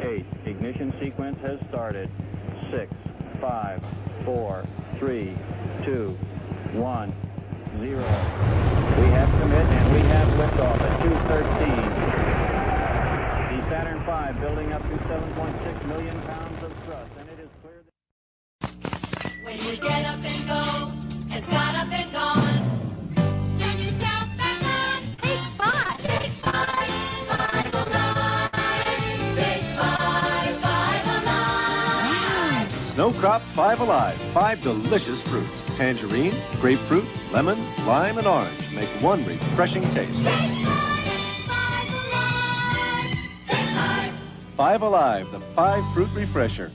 8. Ignition sequence has started. 6, 5, 4, 3, 2, 1, 0. We have commit and we have liftoff at 2:13. The Saturn V building up to 7.6 million pounds of thrust, and it is clear that... When you get up and go, and start up and gone, turn yourself back on. Take 5. Take 5. 5 alive. Take 5. 5 alive. Snow Crop 5 Alive. 5 delicious fruits. Tangerine, grapefruit, lemon, lime, and orange make one refreshing taste. Take 5. 5 alive. Take 5. 5 Alive, the 5 fruit refresher.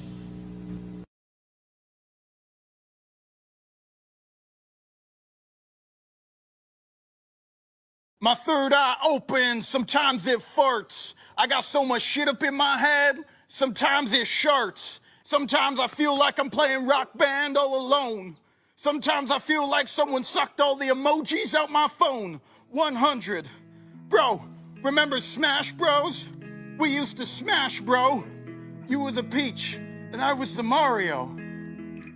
My third eye open, sometimes it farts. I got so much shit up in my head, sometimes it sharts. Sometimes I feel like I'm playing Rock Band all alone. Sometimes I feel like someone sucked all the emojis out my phone. 100. Bro, remember Smash Bros? We used to smash, bro. You were the Peach, and I was the Mario.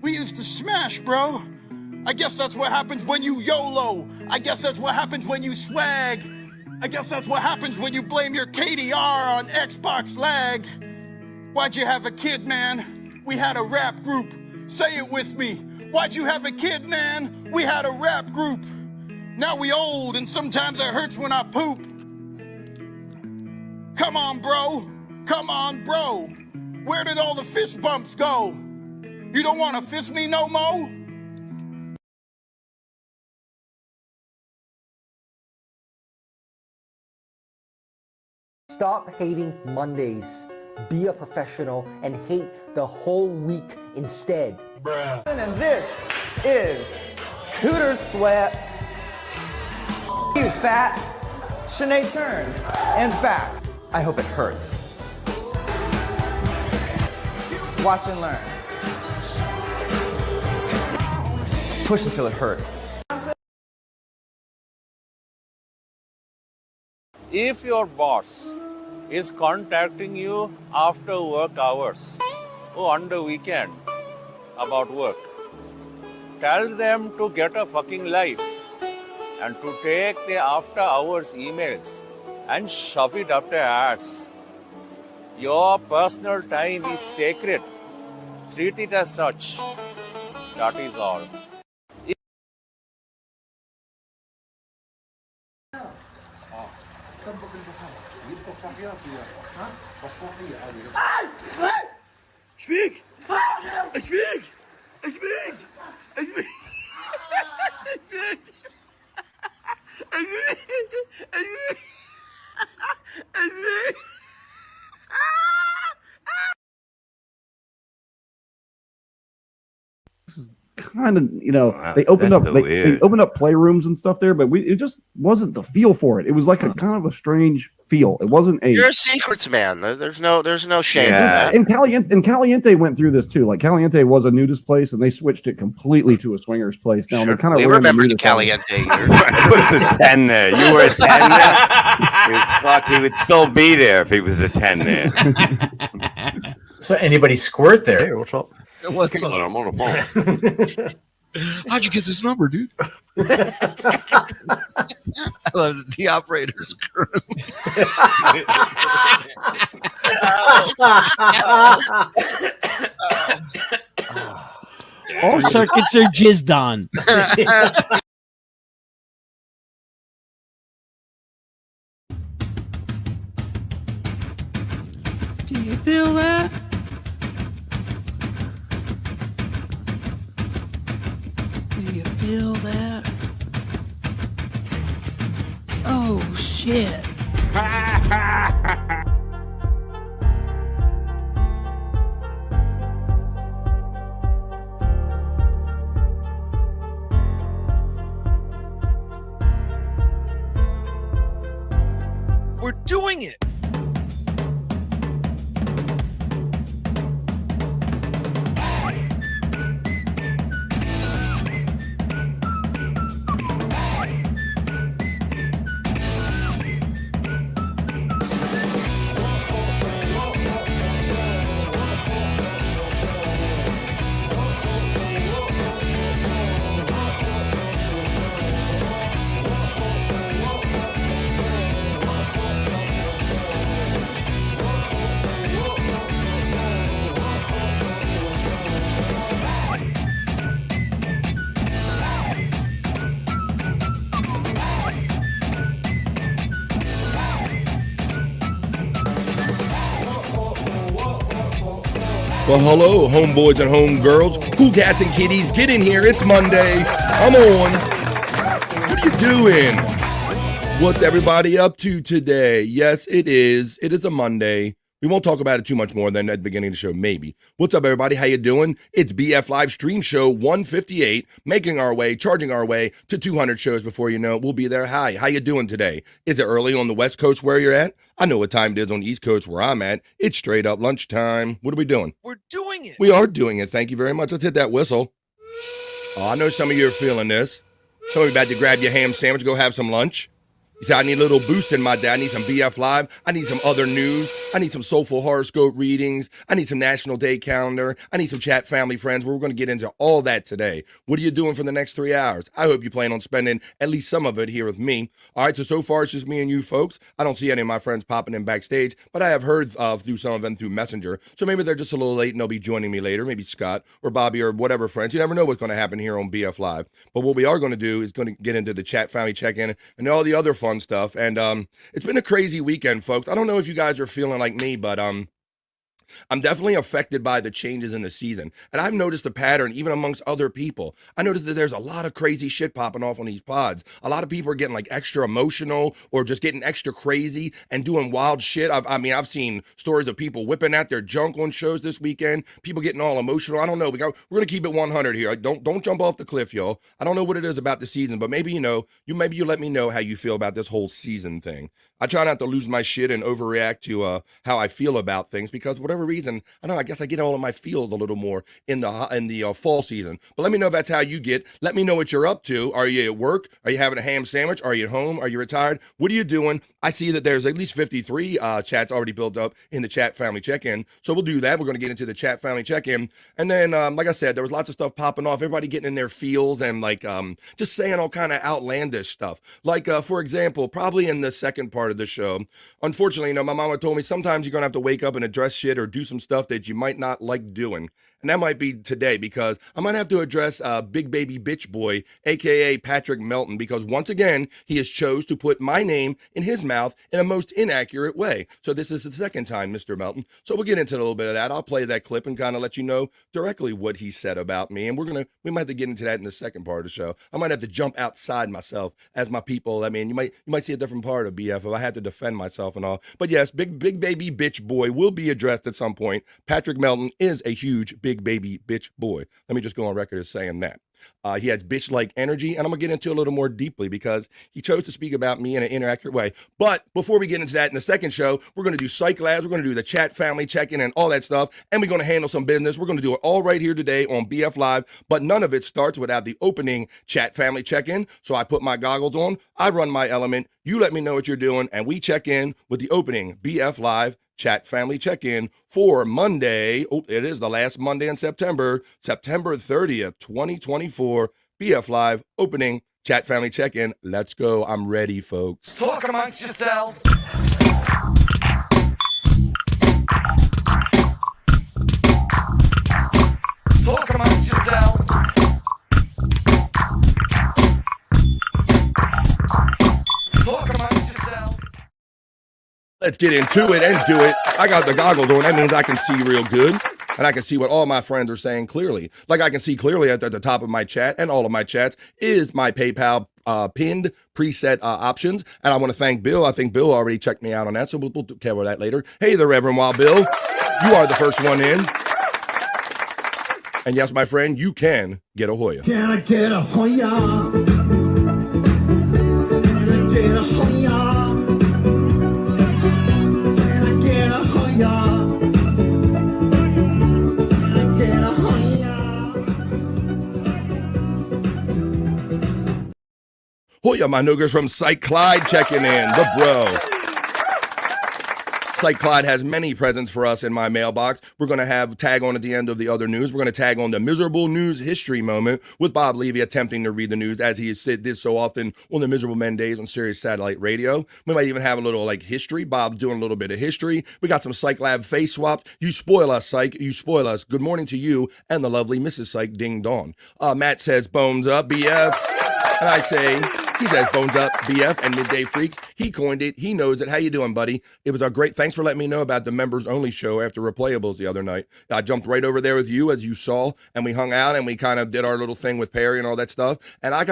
We used to smash, bro. I guess that's what happens when you YOLO. I guess that's what happens when you swag. I guess that's what happens when you blame your KDR on Xbox lag. Why'd you have a kid, man? We had a rap group. Say it with me. Why'd you have a kid, man? We had a rap group. Now we old, and sometimes it hurts when I poop. Come on, bro. Come on, bro. Where did all the fist bumps go? You don't want to fist me no more? Stop hating Mondays. Be a professional and hate the whole week instead. Bruh. And this is Cooter Sweat. You fat. Sinead Turn. In fact, I hope it hurts. Watch and learn. Push until it hurts. If your boss is contacting you after work hours or on the weekend about work, tell them to get a fucking life and to take the after hours emails and shove it up their ass. Your personal time is sacred. Treat it as such. That is all. Speak! Speak! Speak! Speak! Kind of, you know, they opened up they opened up playrooms and stuff there, but it just wasn't the feel for it. It was like a kind of a strange feel. It wasn't a. You're a secrets man. There's no shame in that. And Caliente went through this too. Like Caliente was a nudist place, and they switched it completely to a swingers place. Now they kind of remember the Caliente years. Put a 10 there. You were a 10 there. He would still be there if he was a 10 there. So anybody squirt there? Hey, what's up? What's up? I'm on the phone. How'd you get this number, dude? I love the operator's crew. All circuits are jizzed on. Do you feel that? Do you feel that? Oh, shit. We're doing it. Well, hello, homeboys and homegirls, cool cats and kitties, get in here. It's Monday. I'm on. What are you doing? What's everybody up to today? Yes, it is. It is a Monday. We won't talk about it too much more than at the beginning of the show, maybe. What's up, everybody? How you doing? It's BF Live Stream Show 158, making our way, charging our way to 200 shows before you know it. We'll be there. Hi, how you doing today? Is it early on the West Coast where you're at? I know what time it is on the East Coast where I'm at. It's straight up lunchtime. What are we doing? We're doing it. We are doing it. Thank you very much. Let's hit that whistle. Oh, I know some of you are feeling this. Some of you about to grab your ham sandwich, go have some lunch. You say, I need a little boost in my day. I need some BF Live. I need some other news. I need some Soulful Horoscope Readings. I need some National Day Calendar. I need some chat family friends. We're going to get into all that today. What are you doing for the next 3 hours? I hope you plan on spending at least some of it here with me. All right, so far it's just me and you folks. I don't see any of my friends popping in backstage, but I have heard through some of them through Messenger. So maybe they're just a little late and they'll be joining me later. Maybe Scott or Bobby or whatever friends. You never know what's going to happen here on BF Live. But what we are going to do is going to get into the chat family check-in and all the other fun stuff. And it's been a crazy weekend, folks. I don't know if you guys are feeling like me, but I'm definitely affected by the changes in the season. And I've noticed a pattern even amongst other people. I noticed that there's a lot of crazy shit popping off on these pods. A lot of people are getting like extra emotional or just getting extra crazy and doing wild shit. I've seen stories of people whipping out their junk on shows this weekend, people getting all emotional. I don't know. We're going to keep it 100 here. Don't jump off the cliff, y'all. I don't know what it is about the season, but maybe you let me know how you feel about this whole season thing. I try not to lose my shit and overreact to how I feel about things because whatever reason, I guess I get all of my feels a little more in the fall season. But let me know if that's how you get. Let me know what you're up to. Are you at work? Are you having a ham sandwich? Are you at home? Are you retired? What are you doing? I see that there's at least 53 chats already built up in the chat family check-in. So we'll do that. We're going to get into the chat family check-in. And then, like I said, there was lots of stuff popping off. Everybody getting in their feels and like just saying all kind of outlandish stuff. Like, for example, probably in the second part of the show, unfortunately, my mama told me sometimes you're going to have to wake up and address shit or do some stuff that you might not like doing. And that might be today because I might have to address Big Baby Bitch Boy, a.k.a. Patrick Melton, because once again, he has chose to put my name in his mouth in a most inaccurate way. So this is the second time, Mr. Melton. So we'll get into a little bit of that. I'll play that clip and kind of let you know directly what he said about me. And we might have to get into that in the second part of the show. I might have to jump outside myself as my people. I mean, you might see a different part of BF if I had to defend myself and all. But yes, Big Baby Bitch Boy will be addressed at some point. Patrick Melton is a huge Big Baby Bitch Boy. Let me just go on record as saying that. He has bitch-like energy, and I'm going to get into it a little more deeply because he chose to speak about me in an inaccurate way. But before we get into that in the second show, we're going to do Cyke Labs, we're going to do the chat family check-in and all that stuff, and we're going to handle some business. We're going to do it all right here today on BF Live, but none of it starts without the opening chat family check-in. So I put my goggles on, I run my element, you let me know what you're doing, and we check in with the opening BF Live chat family check-in for Monday. Oh, it is the last Monday in September 30th, 2024. BF Live opening chat family check-in. Let's go. I'm ready, folks. Talk amongst yourselves. Talk amongst yourselves. Talk amongst yourselves. Let's get into it and do it. I got the goggles on. That means I can see real good. And I can see what all my friends are saying clearly. Like I can see clearly at the top of my chat and all of my chats is my PayPal pinned preset options. And I want to thank Bill. I think Bill already checked me out on that. So we'll cover that later. Hey there, Reverend Wild Bill. You are the first one in. And yes, my friend, you can get a Hoya. Can I get a Hoya? Can I get a Hoya? Hoya, my noogers from Cyke Clyde checking in, the bro. Cyke Clyde has many presents for us in my mailbox. We're going to have tag on at the end of the other news. We're going to tag on the miserable news history moment with Bob Levy attempting to read the news as he did so often on the Miserable Men Days on Sirius Satellite Radio. We might even have a little like history. Bob doing a little bit of history. We got some Cyke Lab face swaps. You spoil us, Cyke. You spoil us. Good morning to you and the lovely Mrs. Cyke Ding Dong. Matt says, bones up, BF. And I say, He says, bones up, BF, and Midday Freaks. He coined it. He knows it. How you doing, buddy? It was a great, thanks for letting me know about the members only show after Replayables the other night. I jumped right over there with you, as you saw, and we hung out, and we kind of did our little thing with Perry and all that stuff. And I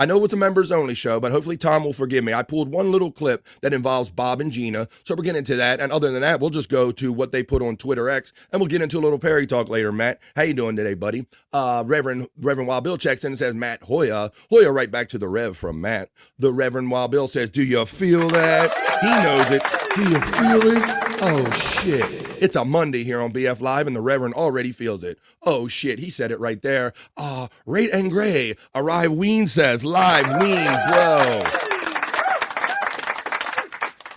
know it's a members only show, but hopefully Tom will forgive me. I pulled one little clip that involves Bob and Gina, so we're getting into that. And other than that, we'll just go to what they put on Twitter X, and we'll get into a little Perry talk later. Matt, how you doing today, buddy? Reverend Wild Bill checks in and says, Matt Hoya right back to the Rev from Matt. The Reverend Wild Bill says, do you feel that? He knows it. Do you feel it? Oh, shit. It's a Monday here on BF Live, and the Reverend already feels it. Oh, shit. He said it right there. Rate and Gray. Arrive Ween says, live Ween, bro.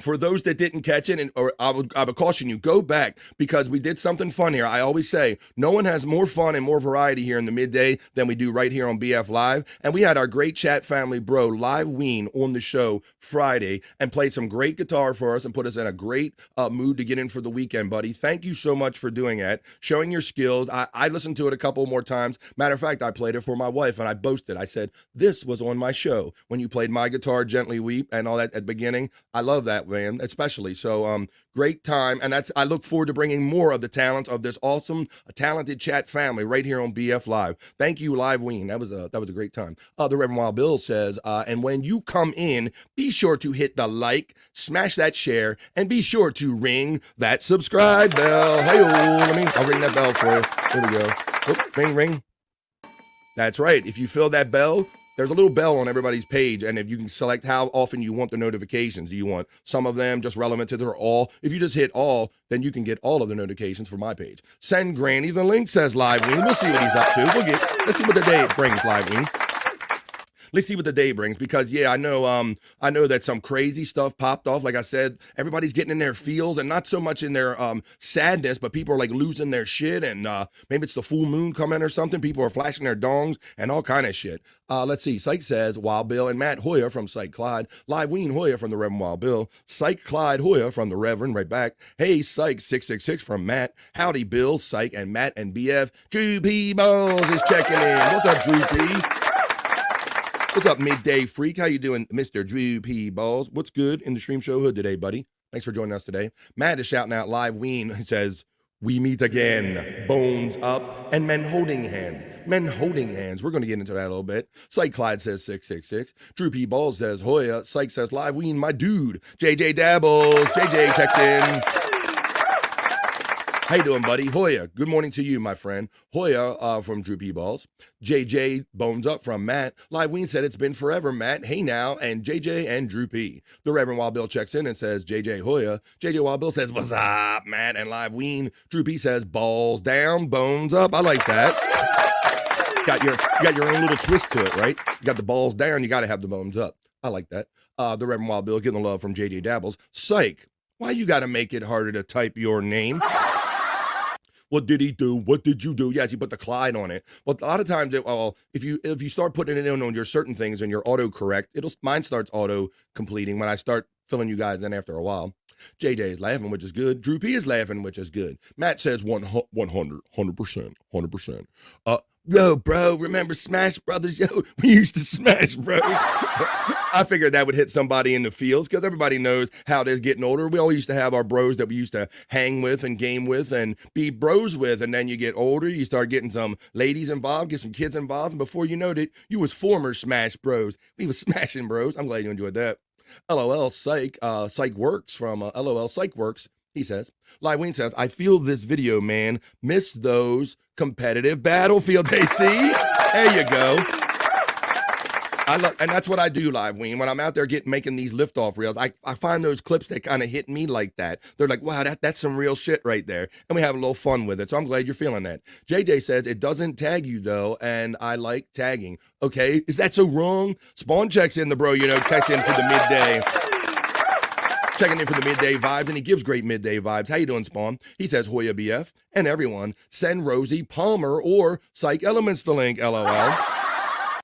For those that didn't catch it, I would caution you, go back, because we did something fun here. I always say, no one has more fun and more variety here in the midday than we do right here on BF Live. And we had our great chat family bro, Live Ween, on the show Friday and played some great guitar for us and put us in a great mood to get in for the weekend, buddy. Thank you so much for doing that, showing your skills. I listened to it a couple more times. Matter of fact, I played it for my wife, and I boasted. I said, this was on my show when you played My Guitar Gently Weep and all that at the beginning. I love that, man, especially. So great time, and I look forward to bringing more of the talent of this awesome talented chat family right here on BF Live. Thank you, Live Ween. That was a great time. The Reverend Wild Bill says, and when you come in, be sure to hit the like, smash that share, and be sure to ring that subscribe bell. Hey, I'll ring that bell for you. There we go. Oh, ring, ring. That's right. If you feel that bell, there's a little bell on everybody's page, and if you can select how often you want the notifications. Do you want some of them just relevant to their all? If you just hit all, then you can get all of the notifications for my page. Send Granny the link, says Live Ween. We'll see what he's up to. Let's see what the day brings, Live Ween. Let's see what the day brings, because yeah, I know that some crazy stuff popped off. Like I said, everybody's getting in their feels, and not so much in their sadness, but people are like losing their shit, and maybe it's the full moon coming or something. People are flashing their dongs and all kind of shit. Let's see. Cyke says Wild Bill and Matt Hoya from Cyke Clyde. Live Ween Hoya from the Reverend Wild Bill. Cyke Clyde Hoya from the Reverend right back. Hey Cyke 666 from Matt. Howdy Bill, Cyke and Matt and BF. Drew P Balls is checking in. What's up, Drew P? What's up, Midday Freak? How you doing, Mr. Drew P. Balls? What's good in the Streamshow hood today, buddy? Thanks for joining us today. Matt is shouting out Live Ween. He says, we meet again. Bones up and men holding hands. Men holding hands. We're going to get into that a little bit. Cyke Clyde says 666. Drew P. Balls says Hoya. Cyke says Live Ween, my dude. JJ Dabbles. JJ checks in. How you doing, buddy? Hoya, good morning to you, my friend. Hoya from Drew P. Balls. JJ Bones Up from Matt. Live Ween said it's been forever, Matt. Hey now, and JJ and Drew P. The Reverend Wild Bill checks in and says JJ Hoya. JJ Wild Bill says, what's up, Matt? And Live Ween. Drew P says, balls down, bones up. I like that. You got your own little twist to it, right? You got the balls down, you got to have the bones up. I like that. The Reverend Wild Bill getting the love from JJ Dabbles. Cyke, why you got to make it harder to type your name? What did he do? What did you do? Yes, he put the Clyde on it. Well, a lot of times, if you start putting it in on your certain things and your autocorrect, mine starts auto completing when I start filling you guys in after a while. JJ is laughing, which is good. Drew P is laughing, which is good. Matt says 100%. Yo, bro, remember Smash Brothers? Yo, we used to smash, bros. I figured that would hit somebody in the fields, because everybody knows how it is getting older. We all used to have our bros that we used to hang with and game with and be bros with, and then you get older, you start getting some ladies involved, get some kids involved, and before you know it, you was former Smash Bros. We was smashing bros. I'm glad you enjoyed that. LOL Cyke, Cyke Works from LOL Cyke Works. He says, Live Ween says, I feel this video, man. Miss those competitive battlefield days. See? There you go. And that's what I do, Live Ween. When I'm out there making these liftoff reels, I find those clips that kind of hit me like that. They're like, wow, that's some real shit right there. And we have a little fun with it. So I'm glad you're feeling that. JJ says, it doesn't tag you, though, and I like tagging. Okay, is that so wrong? Spawn checks in the bro, checks in for the midday. Checking in for the midday vibes, and he gives great midday vibes. How you doing, Spawn? He says, Hoya BF, and everyone, send Rosie Palmer or Cyke Elements the link, LOL. Well,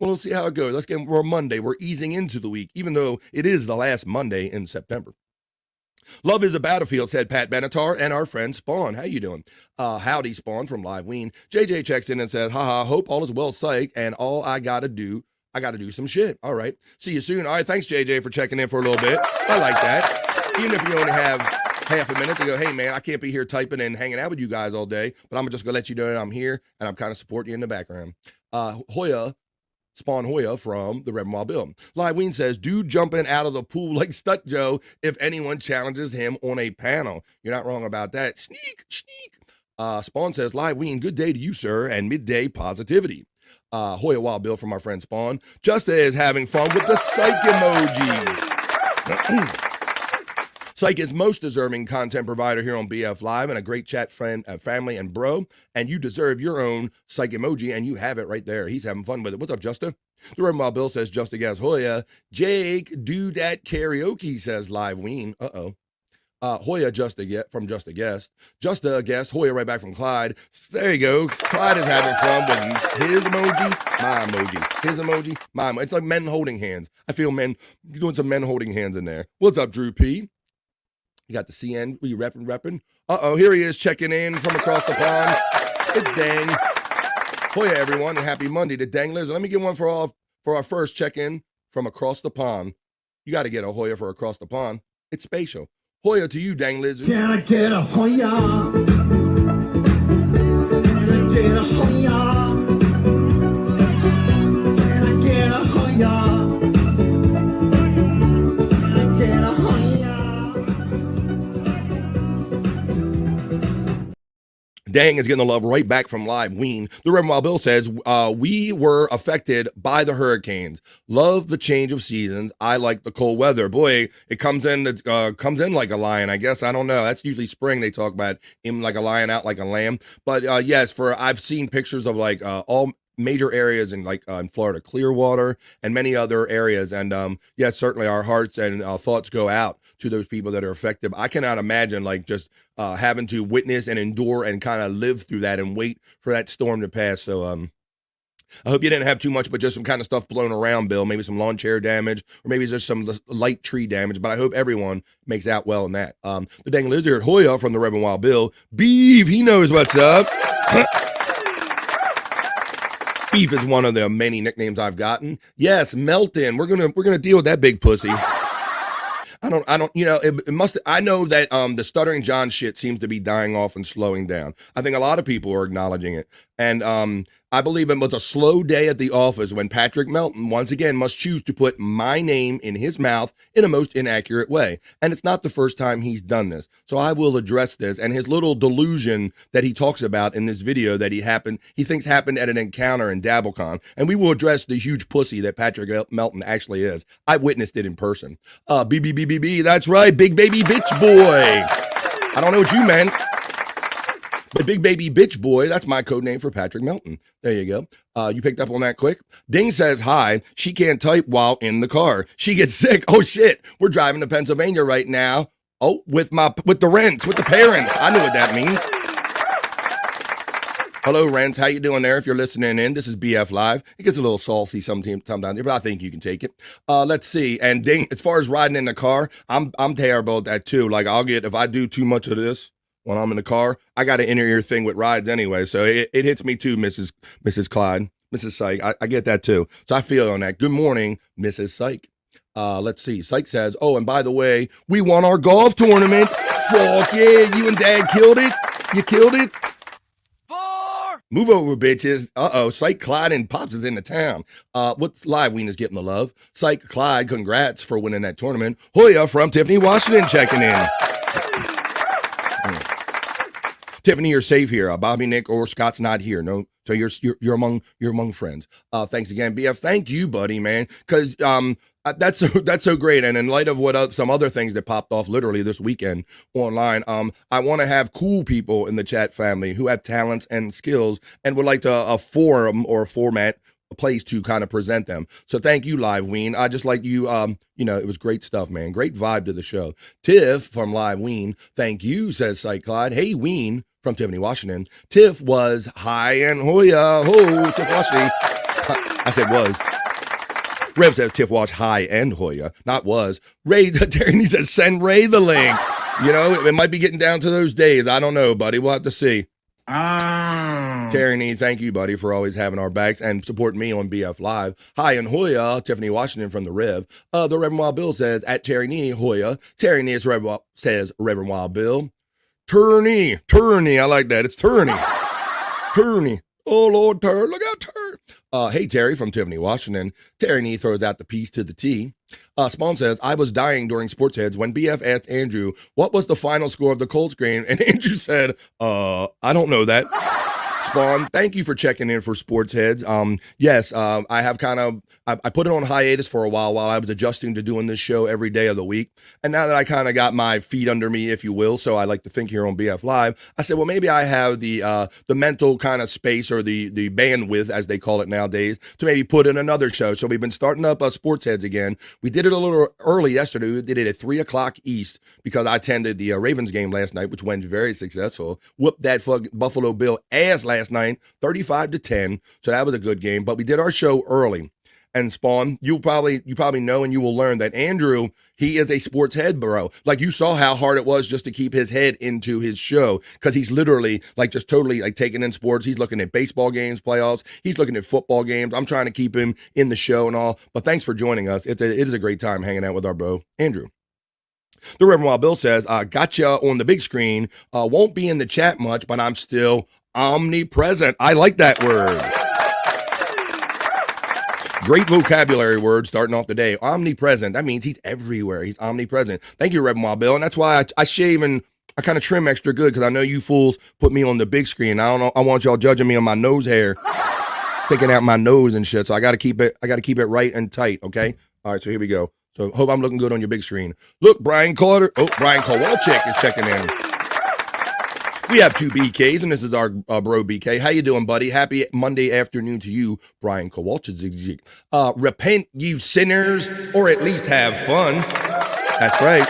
we'll see how it goes. We're Monday. We're easing into the week, even though it is the last Monday in September. Love is a battlefield, said Pat Benatar and our friend Spawn. How you doing? Howdy, Spawn from Live Ween. JJ checks in and says, haha, hope all is well, Cyke, and all I gotta do I got to do some shit. All right. See you soon. All right. Thanks, JJ, for checking in for a little bit. I like that. Even if you only have half a minute to go, hey, man, I can't be here typing and hanging out with you guys all day, but I'm just going to let you know that I'm here and I'm kind of supporting you in the background. Spawn Hoya from the Reverend Wild Bill. Liveween says, dude jumping out of the pool like Stuck Joe if anyone challenges him on a panel. You're not wrong about that. Sneak. Spawn says, Liveween, good day to you, sir, and midday positivity. Hoya Wild Bill from our friend Spawn. Justa is having fun with the Cyke emojis. Cyke is most deserving content provider here on BF Live and a great chat friend, family, and bro. And you deserve your own Cyke emoji, and you have it right there. He's having fun with it. What's up, Justa? The Reverend Wild Bill says, Justa Gas Hoya. Jake, do that karaoke, says Liveween. Hoya from Just a Guest. Justa a guest. Hoya right back from Clyde. There you go. Clyde is having fun with his emoji, my emoji. His emoji, my emoji. It's like men holding hands. I feel men doing some men holding hands in there. What's up, Drew P? You got the CN. Were you repping? Here he is checking in from across the pond. It's Dang. Hoya, everyone, and happy Monday to Dang Lizard. Let me get one for our first check-in from across the pond. You got to get a Hoya for across the pond. It's spatial. Hoya to you, Dang Lizard. Can I get a Hoya? Can I get a Hoya? Can I get a Hoya? Can I get a Hoya? Dang is getting the love right back from Liveween. The Reverend Wild Bill says, we were affected by the hurricanes. Love the change of seasons. I like the cold weather. Boy, it comes in like a lion, I guess. I don't know. That's usually spring. They talk about him like a lion, out like a lamb. But yes, I've seen pictures of like all major areas in Florida, Clearwater, and many other areas. And yes, certainly our hearts and thoughts go out to those people that are affected. I cannot imagine just having to witness and endure and kind of live through that and wait for that storm to pass. So I hope you didn't have too much, but just some kind of stuff blown around, Bill. Maybe some lawn chair damage, or maybe just some light tree damage. But I hope everyone makes out well in that. The Dang Lizard, Hoya from the Reverend Wild Bill. Beef, he knows what's up. Beef is one of the many nicknames I've gotten. Yes, Melton. We're gonna deal with that big pussy. I know that the Stuttering John shit seems to be dying off and slowing down. I think a lot of people are acknowledging it. And I believe it was a slow day at the office when Patrick Melton once again must choose to put my name in his mouth in a most inaccurate way. And it's not the first time he's done this. So I will address this and his little delusion that he talks about in this video that he thinks happened at an encounter in DabbleCon. And we will address the huge pussy that Patrick Melton actually is. I witnessed it in person. BBBBB, that's right, big baby bitch boy. I don't know what you meant. But Big Baby Bitch Boy, that's my code name for Patrick Melton. There you go. You picked up on that quick. Ding says hi. She can't type while in the car. She gets sick. Oh shit. We're driving to Pennsylvania right now. Oh, with the rents, with the parents. I know what that means. Hello, Rents. How you doing there? If you're listening in, this is BF Live. It gets a little salty sometimes down there, but I think you can take it. Let's see. And Ding, as far as riding in the car, I'm terrible at that too. Like if I do too much of this when I'm in the car, I got an inner ear thing with rides anyway. So it hits me too, Mrs. Clyde, Mrs. Cyke. I get that too. So I feel on that. Good morning, Mrs. Cyke. Let's see. Cyke says, oh, and by the way, we won our golf tournament. Fuck yeah. You and Dad killed it. You killed it. Move over, bitches. Cyke, Clyde, and Pops is in the town. What's Liveween is getting the love. Cyke, Clyde, congrats for winning that tournament. Hoya from Tiffany, Washington, checking in. Tiffany, you're safe here. Bobby, Nick, or Scott's not here. No, so you're among friends. Thanks again, BF. Thank you, buddy, man. Because that's so great. And in light of what some other things that popped off literally this weekend online, I want to have cool people in the chat family who have talents and skills and would like to a forum or a format, a place to kind of present them. So thank you, Liveween. I just like you. It was great stuff, man. Great vibe to the show. Tiff from Liveween, thank you, says Cyke Clyde. Hey, Ween from Tiffany, Washington. Tiff was hi and Hoya. Ho, Tiff Washington. I said was. Rev says Tiff was hi and Hoya, not was. Ray, Terry says send Ray the link. It might be getting down to those days. I don't know, buddy. We'll have to see. Terry Nee, thank you, buddy, for always having our backs and supporting me on BF Live. Hi, in Hoya, Tiffany Washington from the Rev. The Reverend Wild Bill says, at Terry Nee, Hoya. Terry Nee says, Reverend Wild Bill. Tourney, I like that. It's Tourney. Oh, Lord, look out, hey, Terry from Tiffany Washington. Terry Nee throws out the piece to the T. Spawn says, I was dying during Sports Heads when BF asked Andrew, what was the final score of the Colts game? And Andrew said, I don't know that. Spawn, thank you for checking in for Sports Heads. Yes, I have I put it on hiatus for a while I was adjusting to doing this show every day of the week. And now that I kind of got my feet under me, if you will, so I like to think here on BF Live, I said, well, maybe I have the mental kind of space or the bandwidth, as they call it nowadays, to maybe put in another show. So we've been starting up Sports Heads again. We did it a little early yesterday. We did it at 3 o'clock East because I attended the Ravens game last night, which went very successful. Whooped that Buffalo Bill ass last night, 35-10. So that was a good game. But we did our show early. And Spawn, you probably know and you will learn that Andrew, he is a sports head bro. Like you saw how hard it was just to keep his head into his show because he's literally like just totally like taking in sports. He's looking at baseball games, playoffs. He's looking at football games. I'm trying to keep him in the show and all. But thanks for joining us. It is a great time hanging out with our bro, Andrew. The Reverend Wild Bill says, gotcha on the big screen. Won't be in the chat much, but I'm still omnipresent. I like that word. Great vocabulary word starting off the day. Omnipresent. That means he's everywhere. He's omnipresent. Thank you, Reverend Wild Bill. And that's why I shave and I kind of trim extra good because I know you fools put me on the big screen. I don't know. I want y'all judging me on my nose hair sticking out my nose and shit. So I got to keep it right and tight. Okay. All right. So here we go. So hope I'm looking good on your big screen. Look, Brian Kowalczyk is checking in. We have 2 BKs, and this is our bro BK. How you doing, buddy? Happy Monday afternoon to you, Brian Kowalczyk. Repent, you sinners, or at least have fun. That's right.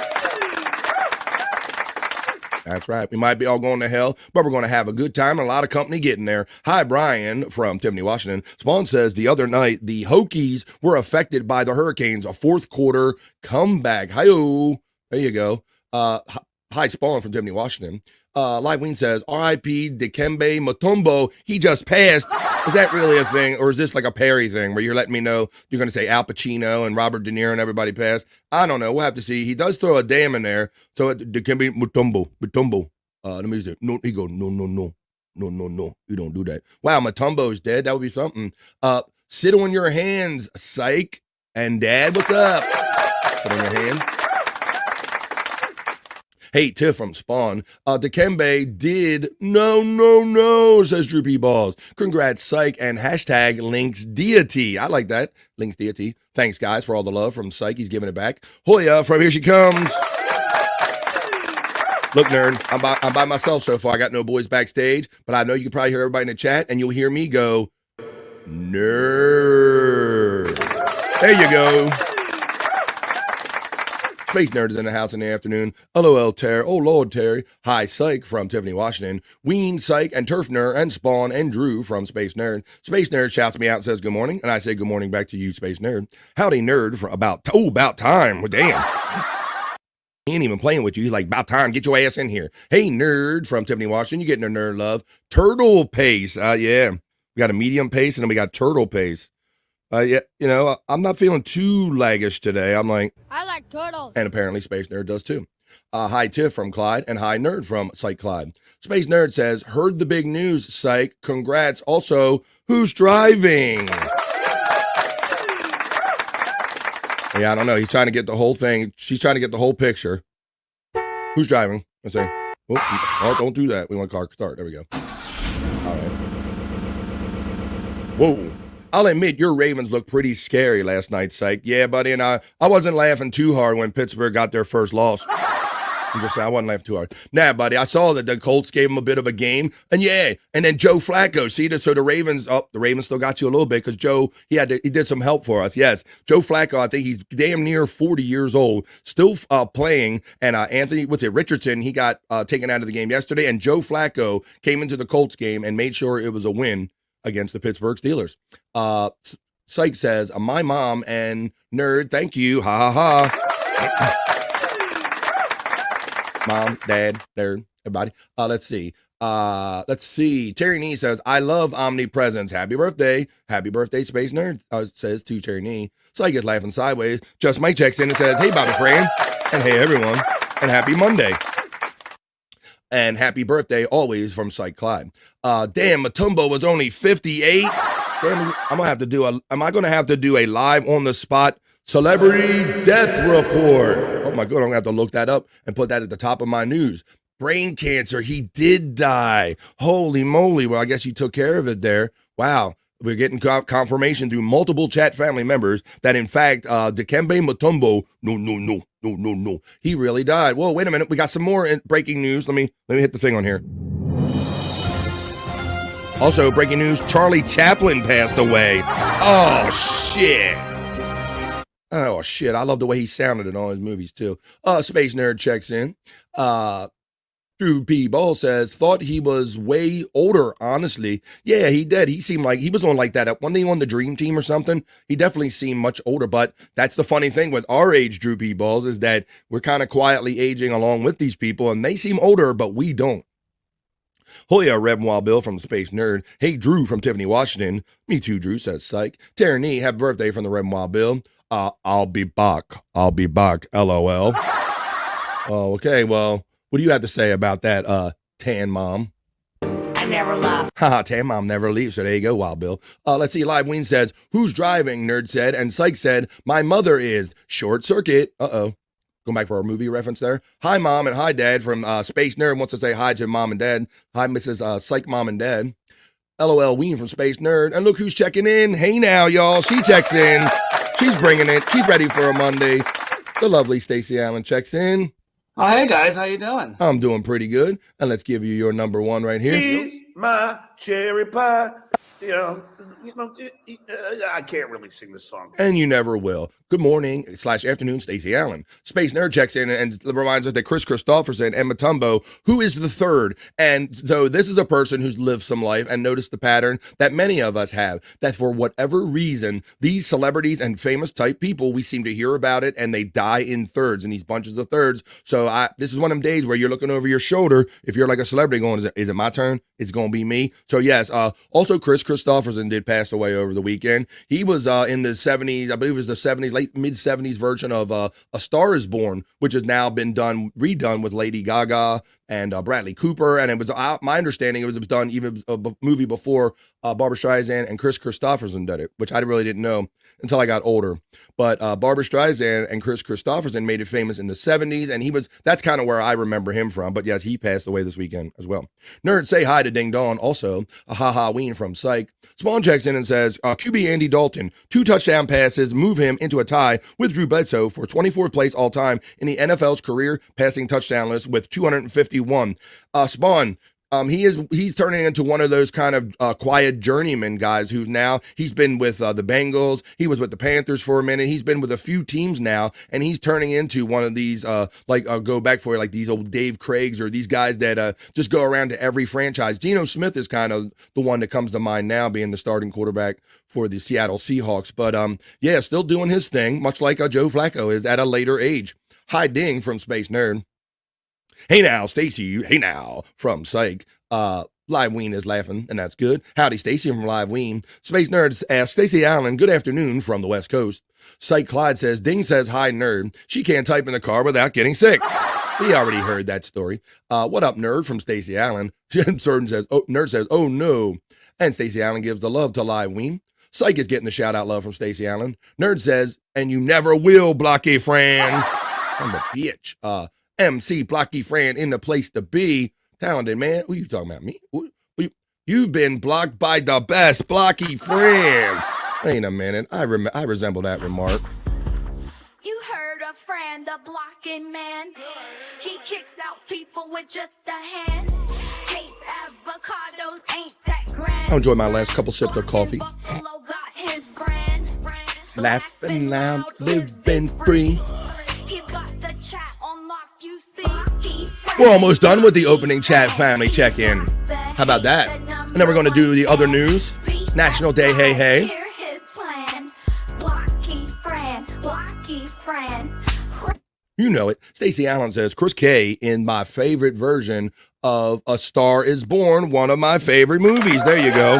That's right. We might be all going to hell, but we're going to have a good time and a lot of company getting there. Hi, Brian from Tiffany, Washington. Spawn says the other night, the Hokies were affected by the Hurricanes, a fourth quarter comeback. Hi-oh. There you go. Hi, Spawn from Tiffany, Washington. Live Ween says, R.I.P. Dikembe Mutombo. He just passed. Is that really a thing? Or is this like a Perry thing where you're letting me know you're going to say Al Pacino and Robert De Niro and everybody passed? I don't know. We'll have to see. He does throw a damn in there. So Dikembe Mutombo. Let me see. No, he goes, no. You don't do that. Wow, Mutombo's dead. That would be something. Sit on your hands, Cyke. And Dad, what's up? Sit on your hand. Hey, Tiff from Spawn. Dikembe did no, says Drew P. Balls. Congrats, Cyke, and hashtag Links Deity. I like that. Links Deity. Thanks, guys, for all the love from Cyke. He's giving it back. Hoya, from Here She Comes. Look, nerd, I'm by myself so far. I got no boys backstage, but I know you can probably hear everybody in the chat, and you'll hear me go, nerd. There you go. Space Nerd is in the house in the afternoon. LOL, Terry. Oh, Lord, Terry. Hi, Cyke from Tiffany, Washington. Ween, Cyke, and Turf Nerd, and Spawn, and Drew from Space Nerd. Space Nerd shouts me out and says good morning, and I say good morning back to you, Space Nerd. Howdy, Nerd, for about time. Well, damn. He ain't even playing with you. He's like, about time. Get your ass in here. Hey, Nerd from Tiffany, Washington. You're getting a nerd love. Turtle pace. Yeah. We got a medium pace, and then we got turtle pace. Yeah, you know, I'm not feeling too laggish today. I'm like, I like turtles. And apparently Space Nerd does too. Hi, Tiff from Clyde, and hi, Nerd from Cyke Clyde. Space Nerd says, heard the big news, Cyke. Congrats. Also, who's driving? Yeah, I don't know. He's trying to get the whole thing. She's trying to get the whole picture. Who's driving? Let's say, oh, don't do that. We want car start. There we go. All right. Whoa. I'll admit your Ravens looked pretty scary last night, Cyke. Yeah, buddy, and I wasn't laughing too hard when Pittsburgh got their first loss. I'm just saying, I wasn't laughing too hard. Nah, buddy, I saw that the Colts gave him a bit of a game, and yeah, and then Joe Flacco. See that? So the Ravens still got you a little bit because Joe he did some help for us. Yes, Joe Flacco. I think he's damn near 40 years old, still playing. And Anthony, Richardson, he got taken out of the game yesterday, and Joe Flacco came into the Colts game and made sure it was a win against the Pittsburgh Steelers. Cyke says, my mom and Nerd, thank you. Ha ha ha. Mom, Dad, Nerd, everybody. Let's see. Let's see. Terry Nee says, I love omnipresence. Happy birthday. Happy birthday, Space Nerd, says to Terry Nee. Cyke is laughing sideways. Just Mike checks in and says, hey, Bobby Fran. And hey, everyone. And happy Monday. And happy birthday always from Cyke Labs. Damn, Matumbo was only 58. Damn, am I going to have to do a live on the spot celebrity death report? Oh my God, I'm going to have to look that up and put that at the top of my news. Brain cancer, he did die. Holy moly. Well, I guess you took care of it there. Wow. We're getting confirmation through multiple chat family members that, in fact, Dikembe Mutombo, no, he really died. Whoa, wait a minute. We got some more breaking news. Let me hit the thing on here. Also, breaking news, Charlie Chaplin passed away. Oh, shit. Oh, shit. I love the way he sounded in all his movies, too. Space Nerd checks in. Drew P. Ball says, thought he was way older, honestly. Yeah, he did. He seemed like he was on like that. One day on the Dream Team or something. He definitely seemed much older, but that's the funny thing with our age, Drew P. Balls, is that we're kind of quietly aging along with these people, and they seem older, but we don't. Hoya Reb Wild Bill from Space Nerd. Hey, Drew from Tiffany, Washington. Me too, Drew, says Cyke. Terry Nee, happy birthday from the Reb Wild Bill. I'll be back, LOL. Oh, okay, well, what do you have to say about that, Tan Mom? I never laugh. Haha, Tan Mom never leaves, so there you go, Wild Bill. Let's see, Live Ween says, who's driving, Nerd said, and Cyke said, my mother is. Short circuit. Uh-oh. Going back for our movie reference there. Hi, Mom, and hi, Dad from Space Nerd wants to say hi to Mom and Dad. Hi, Mrs. Cyke Mom and Dad. LOL Ween from Space Nerd. And look who's checking in. Hey now, y'all. She checks in. She's bringing it. She's ready for a Monday. The lovely Stacey Allen checks in. Oh, hey, guys. How you doing? I'm doing pretty good. And let's give you your number one right here. She's my cherry pie. I can't really sing this song. And you never will. Good morning / afternoon, Stacey Allen. Space Nerd checks in and reminds us that Chris Christopherson and Matumbo, who is the third. And so this is a person who's lived some life and noticed the pattern that many of us have, that for whatever reason, these celebrities and famous type people, we seem to hear about it and they die in thirds, in these bunches of thirds. So this is one of them days where you're looking over your shoulder. If you're like a celebrity going, is it my turn? It's going to be me. So yes, also Chris Christopherson did pass away over the weekend. He was in the 70s, I believe it was the 70s, late mid-70s version of A Star is Born, which has now been redone with Lady Gaga and Bradley Cooper. And it was my understanding it was done even a movie before Barbra Streisand and Chris Christopherson did it, which I really didn't know until I got older. But Barbra Streisand and Chris Christopherson made it famous in the 70s, and that's kind of where I remember him from. But yes, he passed away this weekend as well. Nerd, say hi to Ding Dong. Also, a ha-ha ween from Cyke. Spawn checks in and says, QB Andy Dalton, 2 touchdown passes, move him into a tie with Drew Bledsoe for 24th place all time in the NFL's career passing touchdown list with 251. Spawn, he's turning into one of those kind of quiet journeyman guys who's now, he's been with the Bengals, he was with the Panthers for a minute, he's been with a few teams now, and he's turning into one of these, go back for like these old Dave Craigs or these guys that just go around to every franchise. Geno Smith is kind of the one that comes to mind now, being the starting quarterback for the Seattle Seahawks. But yeah, still doing his thing, much like Joe Flacco is at a later age. Hi, Ding from Space Nerd. Hey now, Stacy. Hey now, from Cyke. Live Ween is laughing, and that's good. Howdy, Stacy from Live Ween. Space Nerd asks Stacey Allen, good afternoon from the West Coast. Cyke Clyde says, Ding says, hi, Nerd. She can't type in the car without getting sick. We already heard that story. What up, Nerd, from Stacey Allen. Nerd says, oh, no. And Stacey Allen gives the love to Live Ween. Cyke is getting the shout-out love from Stacey Allen. Nerd says, and you never will, Blocky Fran. I'm a bitch. MC Blocky Fran in the place to be. Talented man. Who you talking about? Me? You've been blocked by the best, Blocky Fran. Wait a minute. I resemble that remark. You heard a friend, the blocking man. He kicks out people with just a hand. Hates avocados, ain't that grand. I'll enjoy my last couple sips of coffee. Buffalo got his brand. Laughing loud, living free. He's got the chat on lock, you see. We're almost done with the opening chat family check-in. How about that? And then we're going to do the other news. National Day, hey, hey. You know it. Stacey Allen says, Chris K in my favorite version of A Star Is Born, one of my favorite movies. There you go.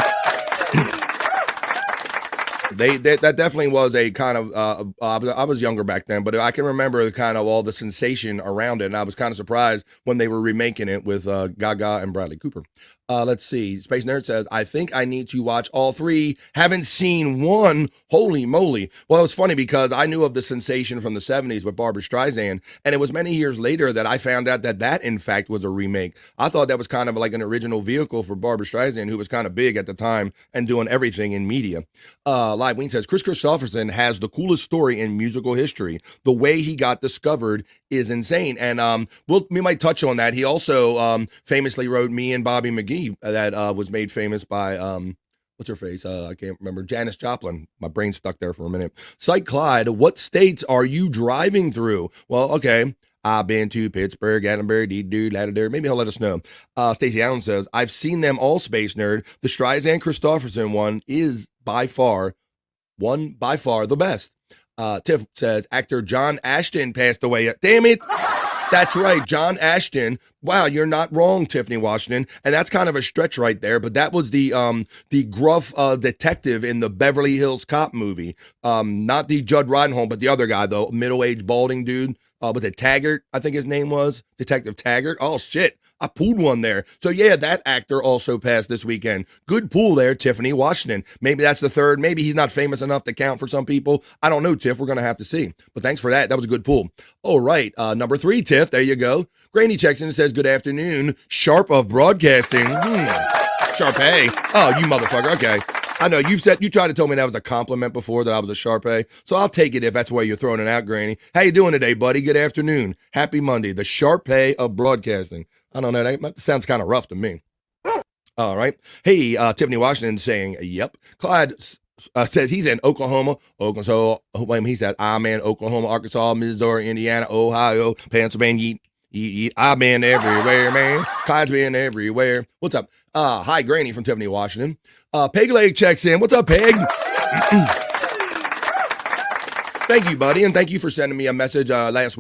That definitely was a kind of, I was younger back then, but I can remember kind of all the sensation around it, and I was kind of surprised when they were remaking it with Gaga and Bradley Cooper. Let's see. Space Nerd says, I think I need to watch all three. Haven't seen one. Holy moly. Well, it was funny because I knew of the sensation from the 70s with Barbra Streisand, and it was many years later that I found out that in fact was a remake. I thought that was kind of like an original vehicle for Barbra Streisand, who was kind of big at the time and doing everything in media. Live Ween says, Chris Christopherson has the coolest story in musical history. The way he got discovered is insane. And we might touch on that. He also famously wrote Me and Bobby McGee, that was made famous by what's her face? I can't remember. Janis Joplin. My brain stuck there for a minute. Cyke Clyde, what states are you driving through? Well, okay. I've been to Pittsburgh, Edinburgh, Ladder. Maybe he'll let us know. Stacey Allen says, I've seen them all, Space Nerd. The Streisand Christopherson one is by far the best. Tiff says, actor John Ashton passed away. Damn it. That's right, John Ashton. Wow, you're not wrong, Tiffany Washington. And that's kind of a stretch right there, but that was the gruff detective in the Beverly Hills Cop movie. Not the Judd Reinhold, but the other guy, though, middle-aged balding dude. With the Taggart, I think his name was, Detective Taggart. Oh, shit. I pulled one there. So, yeah, that actor also passed this weekend. Good pull there, Tiffany Washington. Maybe that's the third. Maybe he's not famous enough to count for some people. I don't know, Tiff. We're going to have to see. But thanks for that. That was a good pull. All right. Number 3, Tiff. There you go. Granny checks in and says, good afternoon. Sharp of broadcasting. Sharpay. Oh, you motherfucker. Okay. I know you tried to tell me that was a compliment before, that I was a Sharpay. So I'll take it if that's why you're throwing it out, Granny. How you doing today, buddy? Good afternoon. Happy Monday. The Sharpay of broadcasting. I don't know. That sounds kind of rough to me. All right. Hey, Tiffany Washington saying, yep. Clyde says he's in Oklahoma, Arkansas. He's at I'm in Oklahoma, Arkansas, Missouri, Indiana, Ohio, Pennsylvania. I've been everywhere, man. Clyde's been everywhere. What's up? Hi, Granny from Tiffany Washington. Peg Leg checks in. What's up, Peg? Thank you, buddy, and thank you for sending me a message last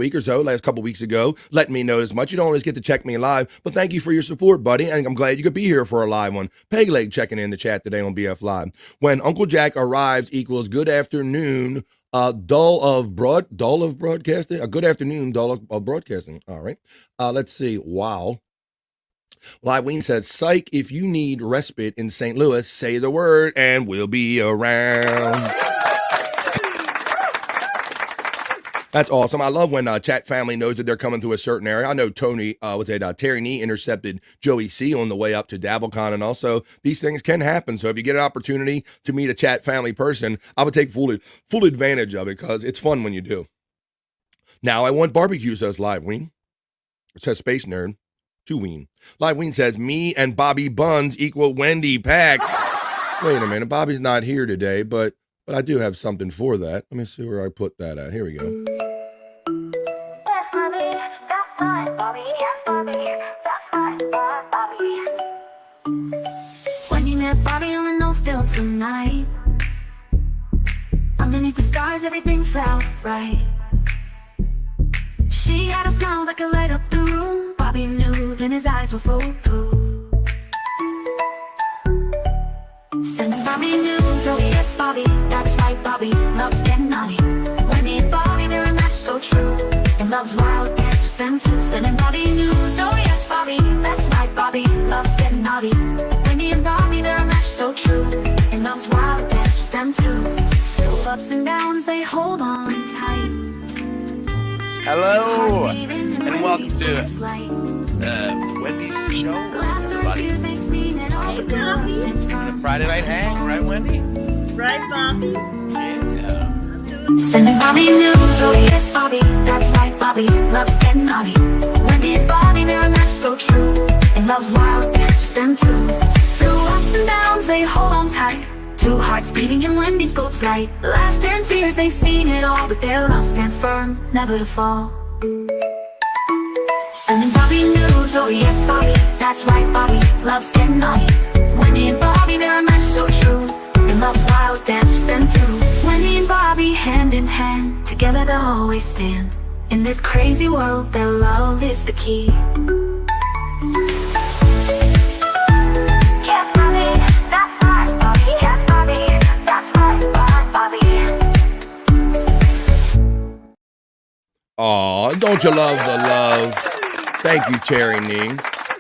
couple weeks ago, letting me know as much. You don't always get to check me live, but thank you for your support, buddy, and I'm glad you could be here for a live one. Peg Leg checking in the chat today on BF Live. When Uncle Jack arrives equals good afternoon, dull of broadcasting. Good afternoon, dull of broadcasting. All right. Let's see. Wow. Lyween says, Cyke, if you need respite in St. Louis, say the word and we'll be around. That's awesome. I love when chat family knows that they're coming through a certain area. I know Terry Nee intercepted Joey C on the way up to DabbleCon, and also these things can happen. So if you get an opportunity to meet a chat family person, I would take full advantage of it because it's fun when you do. Now I want barbecue, says Liveween. It says Space Nerd. To Ween. Liveween says, me and Bobby Buns equal Wendy Pack. Wait a minute. Bobby's not here today, but I do have something for that. Let me see where I put that at. Here we go. When you met Bobby on a no-field tonight, underneath the stars, everything felt right. She had a smile that could light up the room. Bobby knew, then his eyes were foolproof. Send Bobby news, oh yes, Bobby, that's right, Bobby loves getting naughty. Wendy and Bobby, they're a match so true, and loves wild dances, them too. Sending Bobby news, oh yes, Bobby, that's right, Bobby loves getting naughty. Wendy and Bobby, they're a match so true, and loves wild dances, them too. Through ups and downs, they hold on tight. Hello, and welcome to Wendy's show, everybody. Friday Night Hang, right, Wendy? Right, Bobby. Yeah. Sending Bobby news, oh yes, Bobby, that's right, Bobby loves getting naughty. Wendy and Bobby, they're a match so true, and loves wild dances, them too. Through ups and downs, they hold on tight. Two hearts beating in Wendy's boat's light. Laughter and tears, they've seen it all, but their love stands firm, never to fall. Sending Bobby news, oh yes, Bobby, that's right, Bobby loves getting naughty. Wendy and Bobby, they're a match so true, and loves wild dances, them too. Wendy and Bobby, hand in hand, together they'll always stand. In this crazy world, their love is the key. don't you love the love? Thank you, Terry Nee.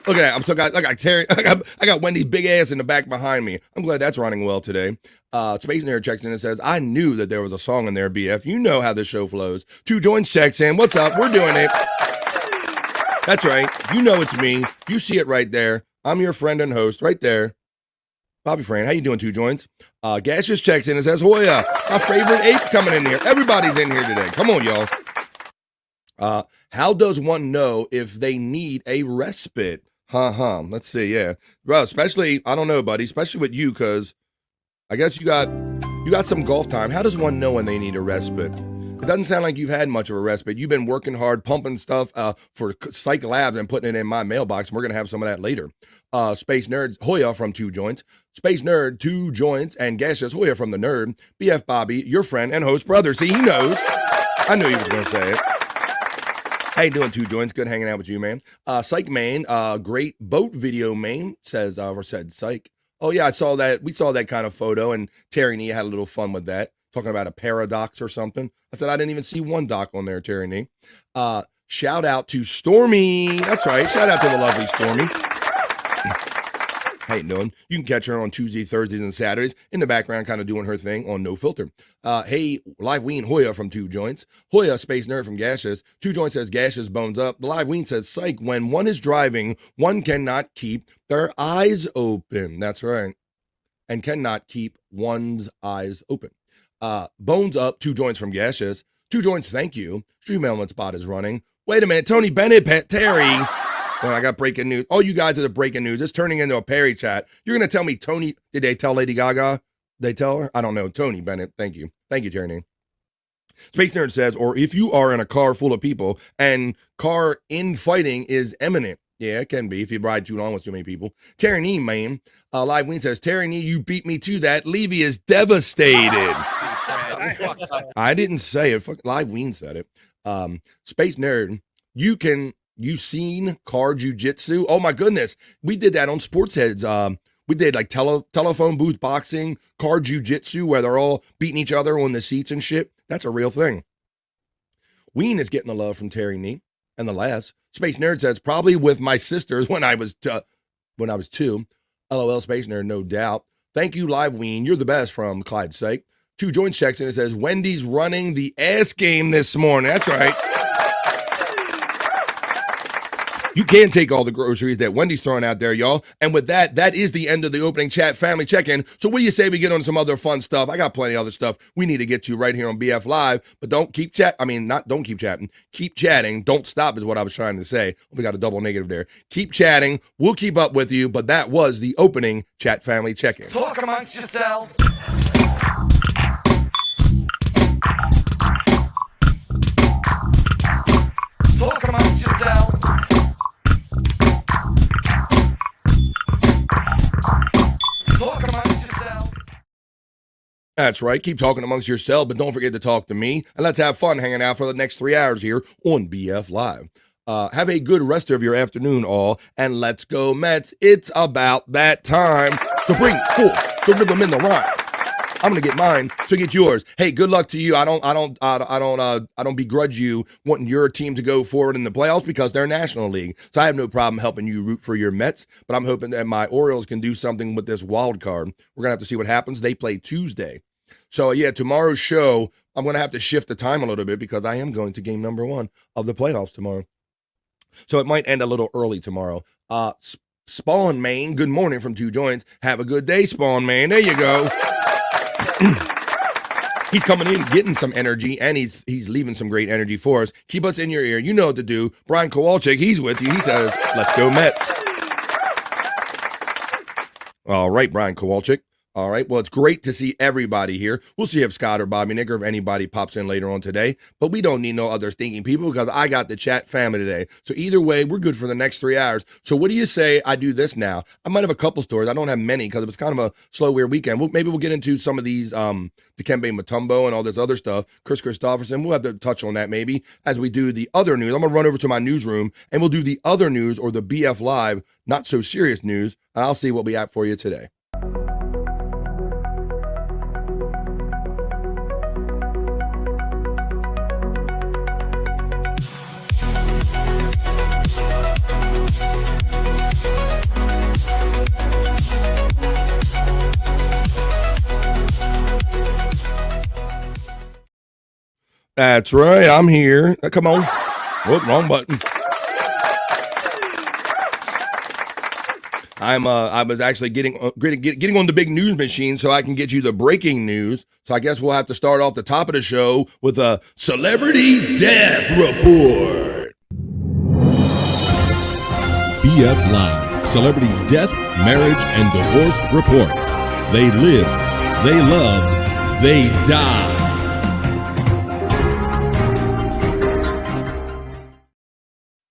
Look at that. I got Terry. I got Wendy's big ass in the back behind me. I'm glad that's running well today. Space Nerd checks in and says, I knew that there was a song in there, BF. You know how this show flows. Two Joints checks in. What's up? We're doing it. That's right. You know it's me. You see it right there. I'm your friend and host right there. Bobby Fran, how you doing, Two Joints? Gaseous checks in and says, Hoya, my favorite ape coming in here. Everybody's in here today. Come on, y'all. How does one know if they need a respite? Let's see, yeah. Well, especially, I don't know, buddy, especially with you, because I guess you got some golf time. How does one know when they need a respite? It doesn't sound like you've had much of a respite. You've been working hard, pumping stuff for Cyke Labs and putting it in my mailbox. And we're going to have some of that later. Space Nerd, Hoya from Two Joints. Space Nerd, Two Joints, and Gaseous Hoya from the Nerd. BF Bobby, your friend and host brother. See, he knows. I knew he was going to say it. How you doing, Two Joints? Good hanging out with you, man. Cyke Main, great boat video, Main, said Cyke. Oh, yeah, I saw that. We saw that kind of photo, and Terry Nee had a little fun with that, talking about a paradox or something. I said, I didn't even see one doc on there, Terry Nee. Shout out to Stormy. That's right. Shout out to the lovely Stormy. How you doing? You can catch her on Tuesday, Thursdays, and Saturdays in the background, kind of doing her thing on No Filter. Hey, Live Ween Hoya from Two Joints. Hoya, Space Nerd from Gaseous. Two Joints says Gaseous bones up. The Live Ween says, Cyke, when one is driving, one cannot keep their eyes open. That's right. And cannot keep one's eyes open. Bones up, Two Joints from Gaseous. Two Joints, thank you. Stream Element Spot is running. Wait a minute, Tony Bennett, Terry. Well, I got breaking news. All you guys are the breaking news. It's turning into a Perry chat. You're going to tell me Tony, did they tell Lady Gaga? They tell her? I don't know. Tony Bennett, thank you. Thank you, Terry. Space Nerd says, or if you are in a car full of people and car infighting is imminent. Yeah, it can be if you ride too long with too many people. Terry Nee, man. Live Ween says, Terry Nee, you beat me to that. Levy is devastated. I didn't say it. Live Ween said it. Space Nerd, you seen car jujitsu? Oh my goodness. We did that on Sports Heads. We did like telephone booth boxing, car jujitsu, where they're all beating each other on the seats and shit. That's a real thing. Ween is getting the love from Terry Nee and the laughs. Space Nerd says, probably with my sisters when I was 2. LOL, Space Nerd, no doubt. Thank you, Live Ween. You're the best from Clyde's sake. Two Joints checks in and says, Wendy's running the ass game this morning. That's right. You can't take all the groceries that Wendy's throwing out there, y'all. And with that, that is the end of the opening chat family check-in. So what do you say we get on some other fun stuff? I got plenty of other stuff we need to get to right here on BF Live. But don't keep don't keep chatting. Keep chatting. Don't stop is what I was trying to say. We got a double negative there. Keep chatting. We'll keep up with you. But that was the opening chat family check-in. Talk amongst yourselves. Talk amongst yourselves. Talk amongst yourselves. That's right. Keep talking amongst yourselves, but don't forget to talk to me. And let's have fun hanging out for the next 3 hours here on BF Live. Have a good rest of your afternoon, all, and let's go Mets. It's about that time to bring forth the rhythm in the rhyme. I'm gonna get mine, so get yours. Hey, good luck to you. I don't begrudge you wanting your team to go forward in the playoffs because they're National League. So I have no problem helping you root for your Mets, but I'm hoping that my Orioles can do something with this wild card. We're gonna have to see what happens. They play Tuesday. So yeah, tomorrow's show, I'm gonna have to shift the time a little bit because I am going to game number 1 of the playoffs tomorrow. So it might end a little early tomorrow. Spawn Main, good morning from Two Joints. Have a good day, Spawn Man. There you go. He's coming in, getting some energy, and he's leaving some great energy for us. Keep us in your ear. You know what to do. Brian Kowalczyk, he's with you. He says, let's go Mets. All right, Brian Kowalczyk. All right, well, it's great to see everybody here. We'll see if Scott or Bobby Nick or if anybody pops in later on today, but we don't need no other stinking people because I got the chat family today. So either way, we're good for the next 3 hours. So what do you say I do this now? I might have a couple stories. I don't have many because it was kind of a slow, weird weekend. Maybe we'll get into some of these, Dikembe Mutombo and all this other stuff. Chris Christopherson, we'll have to touch on that maybe as we do the other news. I'm going to run over to my newsroom and we'll do the other news or the BF Live, not so serious news. And I'll see what we have for you today. That's right. I'm here. Come on. Whoop, wrong button. I was actually getting on the big news machine so I can get you the breaking news. So I guess we'll have to start off the top of the show with a celebrity death report. BF Live Celebrity Death, Marriage, and Divorce Report. They lived, they loved, they died.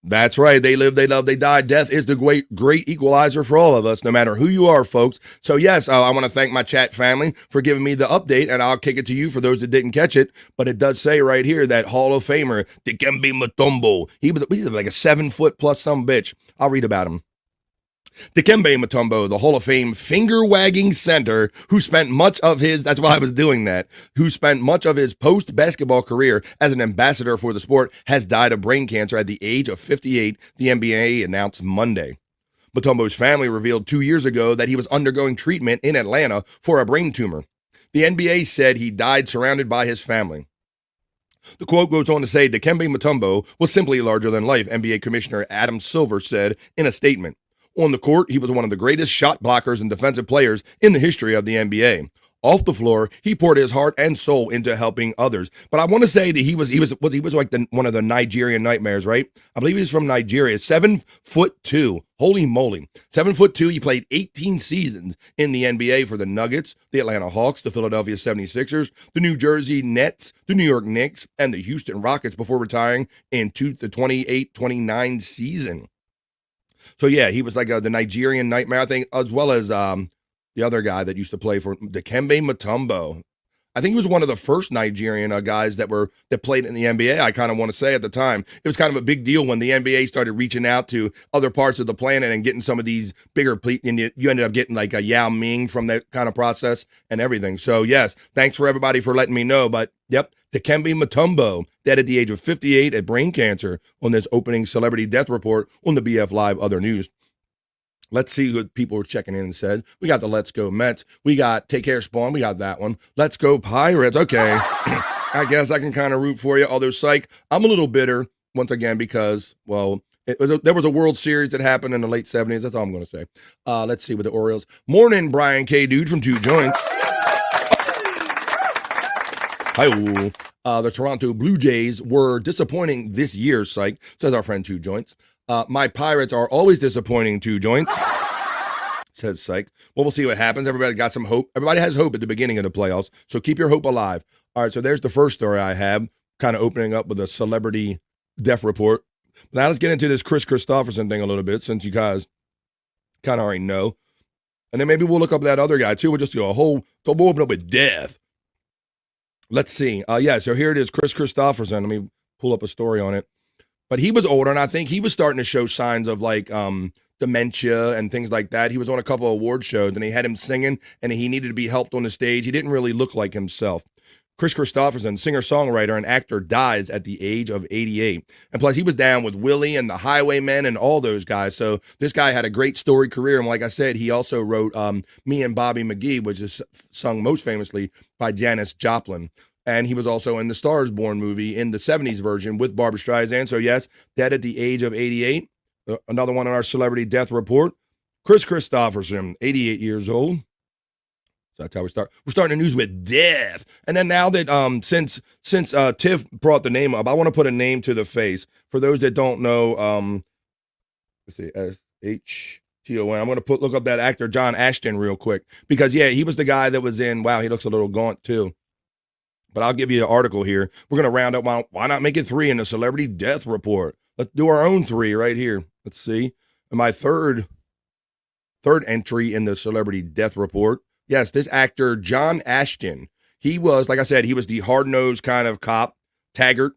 That's right. They live, they love, they die. Death is the great equalizer for all of us, no matter who you are, folks. So yes, I want to thank my chat family for giving me the update, and I'll kick it to you for those that didn't catch it. But it does say right here that Hall of Famer, Dikembe Mutombo, he was like a 7 foot plus some bitch. I'll read about him. Dikembe Mutombo, the Hall of Fame finger-wagging center who spent much of his, that's why I was doing that, who spent much of his post-basketball career as an ambassador for the sport, has died of brain cancer at the age of 58, the NBA announced Monday. Mutombo's family revealed 2 years ago that he was undergoing treatment in Atlanta for a brain tumor. The NBA said he died surrounded by his family. The quote goes on to say, Dikembe Mutombo was simply larger than life, NBA Commissioner Adam Silver said in a statement. On the court, he was one of the greatest shot blockers and defensive players in the history of the NBA. Off the floor, he poured his heart and soul into helping others. But I want to say that he was like one of the Nigerian nightmares, right? I believe he's from Nigeria. 7'2". Holy moly. 7'2". He played 18 seasons in the NBA for the Nuggets, the Atlanta Hawks, the Philadelphia 76ers, the New Jersey Nets, the New York Knicks, and the Houston Rockets before retiring in the 28-29 season. So yeah, he was like the Nigerian nightmare, I think, as well as the other guy that used to play for Dikembe Mutombo. I think he was one of the first Nigerian guys that played in the NBA. I kind of want to say at the time it was kind of a big deal when the NBA started reaching out to other parts of the planet and getting some of these bigger. And you ended up getting like a Yao Ming from that kind of process and everything. So yes, thanks for everybody for letting me know. But yep, Dikembe Mutombo, dead at the age of 58 at brain cancer on this opening celebrity death report on the BF Live Other News. Let's see what people were checking in and said. We got the Let's Go Mets. We got Take Care Spawn. We got that one. Let's Go Pirates. Okay. I guess I can kind of root for you. Although, Cyke, I'm a little bitter once again because, well, there was a World Series that happened in the late 70s. That's all I'm going to say. Let's see with the Orioles. Morning, Brian K. Dude from Two Joints. Hi, the Toronto Blue Jays were disappointing this year, Cyke, says our friend Two Joints. My Pirates are always disappointing, Two Joints, says Cyke. Well, we'll see what happens. Everybody got some hope. Everybody has hope at the beginning of the playoffs, so keep your hope alive. All right, so there's the first story I have, kind of opening up with a celebrity death report. Now let's get into this Chris Christopherson thing a little bit, since you guys kind of already know. And then maybe we'll look up that other guy, too. We'll just do so we'll open up with death. Let's see. So here it is, Chris Christopherson. Let me pull up a story on it. But he was older, and I think he was starting to show signs of like dementia and things like that. He was on a couple of award shows, and they had him singing, and he needed to be helped on the stage. He didn't really look like himself. Chris Christopherson, singer-songwriter and actor, dies at the age of 88. And plus, he was down with Willie and the Highwaymen and all those guys. So this guy had a great storied career. And like I said, he also wrote Me and Bobby McGee, which is sung most famously by Janis Joplin. And he was also in the Stars Born movie in the 70s version with Barbra Streisand. So yes, dead at the age of 88. Another one on our celebrity death report. Chris Christopherson, 88 years old. So that's how we start. We're starting the news with death. And then now that since Tiff brought the name up, I want to put a name to the face. For those that don't know, let's see, S-H-T-O-N. I'm going to look up that actor John Ashton real quick. Because yeah, he was the guy that was in, wow, he looks a little gaunt too. But I'll give you an article here. We're going to round up, why not make it 3 in the celebrity death report? Let's do our own 3 right here. Let's see. And my third entry in the celebrity death report. Yes, this actor, John Ashton. He was, like I said, he was the hard-nosed kind of cop, Taggart.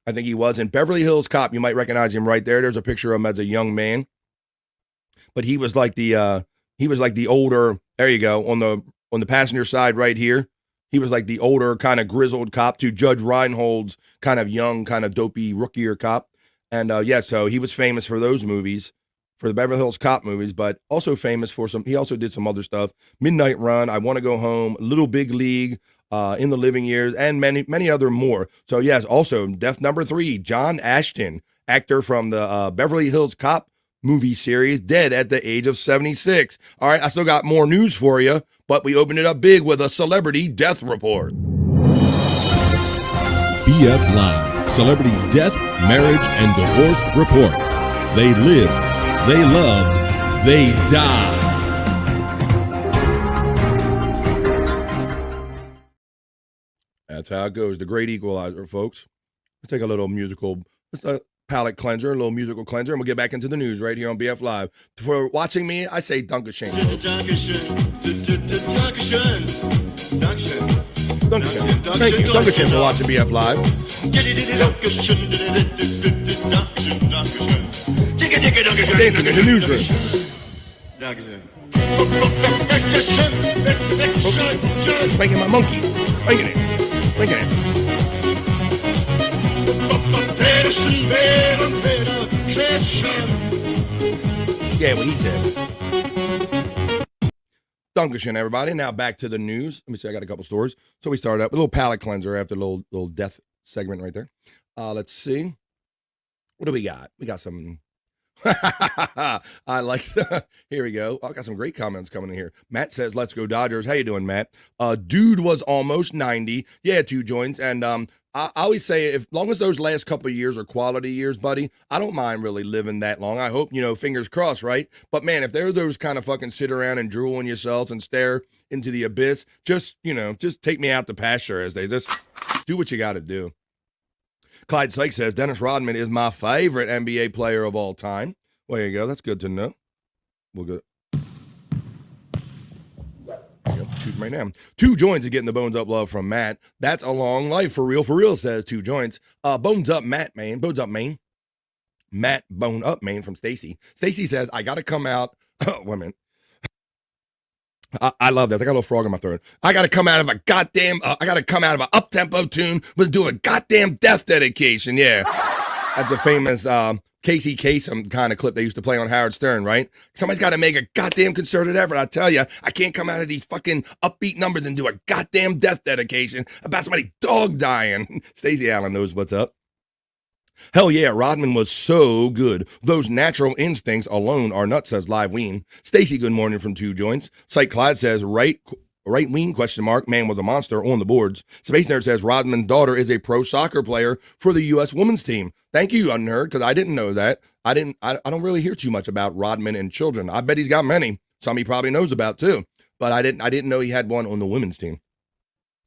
I think he was. In Beverly Hills Cop, you might recognize him right there. There's a picture of him as a young man. But he was like the older, there you go, on the passenger side right here. He was like the older kind of grizzled cop to Judge Reinhold's kind of young, kind of dopey rookier cop. And so he was famous for those movies, for the Beverly Hills Cop movies, but also famous for he also did some other stuff. Midnight Run, I Want to Go Home, Little Big League, In the Living Years, and many other more. So yes, also death number 3, John Ashton, actor from the Beverly Hills Cop movie series, dead at the age of 76. All right, I still got more news for you, but we opened it up big with a celebrity death report. BF Live, Celebrity Death, Marriage, and Divorce Report. They lived, they loved, they died. That's how it goes. The great equalizer, folks. Let's take a little musical, just a palate cleanser, a little musical cleanser, and we'll get back into the news right here on BF Live. For watching me, I say Dankeschön. Dankeschön. Thank you. Dankeschön for watching BF Live. Dancing in the newsroom. Spanking my monkey. Spanking it. Spanking it. Yeah, what he said. Dankeschön, everybody. Now back to the news. Let me see. I got a couple stories. So we started up with a little palate cleanser after a little death segment right there. Let's see. What do we got? We got some. I like here we go. I got some great comments coming in here. Matt says, "Let's go Dodgers." How you doing, Matt? Dude was almost 90. Yeah, 2 joints. And I always say, if long as those last couple of years are quality years, buddy, I don't mind really living that long. I hope, fingers crossed, right? But man, if they're those kind of fucking sit around and drool on yourselves and stare into the abyss, just take me out to pasture, as they just do what you got to do. Clyde Cyke says, Dennis Rodman is my favorite NBA player of all time. Well, there you go. That's good to know. We'll go. There you go. Shoot right now. 2 joints is getting the bones up love from Matt. That's a long life for real, says 2 joints. Bones up, Matt, man. Bones up, man. Matt, bone up, man, from Stacy. Stacy says, I got to come out. Wait a minute. I love that. I got a little frog in my throat. I got to come out of a goddamn, I got to come out of an up-tempo tune with do a goddamn death dedication. Yeah. That's a famous Casey Kasem kind of clip they used to play on Howard Stern, right? Somebody's got to make a goddamn concerted effort. I tell you, I can't come out of these fucking upbeat numbers and do a goddamn death dedication about somebody dog dying. Stacey Allen knows what's up. Hell yeah, Rodman was so good. Those natural instincts alone are nuts, says Live Ween. Stacy, good morning from 2 joints. Cyke Clyde says, right ween, ? Man was a monster on the boards. Space Nerd says, Rodman's daughter is a pro soccer player for the U.S. women's team. Thank you, Unnerd, because I didn't know that. I don't really hear too much about Rodman and children. I bet he's got many. Some he probably knows about too. But I didn't know he had one on the women's team.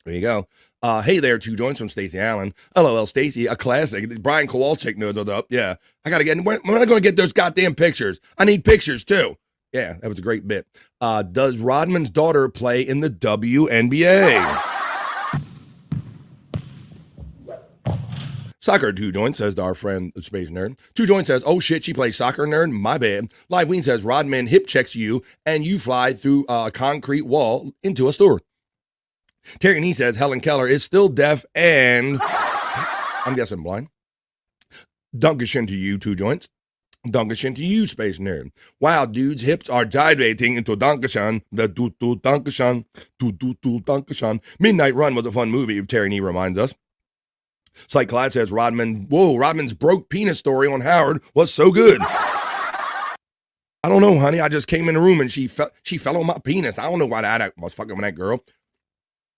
There you go. Hey there, 2 joints from Stacey Allen. LOL, Stacey, a classic. Brian Kowalczyk knows it up. Yeah, I got to get, when am I going to get those goddamn pictures? I need pictures too. Yeah, that was a great bit. Does Rodman's daughter play in the WNBA? Soccer 2 joints, says our friend, the Space Nerd. 2 joints says, oh shit, she plays soccer, nerd? My bad. Live Ween says, Rodman hip checks you and you fly through a concrete wall into a store. Terry Nee says Helen Keller is still deaf and I'm guessing blind. Dankeschön to you, 2 joints. Dankeschön to you, Space Nerd. Wow, dudes, hips are gyrating into Dankeschön. The do Dankeschön, do Dankeschön. Midnight Run was a fun movie, Terry Nee reminds us. Cyke Clyde says Rodman's broke penis story on Howard was so good. I don't know, honey. I just came in the room and she fell on my penis. I don't know why I was fucking with that girl.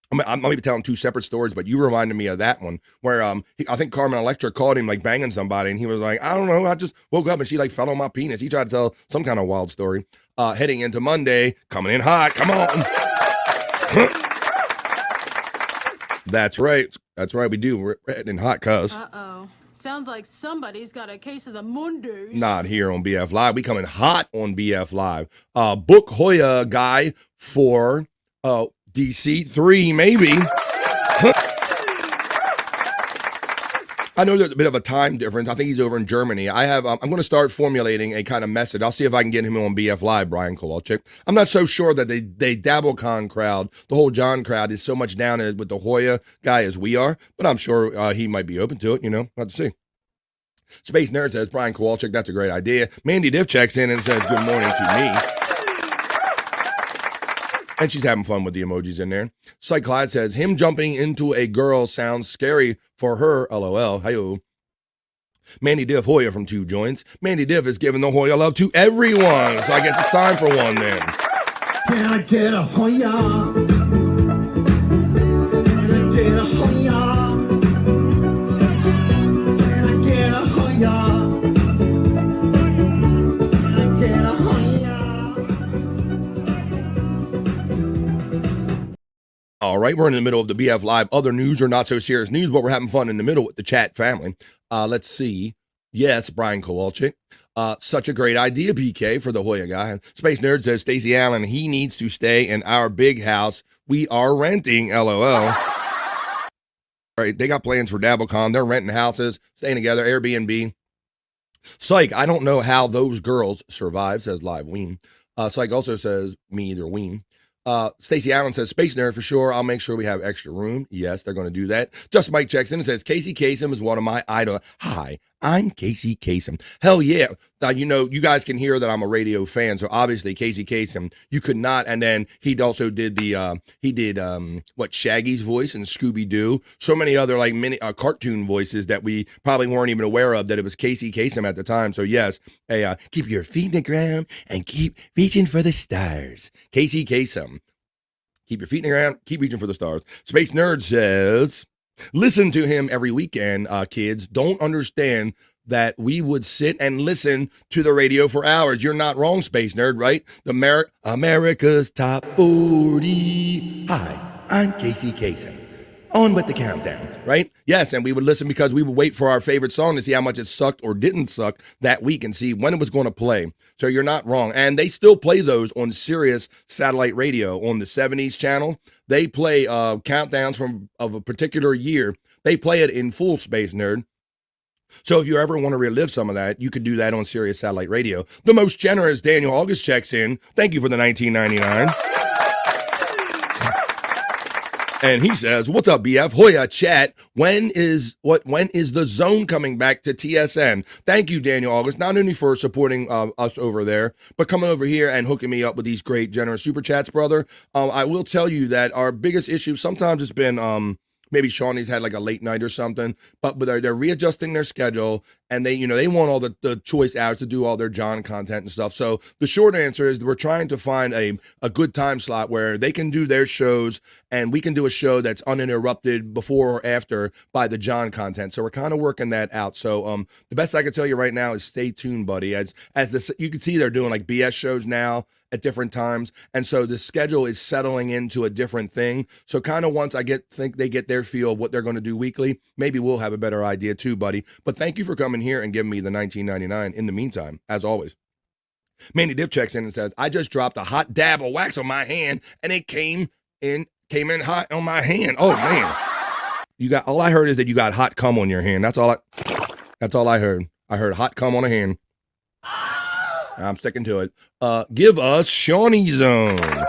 I might be telling 2 separate stories, but you reminded me of that one where I think Carmen Electra called him like banging somebody, and he was like, I don't know, I just woke up and she like fell on my penis. He tried to tell some kind of wild story. Heading into Monday, coming in hot. Come on. That's right. We do. We're heading hot, cuz. Uh-oh. Sounds like somebody's got a case of the Mondays. Not here on BF Live. We coming hot on BF Live. Book Hoya guy for DC 3, maybe. I know there's a bit of a time difference. I think he's over in Germany. I'm going to start formulating a kind of message. I'll see if I can get him on BF Live, Brian Kowalczyk. I'm not so sure that they DabbleCon crowd, the whole John crowd, is so much down with the Hoya guy as we are, but I'm sure he might be open to it, We'll have to see. Space Nerd says, Brian Kowalczyk, that's a great idea. Mandy Diff checks in and says, good morning to me. And she's having fun with the emojis in there. Cyke Labs says, him jumping into a girl sounds scary for her, LOL. Hi-yo. Mandy Diff Hoya from 2 Joints. Mandy Diff is giving the Hoya love to everyone. So I guess it's time for one then. Can I get a Hoya? Can I get a Hoya? Can I get a Hoya? Can I get a Hoya? All right, we're in the middle of the BF Live other news or not so serious news, but we're having fun in the middle with the chat family. Let's see. Yes, Brian Kowalczyk. Such a great idea, BK, for the Hoya guy. Space Nerd says, Stacey Allen, he needs to stay in our big house. We are renting, LOL. All right, they got plans for DabbleCon. They're renting houses, staying together, Airbnb. Psych, I don't know how those girls survive, says Live Ween. Psych also says, me either Ween. Stacey Allen says, Space Nerd for sure. I'll make sure we have extra room. Yes, they're going to do that. Just Mike checks in and says, Casey Kasem is one of my idols. Hi, I'm Casey Kasem. Hell yeah. Now, you know, you guys can hear that I'm a radio fan. So obviously Casey Kasem, you could not. And then he also did Shaggy's voice and Scooby-Doo. So many other like mini cartoon voices that we probably weren't even aware of that it was Casey Kasem at the time. So yes, hey, keep your feet in the ground and keep reaching for the stars. Casey Kasem. Keep your feet in the ground, keep reaching for the stars. Space Nerd says, listen to him every weekend, kids. Don't understand that we would sit and listen to the radio for hours. You're not wrong, Space Nerd, right? America's Top 40. Hi, I'm Casey Kasem. On with the countdown, right? Yes, and we would listen because we would wait for our favorite song to see how much it sucked or didn't suck that week and see when it was going to play. So you're not wrong. And they still play those on Sirius satellite radio on the 70s channel. They play countdowns of a particular year. They play it in full, Space Nerd. So if you ever want to relive some of that, you could do that on Sirius satellite radio. The most generous Daniel August checks in. Thank you for the $19.99. And he says, what's up, BF? Hoya chat. When is the zone coming back to TSN? Thank you, Daniel August, not only for supporting us over there, but coming over here and hooking me up with these great, generous super chats, brother. I will tell you that our biggest issue sometimes has been maybe Shawnee's had like a late night or something, but they're readjusting their schedule and they want all the choice hours to do all their John content and stuff. So the short answer is we're trying to find a good time slot where they can do their shows and we can do a show that's uninterrupted before or after by the John content. So we're kind of working that out. So the best I can tell you right now is stay tuned, buddy. As this, you can see they're doing like BS shows now at different times. And so the schedule is settling into a different thing. So kind of once think they get their feel of what they're going to do weekly, maybe we'll have a better idea too, buddy. But thank you for coming here and giving me the $19.99 in the meantime, as always. Mandy Diff checks in and says, I just dropped a hot dab of wax on my hand and it came in hot on my hand. Oh man. All I heard is that you got hot cum on your hand. That's all I heard. I heard hot cum on a hand. I'm sticking to it. Give us Shawnee Zone.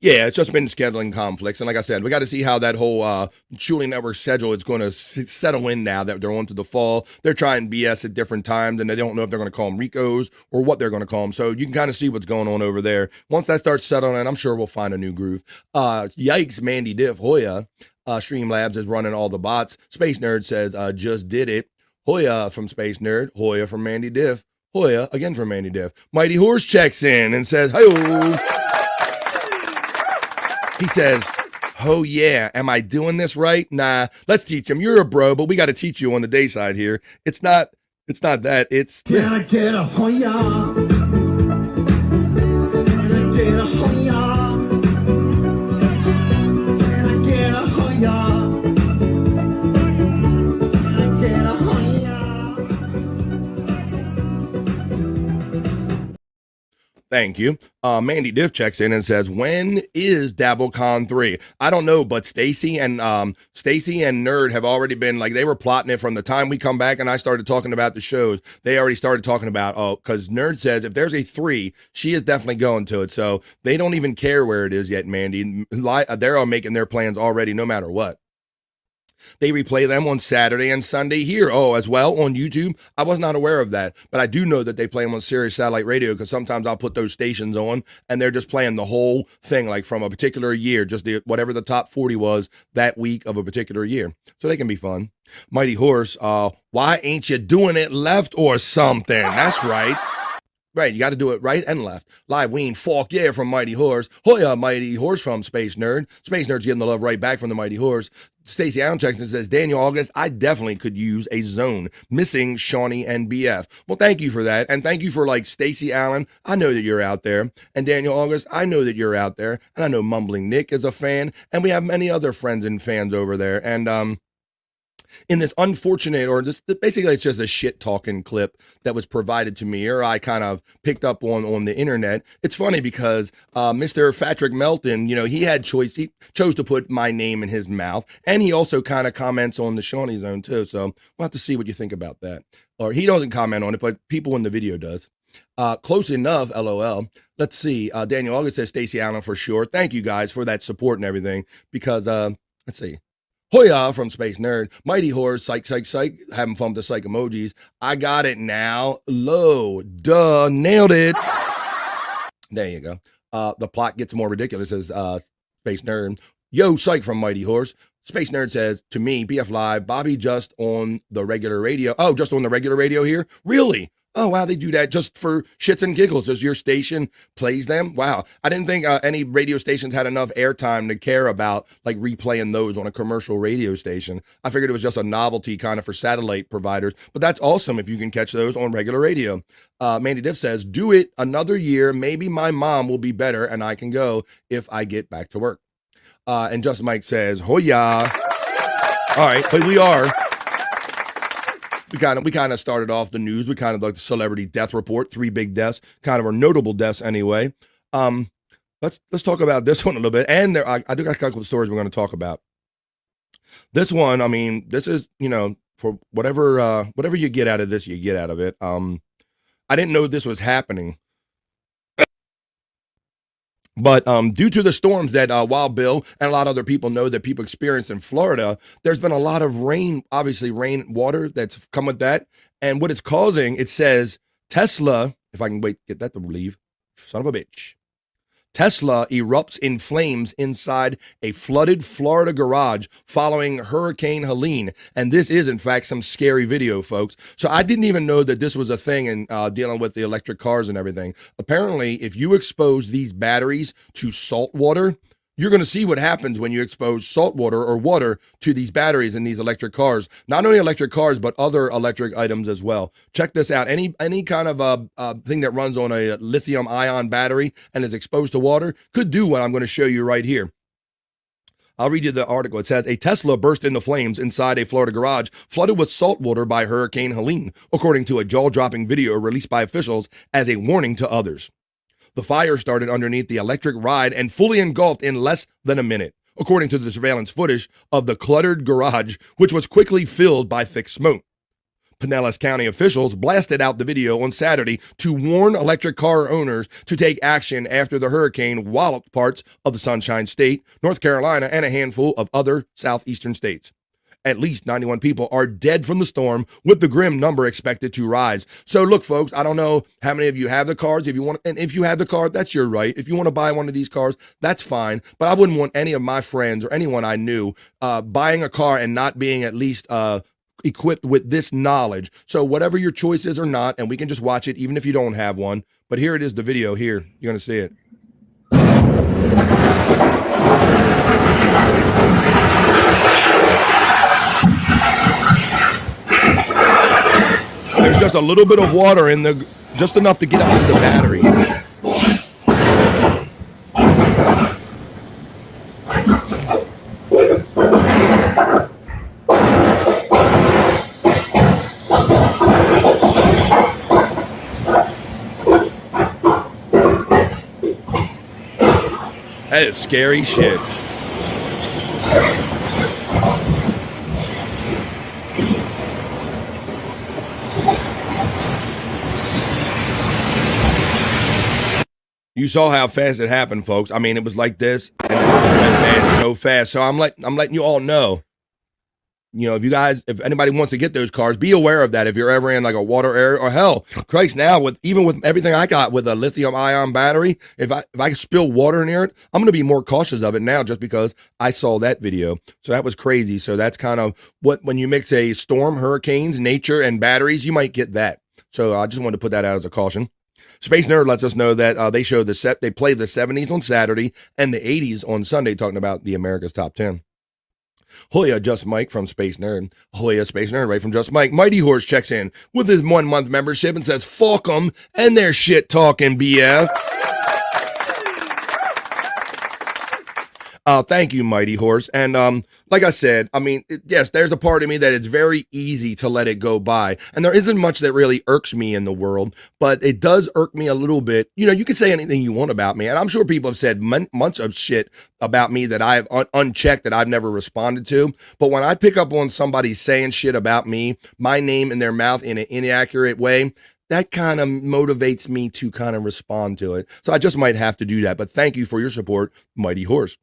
Yeah, it's just been scheduling conflicts. And like I said, we got to see how that whole Shooting Network schedule is going to settle in now that they're on to the fall. They're trying BS at different times, and they don't know if they're going to call them Ricos or what they're going to call them. So you can kind of see what's going on over there. Once that starts settling, I'm sure we'll find a new groove. Yikes, Mandy Diff, Hoya. Stream Labs is running all the bots. Space Nerd says, just did it. Hoya from Space Nerd, Hoya from Mandy Diff, Hoya again from Mandy Diff. Mighty Horse checks in and says, hey-oh. He says, oh yeah, am I doing this right? Nah, let's teach him. You're a bro, but we got to teach you on the day side here. It's not that, it's this. Can I get a Hoya? Can I get a Hoya? Can I get a Hoya? Thank you. Mandy Diff checks in and says, when is DabbleCon 3? I don't know, but Stacy and Nerd have already been like, they were plotting it from the time we come back and I started talking about the shows. They already started talking about, because Nerd says if there's a 3, she is definitely going to it. So they don't even care where it is yet, Mandy. They're all making their plans already, no matter what. They replay them on Saturday and Sunday here. Oh, as well on YouTube. I was not aware of that, but I do know that they play them on Sirius Satellite Radio because sometimes I'll put those stations on and they're just playing the whole thing, like from a particular year, just whatever the top 40 was that week of a particular year. So they can be fun. Mighty Horse, why ain't you doing it left or something? That's right. Right, you got to do it right and left. Live Ween, fuck yeah from Mighty Horse. Hoya, Mighty Horse from Space Nerd. Space Nerd's getting the love right back from the Mighty Horse. Stacey Allen checks and says, Daniel August, I definitely could use a zone. Missing Shawnee and BF. Well, thank you for that. And thank you for like Stacey Allen. I know that you're out there. And Daniel August, I know that you're out there. And I know Mumbling Nick is a fan. And we have many other friends and fans over there. And, in this unfortunate, or this basically it's just a shit talking clip that was provided to me, or I kind of picked up on the internet. It's funny because Mr. Patrick Melton, you know, he chose to put my name in his mouth, and he also kind of comments on the Shawnee Zone too. So we'll have to see what you think about that. Or he doesn't comment on it, but people in the video does. Close enough, LOL. Let's see. Daniel August says Stacey Allen for sure. Thank you guys for that support and everything. Because let's see. Hoya from Space Nerd. Mighty Horse, psych, psych, psych. Having fun with the psych emojis. I got it now. Low. Duh. Nailed it. There you go. The plot gets more ridiculous as Space Nerd. Yo, psych from Mighty Horse. Space Nerd says, to me, BF Live, Bobby just on the regular radio. Oh, just on the regular radio here? Really? Oh, wow, they do that just for shits and giggles. Does your station plays them? Wow. I didn't think any radio stations had enough airtime to care about like replaying those on a commercial radio station. I figured it was just a novelty kind of for satellite providers, but that's awesome if you can catch those on regular radio. Mandy Diff says, do it another year. Maybe my mom will be better and I can go if I get back to work. And Just Mike says, hoya. All right, but we are. We kind of started off the news. We kind of like the celebrity death report, 3 big deaths, kind of are notable deaths anyway. Let's talk about this one a little bit. And I do got a couple of stories we're going to talk about. This one, I mean, this is, you know, for whatever you get out of this, you get out of it. I didn't know this was happening. But due to the storms that Wild Bill and a lot of other people know that people experience in Florida, there's been a lot of rain, obviously rain water that's come with that. And what it's causing, it says Tesla, if I can get that to leave, son of a bitch. Tesla erupts in flames inside a flooded Florida garage following Hurricane Helene. And this is, in fact, some scary video, folks. So I didn't even know that this was a thing in dealing with the electric cars and everything. Apparently, if you expose these batteries to salt water, you're going to see what happens when you expose salt water or water to these batteries in these electric cars. Not only electric cars, but other electric items as well. Check this out. Any kind of thing that runs on a lithium ion battery and is exposed to water could do what I'm going to show you right here. I'll read you the article. It says, a Tesla burst into flames inside a Florida garage flooded with salt water by Hurricane Helene, according to a jaw-dropping video released by officials as a warning to others. The fire started underneath the electric ride and fully engulfed in less than a minute, according to the surveillance footage of the cluttered garage, which was quickly filled by thick smoke. Pinellas County officials blasted out the video on Saturday to warn electric car owners to take action after the hurricane walloped parts of the Sunshine State, North Carolina, and a handful of other southeastern states. At least 91 people are dead from the storm, with the grim number expected to rise. So look, folks, I don't know how many of you have the cars. If you have the car, that's your right. If you want to buy one of these cars, that's fine. But I wouldn't want any of my friends or anyone I knew buying a car and not being at least equipped with this knowledge. So whatever your choice is or not, and we can just watch it even if you don't have one. But here it is, the video here. You're going to see it. There's just a little bit of water in the, just enough to get up to the battery. That is scary shit. You saw how fast it happened, folks. I mean, it was like this, and it went bad so fast. So I'm letting you all know. if anybody wants to get those cars, be aware of that. If you're ever in like a water area, or hell, Christ, now with everything I got with a lithium ion battery, if I spill water near it, I'm going to be more cautious of it now just because I saw that video. So that was crazy. So that's kind of when you mix a storm, hurricanes, nature, and batteries, you might get that. So I just wanted to put that out as a caution. Space Nerd lets us know that they played the 70s on Saturday and the 80s on Sunday, talking about the America's Top 10. Hoya Just Mike from Space Nerd. Hoya Space Nerd right from Just Mike. Mighty Horse checks in with his 1 month membership and says, fuck them and their shit talking BF. Thank you, Mighty Horse. And like I said, I mean, yes, there's a part of me that it's very easy to let it go by. And there isn't much that really irks me in the world, but it does irk me a little bit. You can say anything you want about me. And I'm sure people have said much of shit about me that I've unchecked that I've never responded to. But when I pick up on somebody saying shit about me, my name in their mouth in an inaccurate way, that kind of motivates me to kind of respond to it. So I just might have to do that. But thank you for your support, Mighty Horse.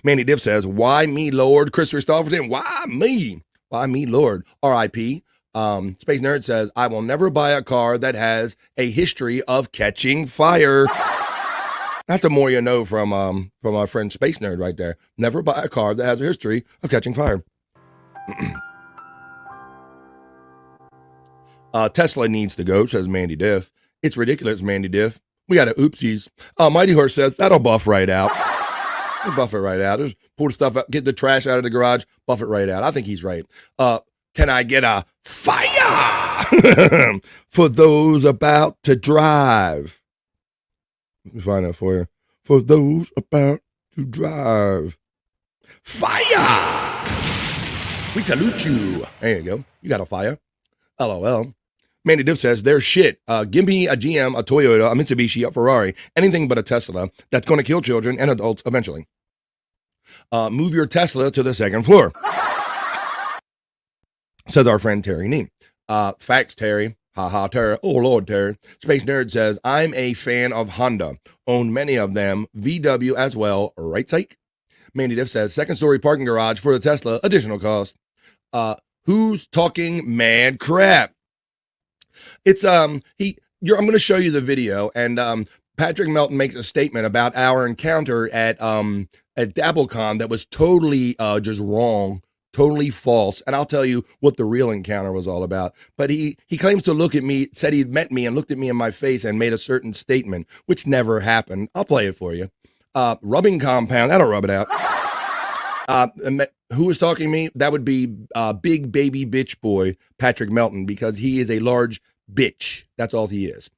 Manny Diff says, why me, Lord? Chris Christopherson, why me? Why me, Lord? R.I.P. Space Nerd says, I will never buy a car that has a history of catching fire. That's a more you know from our friend Space Nerd right there. Never buy a car that has a history of catching fire. Tesla needs to go, says Mandy Diff. It's ridiculous, Mandy Diff. We got a oopsies. Mighty Horse says, that'll buff right out. Buff it right out. Just pull the stuff out, get the trash out of the garage, buff it right out. I think he's right. Can I get a fire for those about to drive? Let me find that for you. For those about to drive. Fire! We salute you. There you go. You got a fire. LOL. Mandy Diff says, there's shit. Give me a GM, a Toyota, a Mitsubishi, a Ferrari, anything but a Tesla that's going to kill children and adults eventually. Move your Tesla to the second floor, says our friend Terry Nee. Facts, Terry. Ha ha, Terry. Oh, Lord, Terry. Space Nerd says, I'm a fan of Honda. Own many of them. VW as well. Right, Cyke? Mandy Diff says, second story parking garage for the Tesla. Additional cost. Who's talking mad crap? It's I'm going to show you the video, and Patrick Melton makes a statement about our encounter at DabbleCon that was totally just wrong, totally false. And I'll tell you what the real encounter was all about. But he claims to look at me, said he'd met me and looked at me in my face and made a certain statement, which never happened. I'll play it for you. Rubbing compound, that'll rub it out. Who was talking to me? That would be big baby bitch boy Patrick Melton, because he is a large bitch. That's all he is.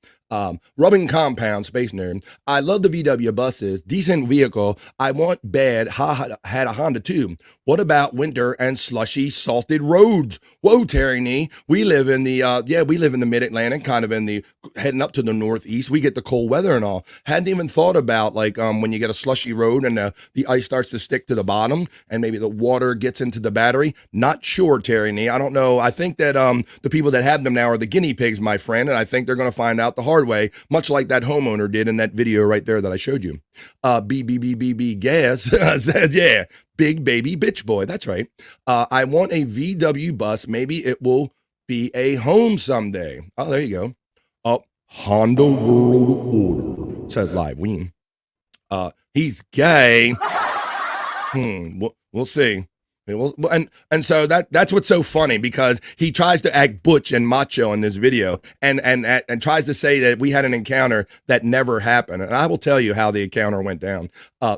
Rubbing compound, Space Nerd. I love the VW buses. Decent vehicle. I want bad. Had a Honda too. What about winter and slushy salted roads? Whoa, Terry Nee. We live in the mid-Atlantic, kind of in the heading up to the northeast. We get the cold weather and all. Hadn't even thought about when you get a slushy road and the ice starts to stick to the bottom and maybe the water gets into the battery. Not sure, Terry Nee. I don't know. I think that the people that have them now are the guinea pigs, my friend, and I think they're going to find out the hard way, much like that homeowner did in that video right there that I showed you. BBBBB Gas says, yeah, big baby bitch boy. That's right. I want a VW bus. Maybe it will be a home someday. Oh, there you go. Honda World Order says Live Ween. He's gay. We'll see. And so that's what's so funny, because he tries to act butch and macho in this video and tries to say that we had an encounter that never happened. And I will tell you how the encounter went down.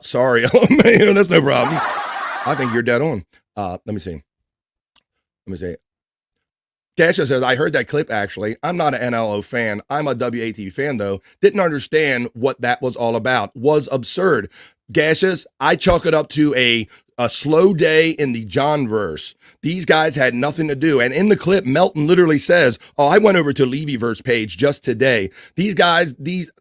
Sorry. Oh, man, that's no problem. I think you're dead on. Let me see. Gasha says, I heard that clip, actually. I'm not an NLO fan. I'm a WAT fan, though. Didn't understand what that was all about. Was absurd. Gaseous, I chalk it up to a slow day in the John verse. These guys had nothing to do. And in the clip, Melton literally says, I went over to Levyverse page just today. These guys,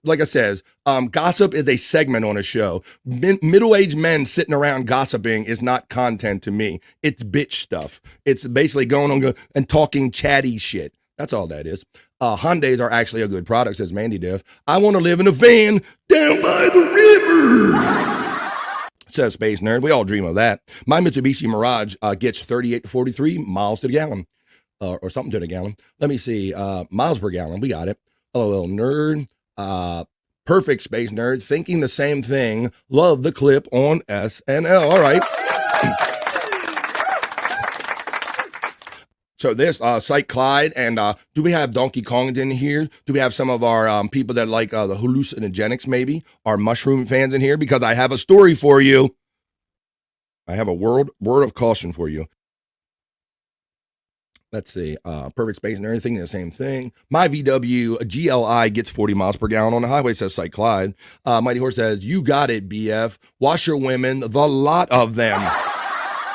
like I says, gossip is a segment on a show. Middle-aged men sitting around gossiping is not content to me. It's bitch stuff. It's basically going on and talking chatty shit. That's all that is. Hyundais are actually a good product, says Mandy Diff. I want to live in a van down by the river, says Space Nerd. We all dream of that. My Mitsubishi Mirage gets 38 to 43 miles to the gallon, or something to the gallon. Let me see. Miles per gallon. We got it. LOL nerd. Perfect Space Nerd. Thinking the same thing. Love the clip on SNL. All right. So this, Cyke Clyde, and do we have Donkey Kong in here? Do we have some of our people that like the hallucinogenics, maybe? Our mushroom fans in here? Because I have a story for you. I have a word of caution for you. Let's see. Perfect Space and everything, the same thing. My VW GLI gets 40 miles per gallon on the highway, says Cyke Clyde. Mighty Horse says, you got it, BF. Washerwomen, the lot of them.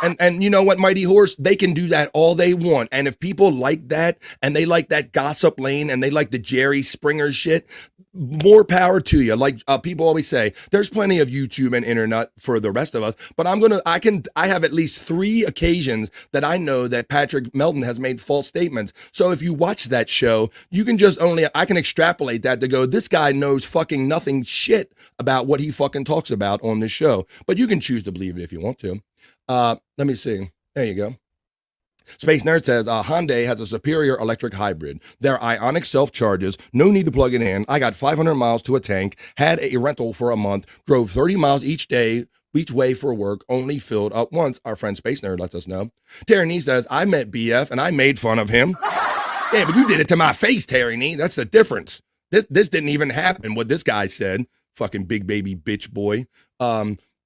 And you know what, Mighty Horse? They can do that all they want. And if people like that, and they like that gossip lane, and they like the Jerry Springer shit, more power to you. Like people always say, there's plenty of YouTube and internet for the rest of us. But I have at least 3 occasions that I know that Patrick Melton has made false statements. So if you watch that show, you can I can extrapolate that to go, this guy knows fucking nothing shit about what he fucking talks about on this show. But you can choose to believe it if you want to. Let me see. There you go. Space Nerd says, Hyundai has a superior electric hybrid. Their ionic self-charges, no need to plug it in. I got 500 miles to a tank, had a rental for a month, drove 30 miles each way for work, only filled up once. Our friend Space Nerd lets us know. Terry Nee says, I met BF and I made fun of him. Yeah, but you did it to my face, Terry Nee. That's the difference. This didn't even happen, what this guy said. Fucking big baby bitch boy.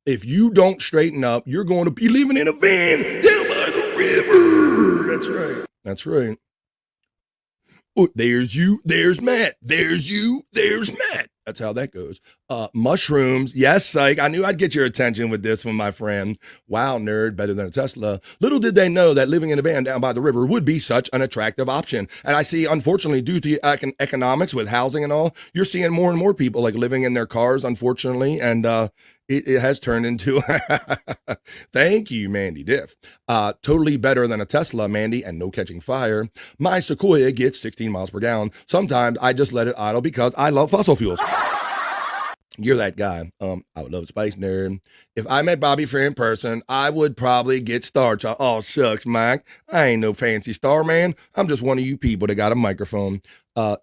If you don't straighten up, you're going to be living in a van down by the river. That's right. That's right. Oh, there's you, there's Matt. There's you, there's Matt. That's how that goes. Mushrooms. Yes, Cyke. I knew I'd get your attention with this one, my friend. Wow, nerd, better than a Tesla. Little did they know that living in a van down by the river would be such an attractive option. And I see, unfortunately, due to economics with housing and all, you're seeing more and more people like living in their cars, unfortunately. And it has turned into, thank you, Mandy Diff. Totally better than a Tesla, Mandy, and no catching fire. My Sequoia gets 16 miles per gallon. Sometimes I just let it idle because I love fossil fuels. You're that guy. I would love Space Nerd. If I met Bobby Free in person, I would probably get starch. Oh, shucks, Mike. I ain't no fancy star, man. I'm just one of you people that got a microphone.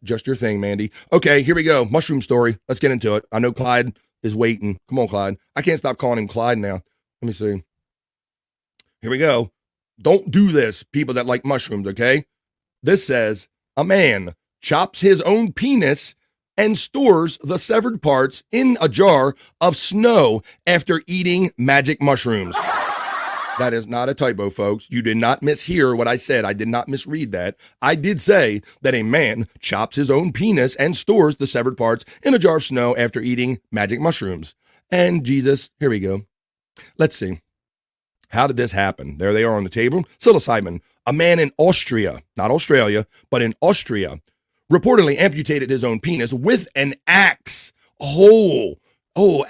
Just your thing, Mandy. Okay, here we go. Mushroom story. Let's get into it. I know Clyde is waiting. Come on, Clyde. I can't stop calling him Clyde now. Let me see. Here we go. Don't do this, people that like mushrooms, okay? This says, a man chops his own penis and stores the severed parts in a jar of snow after eating magic mushrooms. That is not a typo, folks. You did not mishear what I said. I did not misread that. I did say that a man chops his own penis and stores the severed parts in a jar of snow after eating magic mushrooms. And Jesus, here we go. Let's see. How did this happen? There they are on the table. Psilocybin, a man in Austria, not Australia, but in Austria, reportedly amputated his own penis with an axe. Oh,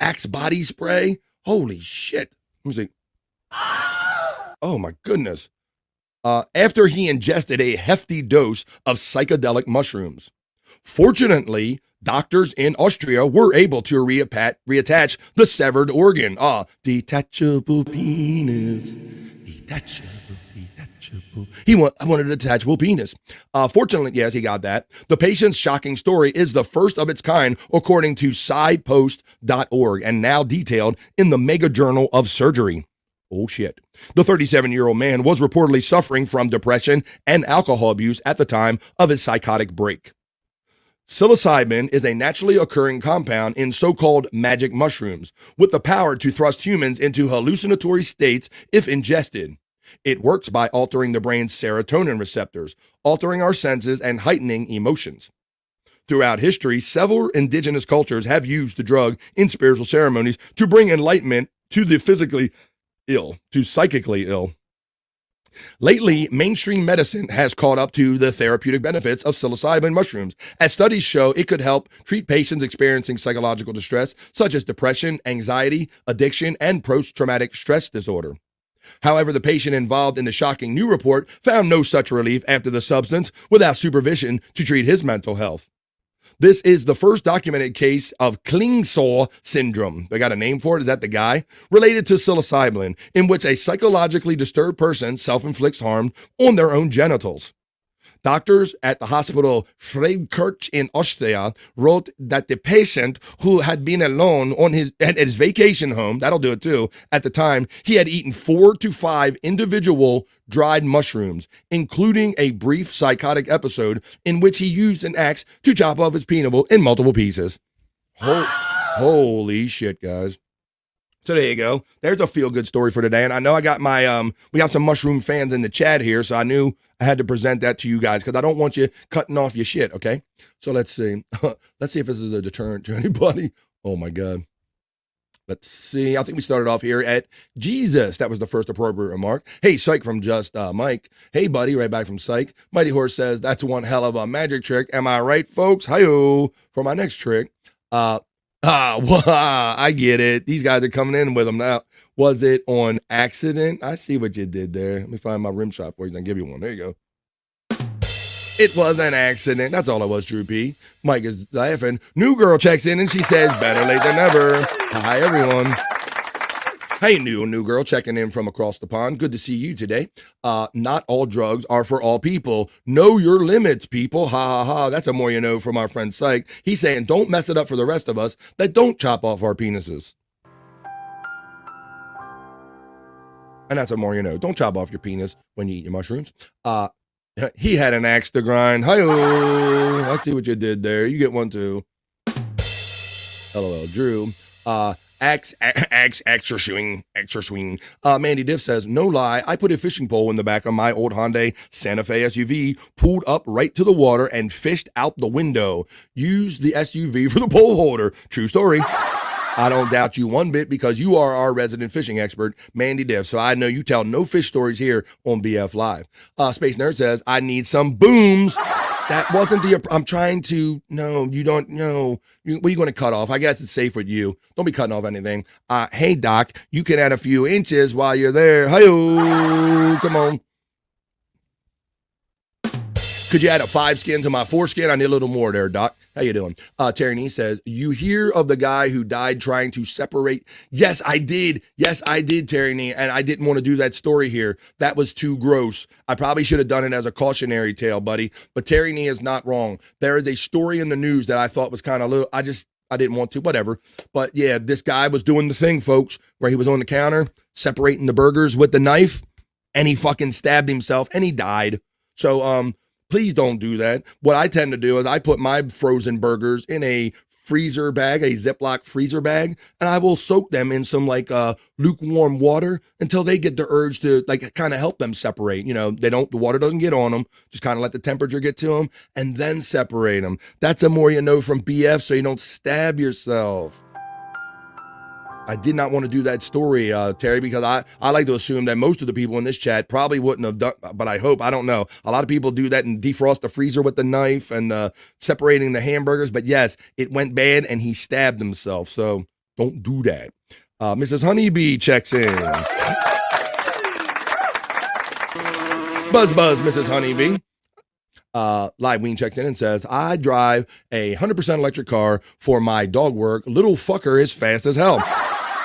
axe body spray. Holy shit. Let me see. Oh my goodness. After he ingested a hefty dose of psychedelic mushrooms. Fortunately, doctors in Austria were able to reattach the severed organ. Detachable penis. Detachable. He wanted a detachable penis. Fortunately, yes, he got that. The patient's shocking story is the first of its kind, according to SciPost.org, and now detailed in the Mega Journal of Surgery. Oh, shit. The 37-year-old man was reportedly suffering from depression and alcohol abuse at the time of his psychotic break. Psilocybin is a naturally occurring compound in so-called magic mushrooms, with the power to thrust humans into hallucinatory states if ingested. It works by altering the brain's serotonin receptors, altering our senses and heightening emotions. Throughout history, several indigenous cultures have used the drug in spiritual ceremonies to bring enlightenment to the psychically ill. Lately, mainstream medicine has caught up to the therapeutic benefits of psilocybin mushrooms, as studies show it could help treat patients experiencing psychological distress, such as depression, anxiety, addiction, and post-traumatic stress disorder. However, the patient involved in the shocking new report found no such relief after the substance without supervision to treat his mental health. This is the first documented case of Klingsor syndrome. They got a name for it. Is that the guy? Related to psilocybin, in which a psychologically disturbed person self-inflicts harm on their own genitals. Doctors at the hospital Freikirch in Austria wrote that the patient, who had been alone at his vacation home, that'll do it too, at the time, he had eaten 4 to 5 individual dried mushrooms, including a brief psychotic episode in which he used an axe to chop off his penis in multiple pieces. Holy shit, guys. So there you go. There's a feel-good story for today. And I know I got we got some mushroom fans in the chat here, so I knew I had to present that to you guys because I don't want you cutting off your shit, okay? So let's see. Let's see if this is a deterrent to anybody. Oh, my God. Let's see. I think we started off here at Jesus. That was the first appropriate remark. Hey, Cyke from Just Mike. Hey, buddy, right back from Cyke. Mighty Horse says, that's one hell of a magic trick. Am I right, folks? Hi-yo. For my next trick, I get it. These guys are coming in with them now. Was it on accident? I see what you did there. Let me find my rim shot for you and give you one. There you go. It was an accident. That's all it was, Drew P. Mike is laughing. New girl checks in and she says, better late than never. Hi, everyone. Hey, new girl checking in from across the pond. Good to see you today. Not all drugs are for all people. Know your limits, people. Ha, ha, ha. That's a more you know from our friend Cyke. He's saying, don't mess it up for the rest of us that don't chop off our penises. And that's a more you know. Don't chop off your penis when you eat your mushrooms. He had an axe to grind. Hi-oh. I see what you did there. You get one too. LOL, Drew. Extra swing. Mandy Diff says, no lie, I put a fishing pole in the back of my old Hyundai Santa Fe SUV, pulled up right to the water and fished out the window. Used the SUV for the pole holder. True story. I don't doubt you one bit because you are our resident fishing expert, Mandy Diff. So I know you tell no fish stories here on BF Live. Space Nerd says, I need some booms. That wasn't I'm trying to, no, you don't know. What are you going to cut off? I guess it's safe with you. Don't be cutting off anything. Hey, Doc, you can add a few inches while you're there. Hi-oh, come on. Could you add a 5 skin to my 4 skin? I need a little more there, Doc. How you doing? Terry Nee says, you hear of the guy who died trying to separate? Yes, I did. Yes, I did, Terry Nee. And I didn't want to do that story here. That was too gross. I probably should have done it as a cautionary tale, buddy. But Terry Nee is not wrong. There is a story in the news that I thought was kind of little. I didn't want to, whatever. But yeah, this guy was doing the thing, folks, where he was on the counter separating the burgers with the knife and he fucking stabbed himself and he died. So, please don't do that. What I tend to do is I put my frozen burgers in a freezer bag, a Ziploc freezer bag, and I will soak them in some lukewarm water until they get the urge to kind of help them separate. You know, the water doesn't get on them. Just kind of let the temperature get to them and then separate them. That's a more you know from BF so you don't stab yourself. I did not want to do that story, Terry, because I like to assume that most of the people in this chat probably wouldn't have done, but I don't know. A lot of people do that and defrost the freezer with the knife and separating the hamburgers. But yes, it went bad and he stabbed himself. So don't do that. Mrs. Honeybee checks in. Buzz, Mrs. Honeybee. Live Ween checks in and says, I drive a 100% electric car for my dog work. Little fucker is fast as hell.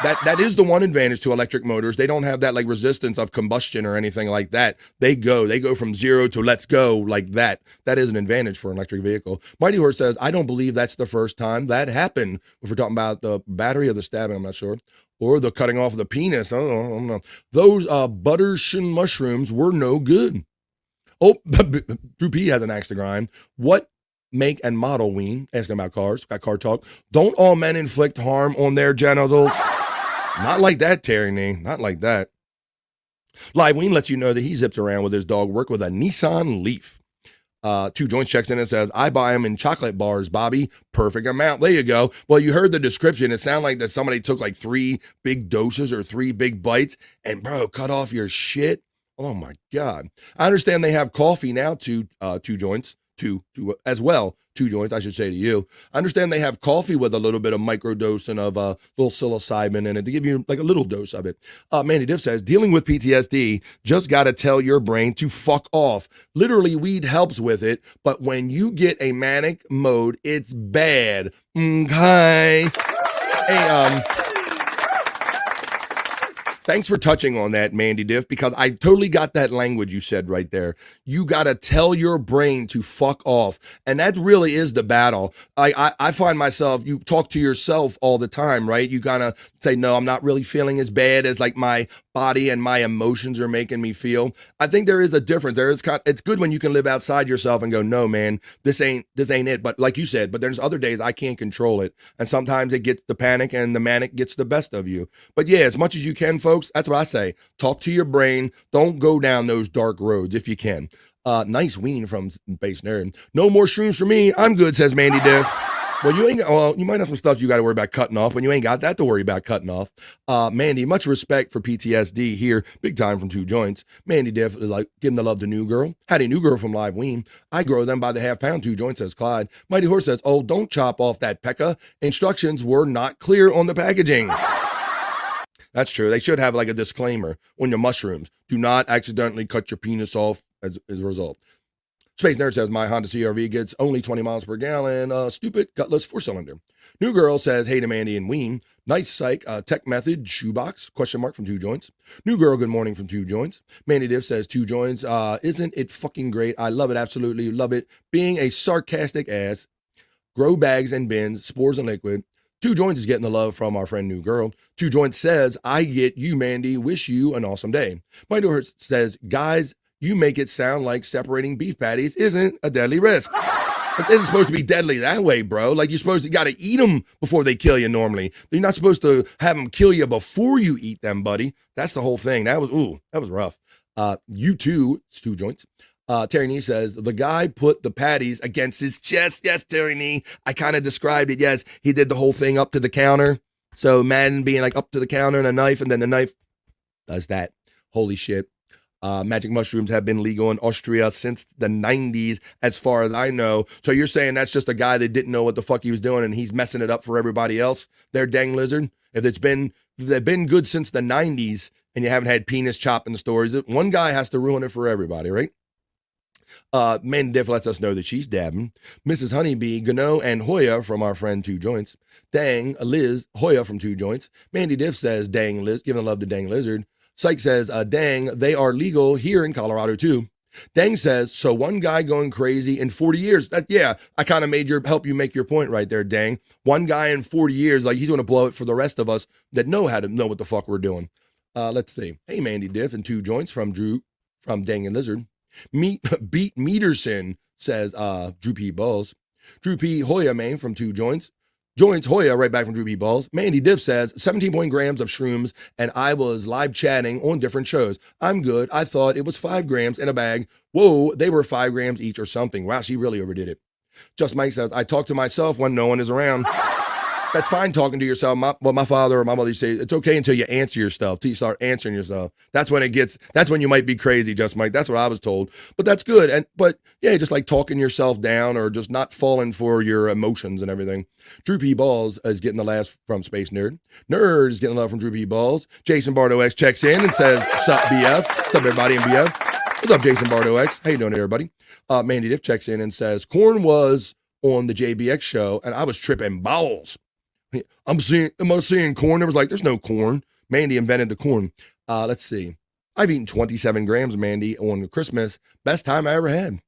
That is the one advantage to electric motors. They don't have that resistance of combustion or anything like that. They go from 0 to let's go like that. That is an advantage for an electric vehicle. Mighty Horse says, I don't believe that's the first time that happened. If we're talking about the battery or the stabbing, I'm not sure. Or the cutting off the penis. I don't know. Those buttershin mushrooms were no good. Oh, Drew P has an axe to grind. What make and model, Ween? Asking about cars. Got car talk. Don't all men inflict harm on their genitals? Not like that, Terry Nee. Not like that. Live Ween lets you know that he zips around with his dog work with a Nissan Leaf. 2 Joints checks in and says, I buy them in chocolate bars, Bobby. Perfect amount. There you go. Well, you heard the description. It sounded like that somebody took 3 big doses or 3 big bites and, bro, cut off your shit. Oh, my God. I understand they have coffee now, 2 Joints. as well. 2 joints, I should say to you. I understand they have coffee with a little bit of microdosing of a little psilocybin in it to give you like a little dose of it. Mandy Diff says, dealing with PTSD, just got to tell your brain to fuck off. Literally, weed helps with it, but when you get a manic mode, it's bad. Okay. Hey, thanks for touching on that, Mandy Diff, because I totally got that language you said right there. You got to tell your brain to fuck off. And that really is the battle. I find myself, you talk to yourself all the time, right? You kind of say, no, I'm not really feeling as bad as like my body and my emotions are making me feel. I think there is a difference. It's good when you can live outside yourself and go, no, man, this ain't it. But like you said, but there's other days I can't control it. And sometimes it gets the panic and the manic gets the best of you. But yeah, as much as you can, folks, that's what I say. Talk to your brain. Don't go down those dark roads if you can. Nice ween from Base Nerd. No more shrooms for me. I'm good, says Mandy Diff. Well, you might have some stuff you got to worry about cutting off when you ain't got that to worry about cutting off. Mandy, much respect for PTSD here. Big time from 2 joints. Mandy Diff is like giving the love to New Girl. Had a New Girl from Live Ween. I grow them by the half pound. 2 joints, says Clyde. Mighty Horse says, oh, don't chop off that peca. Instructions were not clear on the packaging. That's true. They should have like a disclaimer on your mushrooms. Do not accidentally cut your penis off as a result. Space Nerd says, my Honda CRV gets only 20 miles per gallon. Stupid, gutless 4-cylinder. New Girl says, hey to Mandy and Ween. Nice Cyke, tech method, shoebox, question mark from 2 joints. New Girl, good morning from 2 joints. Mandy Diff says, 2 joints. Isn't it fucking great? I love it, absolutely love it. Being a sarcastic ass. Grow bags and bins, spores and liquid. 2 joints is getting the love from our friend New Girl. 2 joints says, I get you, Mandy. Wish you an awesome day. My door says, guys, you make it sound like separating beef patties isn't a deadly risk. It isn't supposed to be deadly that way, bro. Like you got to eat them before they kill you normally. You're not supposed to have them kill you before you eat them, buddy. That's the whole thing. That was rough. You too, it's 2 joints. Terry Nee says, the guy put the patties against his chest. Yes, Terry Nee. I kind of described it. Yes, he did the whole thing up to the counter. So Madden being like up to the counter and a knife, and then the knife does that. Holy shit. Magic mushrooms have been legal in Austria since the 90s, as far as I know. So you're saying that's just a guy that didn't know what the fuck he was doing and he's messing it up for everybody else? They're dang lizard. If they've been good since the 90s and you haven't had penis chop in the stores, one guy has to ruin it for everybody, right? Mandy Diff lets us know that she's dabbing. Mrs. Honeybee, Gano, and Hoya from our friend 2 joints. Dang, Liz, Hoya from 2 joints. Mandy Diff says, dang, Liz, giving love to Dang Lizard. Cyke says, dang, they are legal here in Colorado too. Dang says, so one guy going crazy in 40 years. I kind of help you make your point right there, Dang. One guy in 40 years, like he's going to blow it for the rest of us that know how to know what the fuck we're doing. Let's see. Hey, Mandy Diff and 2 joints from Drew, from Dang and Lizard. Beat Meterson says, Drew P. Balls. Drew P. Hoya, man, from 2 joints. Joints Hoya right back from Drew P. Balls. Mandy Diff says 17 grams of shrooms, and I was live chatting on different shows. I'm good. I thought it was 5 grams in a bag. Whoa, they were 5 grams each or something. Wow, she really overdid it. Just Mike says, I talk to myself when no one is around. That's fine talking to yourself. My father or my mother used to say, it's okay until you answer yourself, till you start answering yourself. That's when you might be crazy, Just Mike. That's what I was told. But that's good. But yeah, just like talking yourself down or just not falling for your emotions and everything. Drew P. Balls is getting the last from Space Nerd. Nerd is getting love from Drew P. Balls. Jason Bardo X checks in and says, sup, BF? What's up, everybody in BF? What's up, Jason Bardo X? How you doing, everybody? Mandy Diff checks in and says, Korn was on the JBX show, and I was tripping balls. Am I seeing corn? It was like, there's no corn. Mandy invented the corn. Let's see. I've eaten 27 grams, Mandy, on Christmas. Best time I ever had.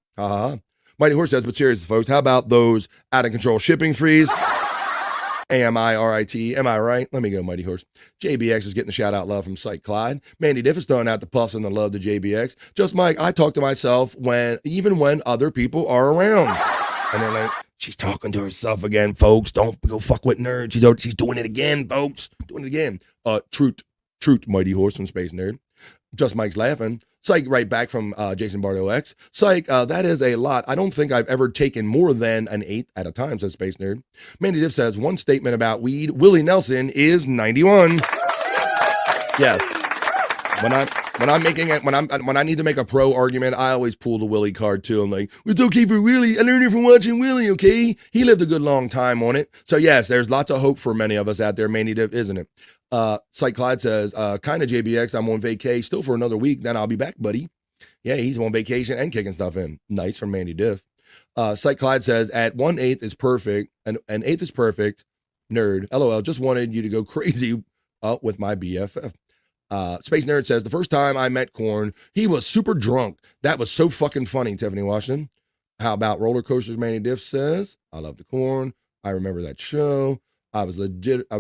Mighty Horse says, but seriously, folks, how about those out of control shipping fees? AMIRIT. Am I right? Let me go, Mighty Horse. JBX is getting the shout out love from Cyke Clyde. Mandy Diff is throwing out the puffs and the love to JBX. Just Mike, I talk to myself even when other people are around. And they're like, she's talking to herself again, folks. Don't go fuck with Nerd. She's doing it again, folks. Doing it again. Truth, Mighty Horse from Space Nerd. Just Mike's laughing. Cyke right back from Jason Bardo X. Cyke, that is a lot. I don't think I've ever taken more than an 8 at a time, says Space Nerd. Mandy Diff says, one statement about weed. Willie Nelson is 91. Yes. When I'm making it, when I need to make a pro argument, I always pull the Willie card too. I'm like, it's okay for Willie. I learned it from watching Willie. Okay, he lived a good long time on it. So yes, there's lots of hope for many of us out there, Manny Diff, isn't it? Cyke Clyde says, kind of JBX. I'm on vacay still for another week. Then I'll be back, buddy. Yeah, he's on vacation and kicking stuff in. Nice from Mandy Diff. Cyke Clyde says, at 1/8 is perfect. And an eighth is perfect. Nerd. LOL. Just wanted you to go crazy with my BFF. Space Nerd says, the first time I met Korn, he was super drunk. That was so fucking funny, Tiffany Washington. How about roller coasters? Manny Diff says, I love the Korn. I remember that show. I was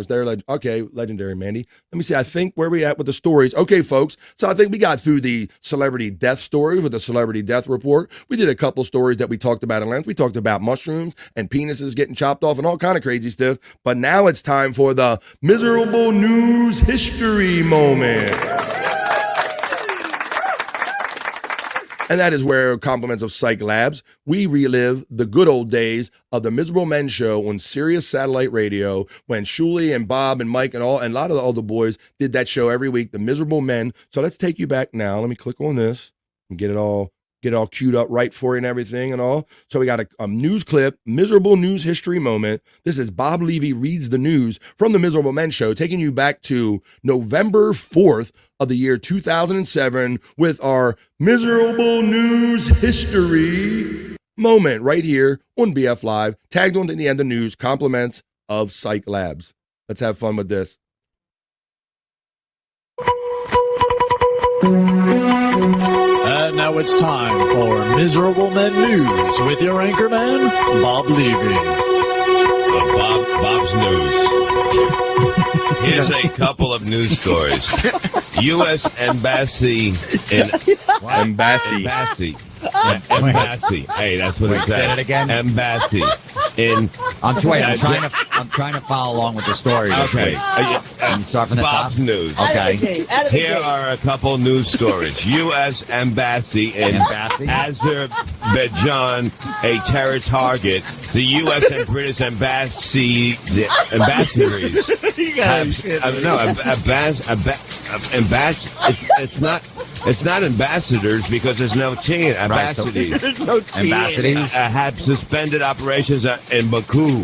there. Okay, legendary Mandy. Let me see. I think where we at with the stories. Okay, folks. So I think we got through the celebrity death story with the celebrity death report. We did a couple stories that we talked about at length. We talked about mushrooms and penises getting chopped off and all kind of crazy stuff. But now it's time for the miserable news history moment. And that is where, compliments of Cyke Labs, we relive the good old days of the Miserable Men show on Sirius Satellite Radio when Shuli and Bob and Mike and a lot of the older boys did that show every week, the Miserable Men. So let's take you back now. Let me click on this and get it all queued up right for you and everything and all. So we got a news clip, miserable news history moment. This is Bob Levy reads the news from the Miserable Men show, taking you back to November 4th of the year 2007 with our miserable news history moment right here on BF Live, tagged on to the end of news, compliments of Cyke Labs. Let's have fun with this. And now it's time for Miserable Men News with your anchorman, Bob Levy. Bob's News. Here's a couple of news stories. U.S. Embassy in Embassy. Hey, that's what it says. Say it again. Embassy in. I'm trying to follow along with the story. Okay. You start from the Bob's top. News. Okay. Here are a couple news stories. U.S. Embassy in Azerbaijan, a terror target. The U.S. and British ambassadors It's not ambassadors because there's no T in ambassadors. There's no T. Ambassadors have suspended operations in Baku,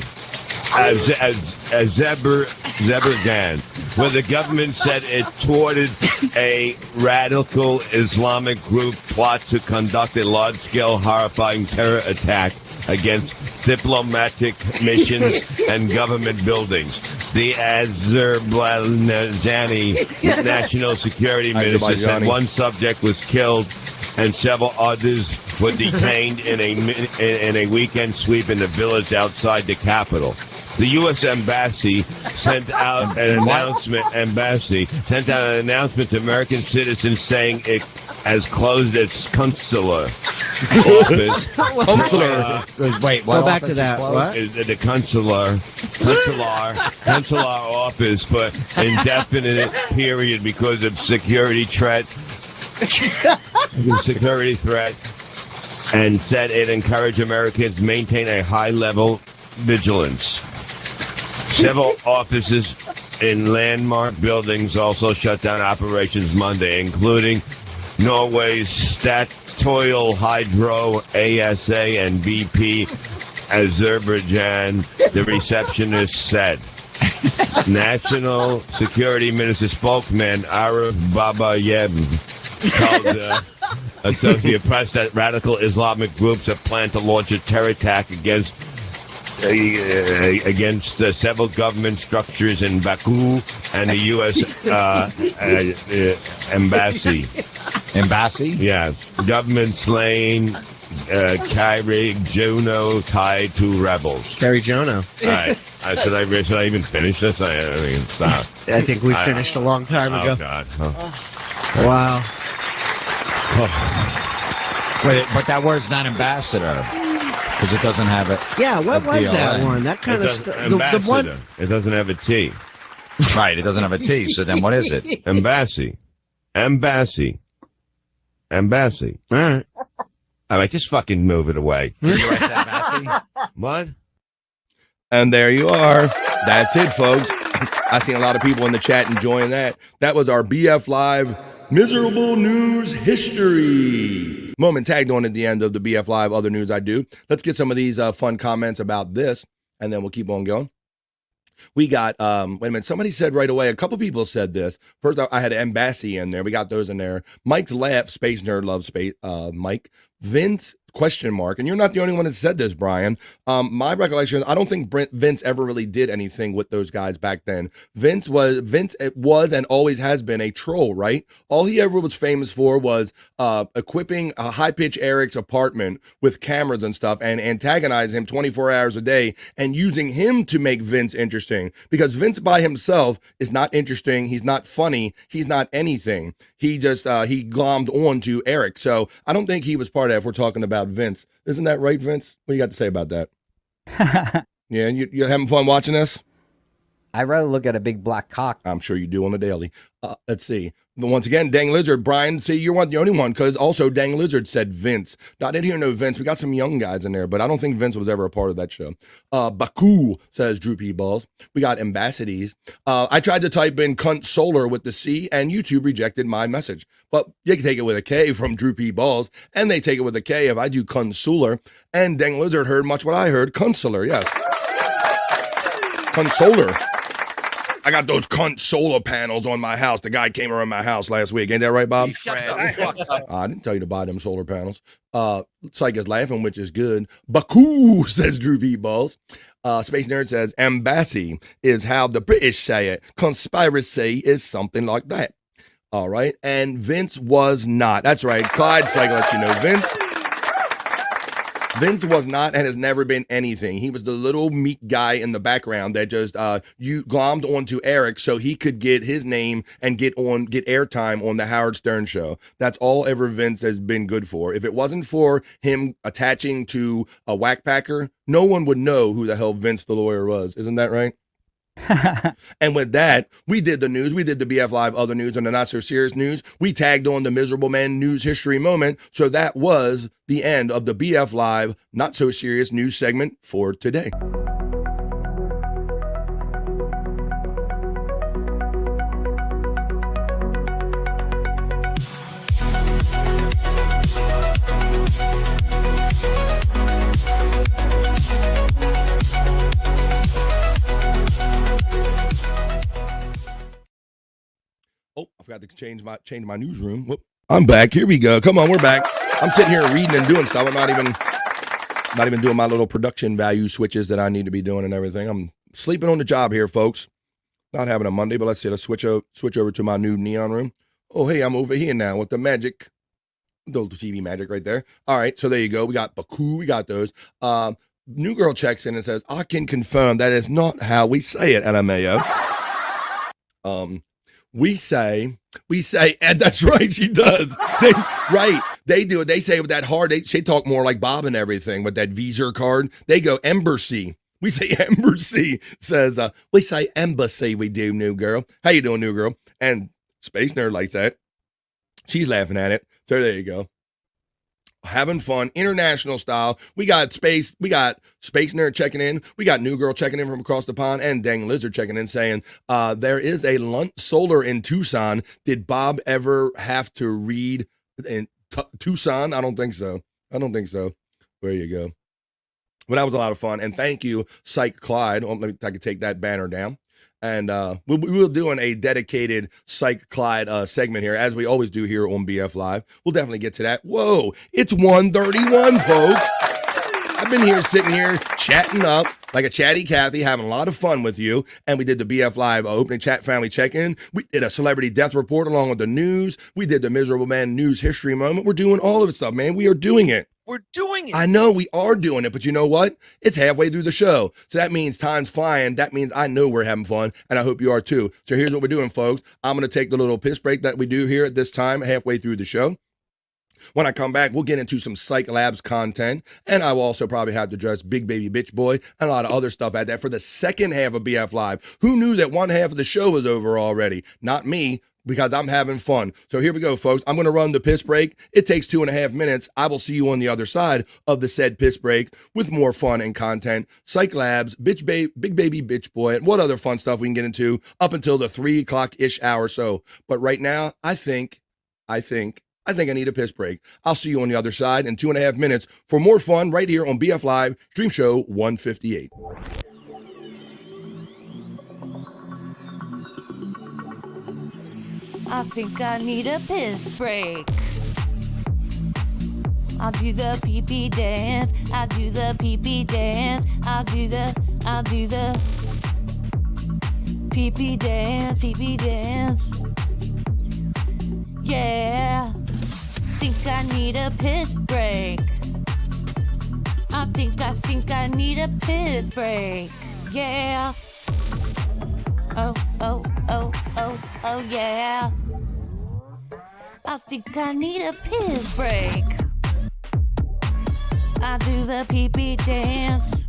Azerbaijan, where the government said it thwarted a radical Islamic group plot to conduct a large-scale, horrifying terror attack against diplomatic missions and government buildings. The Azerbaijani National Security Minister said one subject was killed and several others were detained in a weekend sweep in the village outside the capital. The U.S. Embassy sent out an announcement. To American citizens saying it has closed its consular office. Wait, go back to that. What? The consular office for indefinite period because of security threat, and said it encouraged Americans to maintain a high level vigilance. Several offices in landmark buildings also shut down operations Monday, including Norway's Statoil, Hydro, ASA, and BP Azerbaijan, the receptionist said. National Security Minister spokesman Arif Babayev told Associated Press that radical Islamic groups have planned to launch a terror attack against several government structures in Baku and the U.S. Embassy. Embassy? Yes. Government slain, Kyrie Jono tied to rebels. Kerry Jono. All right. Should I even finish this? I can stop. I think we finished a long time ago. Oh, God. Wow. Wait, but that word's not ambassador. Because it doesn't have it. Yeah, what was that one? That kind of stuff. The one. It doesn't have a T. Right, it doesn't have a T, so then what is it? Embassy. All right, just fucking move it away. What? And there you are. That's it, folks. I seen a lot of people in the chat enjoying that. That was our BF Live Miserable News History. Moment tagged on at the end of the BF Live Other News I Do. Let's get some of these fun comments about this, and then we'll keep on going. We got, wait a minute, somebody said right away, a couple people said this. First, I had Embassy in there. We got those in there. Mike's laugh, Space Nerd loves Space, Mike. Vince, question mark. And you're not the only one that said this, Brian. My recollection, I don't think Vince ever really did anything with those guys back then. Vince was and always has been a troll, right? All he ever was famous for was equipping a high-pitch Eric's apartment with cameras and stuff and antagonizing him 24 hours a day and using him to make Vince interesting. Because Vince by himself is not interesting. He's not funny. He's not anything. He just, he glommed on to Eric. So I don't think he was part of that if we're talking about Vince. Isn't that right, Vince? What do you got to say about that? Yeah, and you're having fun watching this? I'd rather look at a big black cock. I'm sure you do on the daily. Let's see. But once again, Dang Lizard, Brian, see, you're not the only one, because also Dang Lizard said Vince. Now, I didn't hear no Vince. We got some young guys in there, but I don't think Vince was ever a part of that show. Baku says Drew P. Balls. We got Ambassadors. I tried to type in cunt solar with the C, and YouTube rejected my message. But you can take it with a K from Drew P. Balls, and they take it with a K if I do cunt solar. And Dang Lizard heard much what I heard, cunt solar, yes. Cunt solar. I got those cunt solar panels on my house. The guy came around my house last week. Ain't that right, Bob? I didn't tell you to buy them solar panels. Cyke is laughing, which is good. Baku, says Drew B. Balls. Space Nerd says, Embassy is how the British say it. Conspiracy is something like that. All right. And Vince was not. That's right. Clyde Cyke lets you know. Vince was not and has never been anything. He was the little meek guy in the background that just you glommed onto Eric so he could get his name and get airtime on the Howard Stern show. That's all ever Vince has been good for. If it wasn't for him attaching to a whackpacker, no one would know who the hell Vince the lawyer was. Isn't that right? And with that, we did the news. We did the BF Live Other News and the Not So Serious News. We tagged on the Miserable Man News History Moment. So that was the end of the BF Live Not So Serious News segment for today. Oh, I forgot to change my newsroom. Whoop. I'm back. Here we go. Come on, we're back. I'm sitting here reading and doing stuff. I'm not even doing my little production value switches that I need to be doing and everything. I'm sleeping on the job here, folks. Not having a Monday, but let's see. Let's switch over to my new neon room. Oh, hey, I'm over here now with the magic. The TV magic right there. All right, so there you go. We got Baku. We got those. New girl checks in and says, I can confirm that is not how we say it, LMAO. We say, and that's right, she does. They do it. They say with that hard, they talk more like Bob and everything, with that Visa card. They go embassy. We say embassy, says, we say embassy, we do, new girl. How you doing, new girl? And Space Nerd likes that. She's laughing at it. So there you go. Having fun, international style. We got Space Nerd checking in. We got New Girl checking in from across the pond, and Dang Lizard checking in saying, there is a lunch solar in Tucson. Did Bob ever have to read in Tucson? I don't think so. There you go. But that was a lot of fun. And thank you, Cyke Clyde. I could take that banner down. And we'll doing a dedicated Cyke Clyde segment here, as we always do here on BF Live. We'll definitely get to that. Whoa, it's 1:31, folks. I've been here sitting here chatting up like a chatty Cathy, having a lot of fun with you. And we did the BF Live opening chat family check-in. We did a celebrity death report along with the news. We did the Miserable Man News History Moment. We're doing all of it stuff, man. We are doing it. We're doing it. I know we are doing it, but you know what? It's halfway through the show. So that means time's flying. That means I know we're having fun, and I hope you are too. So here's what we're doing, folks. I'm going to take the little piss break that we do here at this time, halfway through the show. When I come back, we'll get into some Cyke Labs content, and I will also probably have to address Big Baby Bitch Boy and a lot of other stuff at that for the second half of BF Live. Who knew that one half of the show was over already? Not me, because I'm having fun. So here we go, folks. I'm going to run the piss break. It takes 2.5 minutes. I will see you on the other side of the said piss break with more fun and content. Cyke Labs, Big Baby Bitch Boy, and what other fun stuff we can get into up until the 3 o'clock-ish hour or so. But right now, I think I think I need a piss break. I'll see you on the other side in 2.5 minutes for more fun right here on BF Live, Stream Show 158. I think I need a piss break. I'll do the pee-pee dance. I'll do the pee-pee dance. I'll do the pee-pee dance, pee-pee dance. Yeah. Think I need a piss break. I think I need a piss break. Yeah. Oh, yeah. I think I need a piss break. I do the pee-pee dance.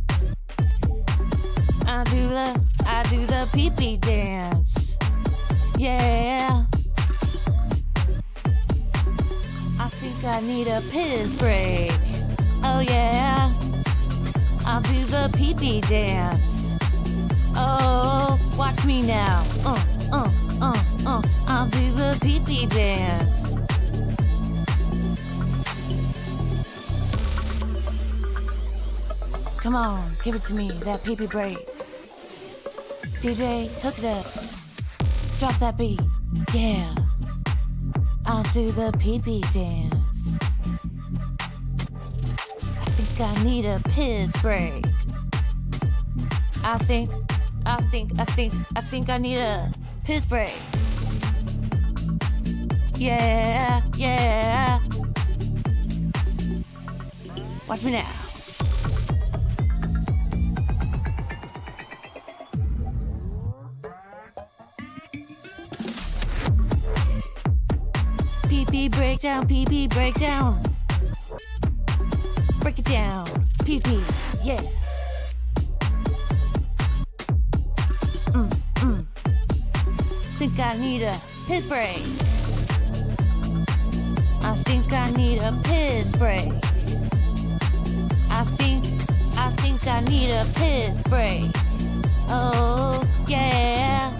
I do the pee-pee dance. Yeah. I think I need a piss break. Oh yeah. I'll do the pee-pee dance. Oh, watch me now. I'll do the pee-pee dance. Come on, give it to me, that pee-pee break. DJ, hook it up. Drop that beat. Yeah. I'll do the pee-pee dance. I think I need a piss break. I think I need a piss break. Yeah. Watch me now. Pee-pee breakdown, pee-pee breakdown. Break it down, pee-pee, yeah. Think I need a piss break. I think I need a piss break. I think I need a piss break. Oh, yeah.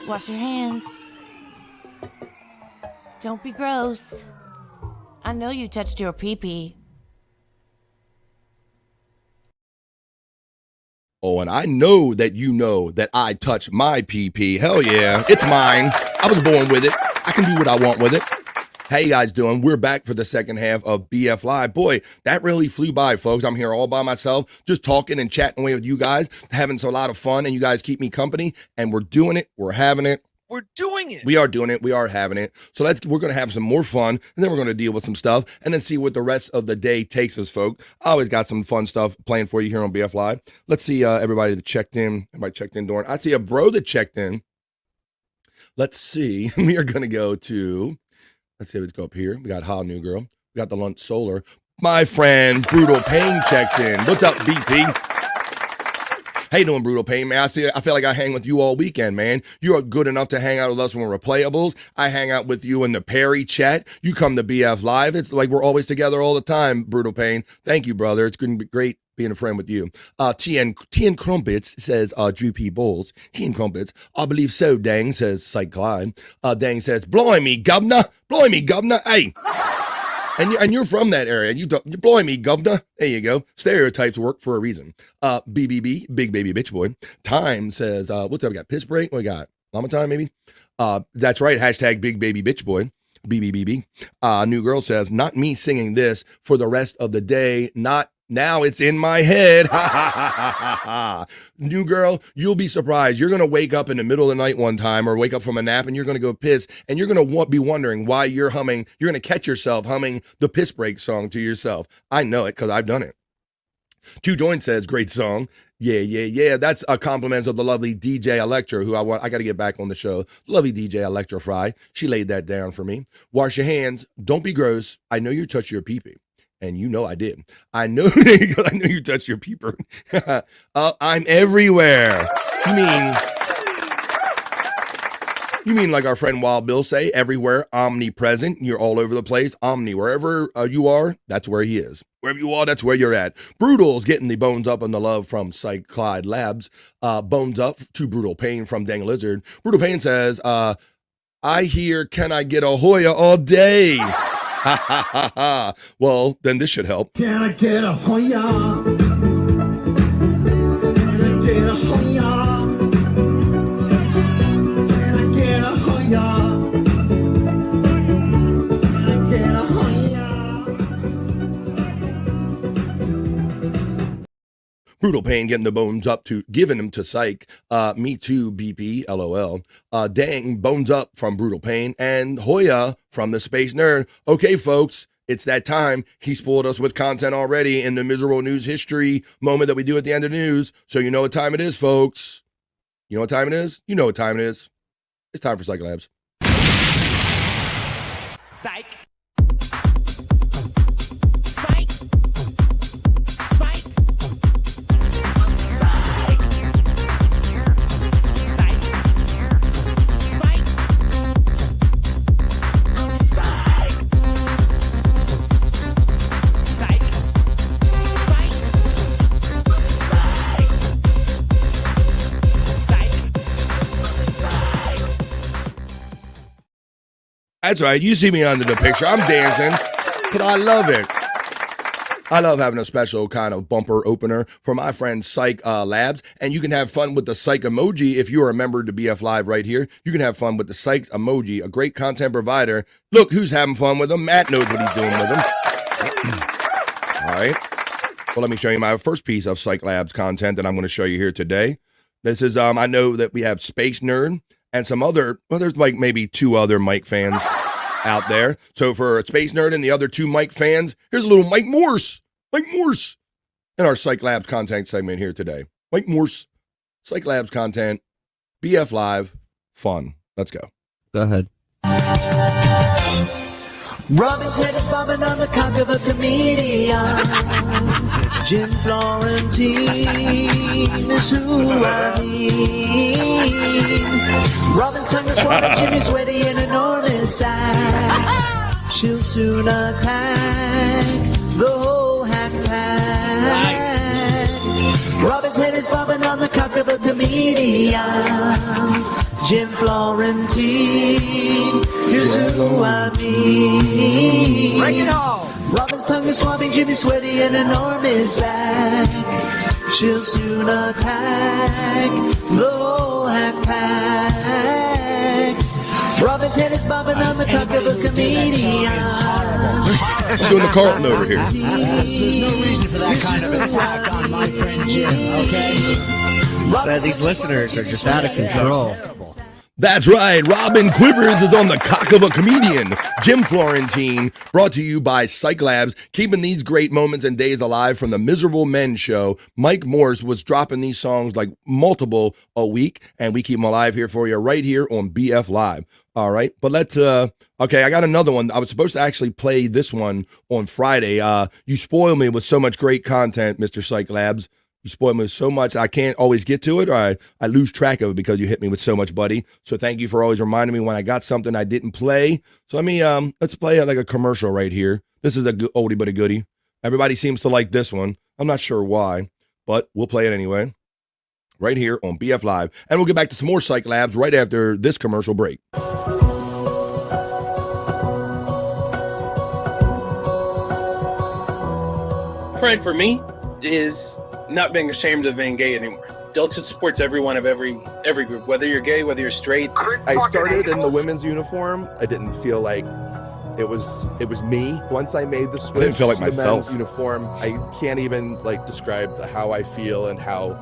Wash your hands. Don't be gross. I know you touched your pee-pee. Oh, and I know that you know that I touch my pee-pee. Hell yeah, it's mine. I was born with it. I can do what I want with it. How you guys doing? We're back for the second half of BF Live. Boy, that really flew by, folks. I'm here all by myself, just talking and chatting away with you guys, having a lot of fun, and you guys keep me company, and we're doing it. We're having it. We're doing it. We are doing it. We are having it. So we're going to have some more fun, and then we're going to deal with some stuff, and then see what the rest of the day takes us, folks. I always got some fun stuff playing for you here on BF Live. Let's see everybody that checked in. Everybody checked in, Dorn. I see a bro that checked in. Let's see. We are going to go to... Let's see, let's go up here. We got Hot New Girl. We got the Lunch Solar. My friend Brutal Pain checks in. What's up, BP? How you doing, Brutal Pain, man? I feel like I hang with you all weekend, man. You are good enough to hang out with us when we're playables. I hang out with you in the Perry chat. You come to BF Live. It's like we're always together all the time, Brutal Pain. Thank you, brother. It's going to be great being a friend with you. TN Crumpets says, GP Bulls. TN Crumpets, I believe so, Dang, says Cyke Labs. Dang says, blimey, governor. Blimey, governor. Hey. And you're from that area. You blimey, governor. There you go. Stereotypes work for a reason. BBB, Big Baby Bitch Boy. Time says, what's up? We got Piss Break. What we got? Llama Time, maybe? That's right. Hashtag Big Baby Bitch Boy. BBBB. New Girl says, not me singing this for the rest of the day. Not now, it's in my head. Ha ha ha ha ha. New Girl, you'll be surprised. You're going to wake up in the middle of the night one time or wake up from a nap and you're going to go piss and you're going to be wondering why you're humming. You're going to catch yourself humming the Piss Break song to yourself. I know it because I've done it. Two Joint says, great song. Yeah. That's a compliments of the lovely DJ Electra, who I got to get back on the show. Lovely DJ Electra Fry. She laid that down for me. Wash your hands. Don't be gross. I know you touch your pee-pee. And you know I did. I know you touched your peeper. I'm everywhere. You mean like our friend Wild Bill say, everywhere, omnipresent. You're all over the place. Omni, wherever you are, that's where he is. Wherever you are, that's where you're at. Brutal's getting the bones up on the love from Cyke Labs. Bones up to Brutal Pain from Dang Lizard. Brutal Pain says, I hear, can I get a Hoya all day? Ha ha ha ha. Well, then this should help. Can I get a Hoya? Can I get a Hoya? Can I get a Hoya? Can I get a Hoya? Brutal Pain getting the bones up to giving them to Cyke. Me too, BP, LOL. Dang, bones up from Brutal Pain. And Hoya from the Space Nerd. Okay, folks, it's that time. He spoiled us with content already in the miserable news history moment that we do at the end of the news. So you know what time it is, folks. You know what time it is? You know what time it is. It's time for Cyke Labs. Psych. That's right. You see me under the picture. I'm dancing because I love it. I love having a special kind of bumper opener for my friend Cyke Labs. And you can have fun with the Cyke emoji if you're a member to BF Live right here. You can have fun with the Cyke emoji, a great content provider. Look who's having fun with him. Matt knows what he's doing with him. All right. Well, let me show you my first piece of Cyke Labs content that I'm going to show you here today. This is, I know that we have Space Nerd and some other, well, there's like maybe 2 other Mike fans out there. So for Space Nerd and the other 2 Mike fans, here's a little Mike Morse in our Cyke Labs content segment here today. Mike Morse, Cyke Labs content, BF Live, fun. Let's go. Go ahead. Robin's head is bobbing on the cock of a comedian. Jim Florentine is who I mean. Robin's tongue is swollen, Jimmy's sweaty and enormous sack. She'll soon attack the whole hack pack. Robin's head is bobbing on the cock of a comedian. Jim Florentine is who I mean. Bring it home. Robin's tongue is swabbing, Jimmy's sweaty and enormous sack. She'll soon attack the whole hack pack. Robin's head is bobbing on the cock of a comedian. I'm doing the Carlton over here. There's no reason for that kind of attack on my friend Jim, okay? So these listeners are just out of control. That's right. Robin Quivers is on the cock of a comedian. Jim Florentine, brought to you by Cyke Labs, keeping these great moments and days alive from the Miserable Men show. Mike Morse was dropping these songs like multiple a week, and we keep them alive here for you right here on BF Live. All right, but let's, okay, I got another one. I was supposed to actually play this one on Friday. You spoil me with so much great content, Mr. Cyke Labs. You spoil me with so much, I can't always get to it, or I lose track of it because you hit me with so much, buddy. So thank you for always reminding me when I got something I didn't play. So let me, let's play like a commercial right here. This is a oldie but a goodie. Everybody seems to like this one. I'm not sure why, but we'll play it anyway. Right here on BF Live. And we'll get back to some more Cyke Labs right after this commercial break. Pride for me is not being ashamed of being gay anymore. Delta supports everyone of every group, whether you're gay, whether you're straight. I started in the women's uniform. I didn't feel like it was me. Once I made the switch feel like to the myself. men's uniform, I can't even like describe how I feel and how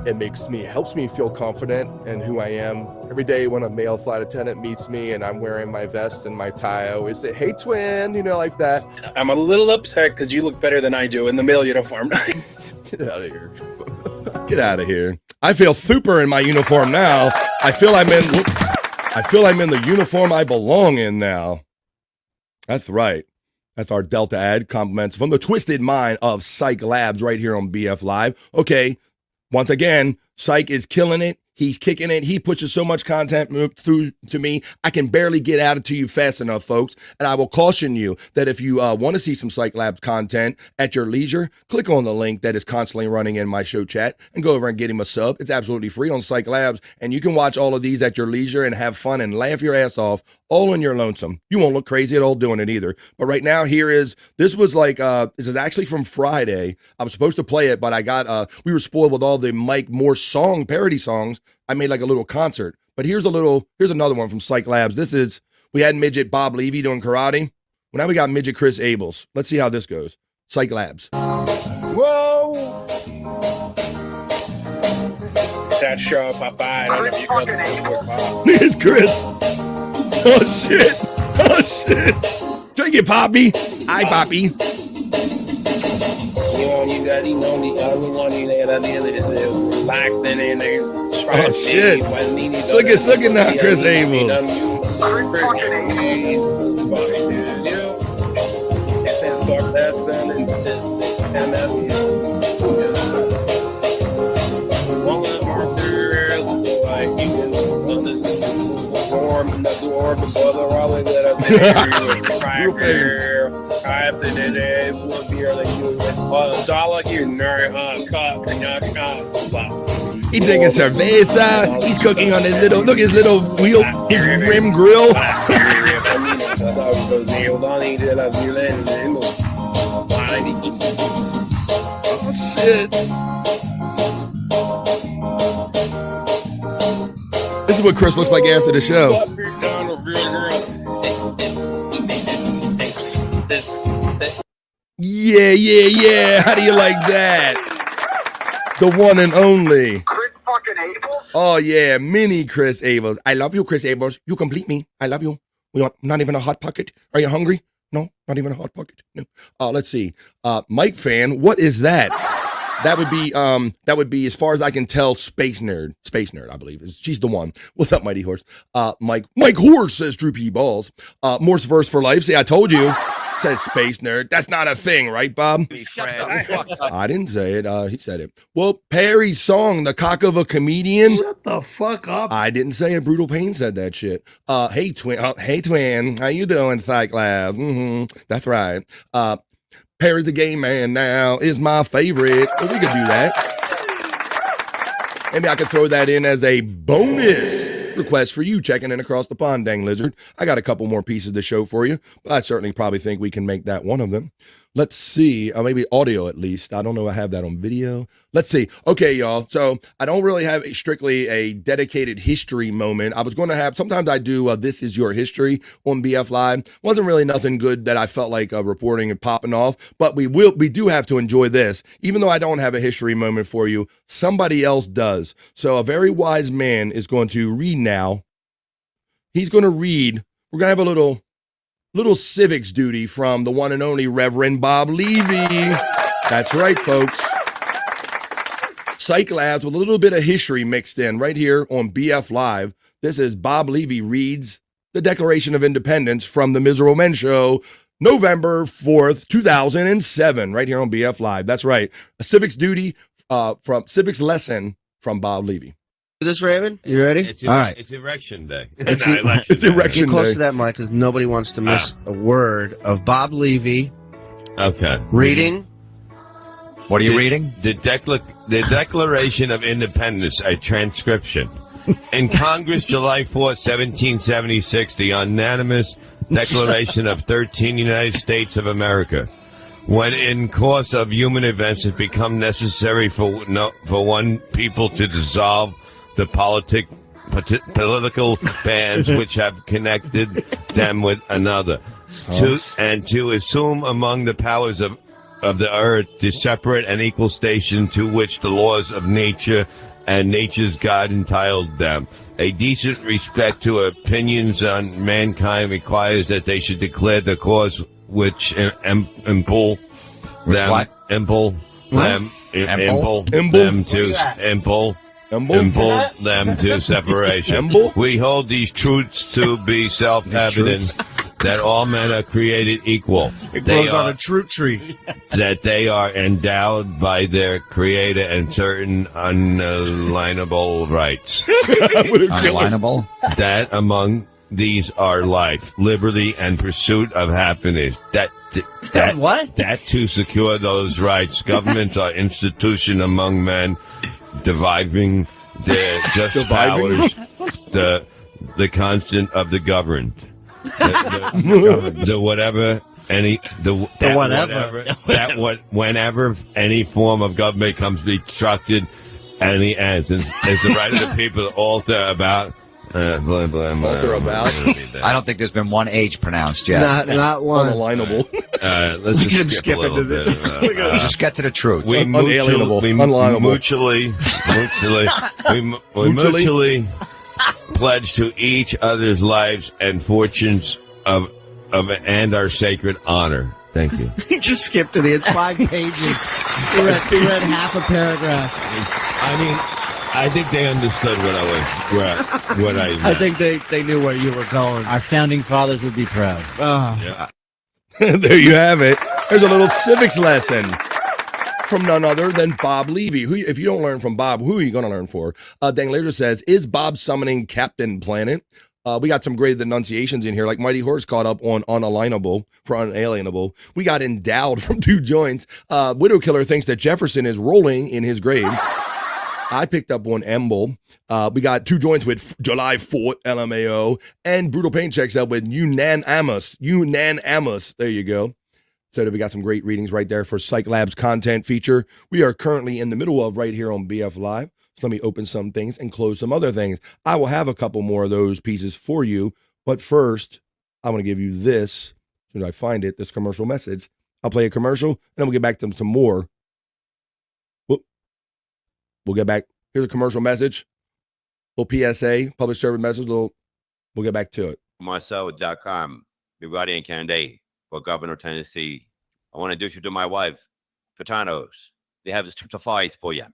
it helps me feel confident in who I am. Every day when a male flight attendant meets me and I'm wearing my vest and my tie, I always say, "Hey, twin," like that. I'm a little upset because you look better than I do in the male uniform. Get out of here. Get out of here. I feel super in my uniform now. I feel I'm in the uniform I belong in now. That's right. That's our Delta ad. Compliments from the twisted mind of Cyke Labs right here on BF Live. Okay, once again, Cyke is killing it. He's kicking it. He pushes so much content through to me. I can barely get out it to you fast enough, folks. And I will caution you that if you want to see some Cyke Labs content at your leisure, click on the link that is constantly running in my show chat and go over and get him a sub. It's absolutely free on Cyke Labs. And you can watch all of these at your leisure and have fun and laugh your ass off all in your lonesome. You won't look crazy at all doing it either. But right now, this was like, this is actually from Friday. I was supposed to play it, but I got, we were spoiled with all the Mike Moore parody songs. I made like a little concert. But here's another one from Cyke Labs. We had midget Bob Levy doing karate. Well, now we got midget Chris Abels. Let's see how this goes. Cyke Labs. Whoa! Sad show, bye-bye. I don't know if you got it. It's Chris. Oh, shit. Oh, shit. Drink it, Poppy. Hi, Poppy. Oh, shit. Look at now, Chris Abels. He's drinking cerveza. He's cooking on his little rim grill. Oh, shit. This is what Chris looks like after the show. Yeah. How do you like that? The one and only. Chris fucking Abels? Oh, yeah. Mini Chris Abels. I love you, Chris Abels. You complete me. I love you. We want not even a Hot Pocket. Are you hungry? No, not even a Hot Pocket. No. Let's see. Mike Fan, what is that? That would be, as far as I can tell, Space Nerd. Space Nerd, I believe. She's the one. What's up, Mighty Horse? Mike Horse, says Droopy Balls. Morse verse for life. See, I told you. Says Space Nerd. That's not a thing, right, Bob? I didn't say it. He said it. Well, Perry's song, The Cock of a Comedian. Shut the fuck up. I didn't say it. Brutal Pain said that shit. Hey, twin. How you doing, Cyke Labs? That's right. Perry's the Gay Man now is my favorite. Well, we could do that. Maybe I could throw that in as a bonus request for you checking in across the pond, dang lizard. I got a couple more pieces to show for you, but I certainly probably think we can make that one of them. Let's see, maybe audio at least. I don't know I have that on video. Let's see. Okay, y'all. So I don't really have strictly a dedicated history moment. I was going to have, sometimes I do This Is Your History on BF Live. Wasn't really nothing good that I felt like reporting and popping off, but we do have to enjoy this. Even though I don't have a history moment for you, somebody else does. So a very wise man is going to read now. He's going to read. We're going to have a little civics duty from the one and only Reverend Bob Levy. That's right, folks. Cyke Labs with a little bit of history mixed in right here on BF Live. This is Bob Levy reads the Declaration of Independence from the Miserable Men Show, November 4th, 2007, right here on BF Live. That's right. A civics duty civics lesson from Bob Levy. This, Raven? You ready? All right. It's Erection Day. It's Erection Get close Day. to that mic because nobody wants to miss a word of Bob Levy. Okay. Reading. What are you reading? The Declaration of Independence, a transcription. In Congress, July 4th, 1776, the unanimous Declaration of 13 United States of America. When in course of human events it become necessary for one people to dissolve the political bands which have connected them with another, to assume among the powers of the earth the separate and equal station to which the laws of nature and nature's God entitled them. A decent respect to opinions on mankind requires that they should declare the cause which impel them to separation. We hold these truths to be self-evident that all men are created equal. It grows on a fruit tree. That they are endowed by their creator and certain unalienable rights. Unalienable? That among these are life, liberty, and pursuit of happiness. What? That to secure those rights, governments are institution among men, dividing their just powers, the constant of the governed. Whenever any form of government comes to be constructed, and the ends is the right of the people to alter about. Blah, blah, blah, I don't think there's been one H pronounced yet. Not one. Unalienable. Let's just skip a little bit. Just get to the truth. We mutually pledge to each other's lives and fortunes and our sacred honor. Thank you. You just skipped to it's 5 pages. You read half a paragraph. I mean, I think they understood what I meant. I think they knew where you were going. Our founding fathers would be proud. Yeah. There you have it. There's a little civics lesson from none other than Bob Levy. Who, if you don't learn from Bob, who are you going to learn for? Dang Laser says, is Bob summoning Captain Planet? We got some great enunciations in here, like Mighty Horse caught up on unalienable for unalienable. We got endowed from 2 joints. Widow Killer thinks that Jefferson is rolling in his grave. I picked up on Emble. We got 2 joints with July 4th, LMAO, and Brutal Pain checks out with Unanimous. There you go. So we got some great readings right there for Cyke Labs content feature. We are currently in the middle of right here on BF Live. So let me open some things and close some other things. I will have a couple more of those pieces for you. But first, I want to give you this. As soon as I find it, this commercial message. I'll play a commercial, and then we'll get back to some more. We'll get back. Here's a commercial message. Little PSA, public service message. We'll get back to it. Marcel.com. Be ready in candidate for Governor of Tennessee. I want to introduce you to my wife, Fatanos. They have this to fight for you.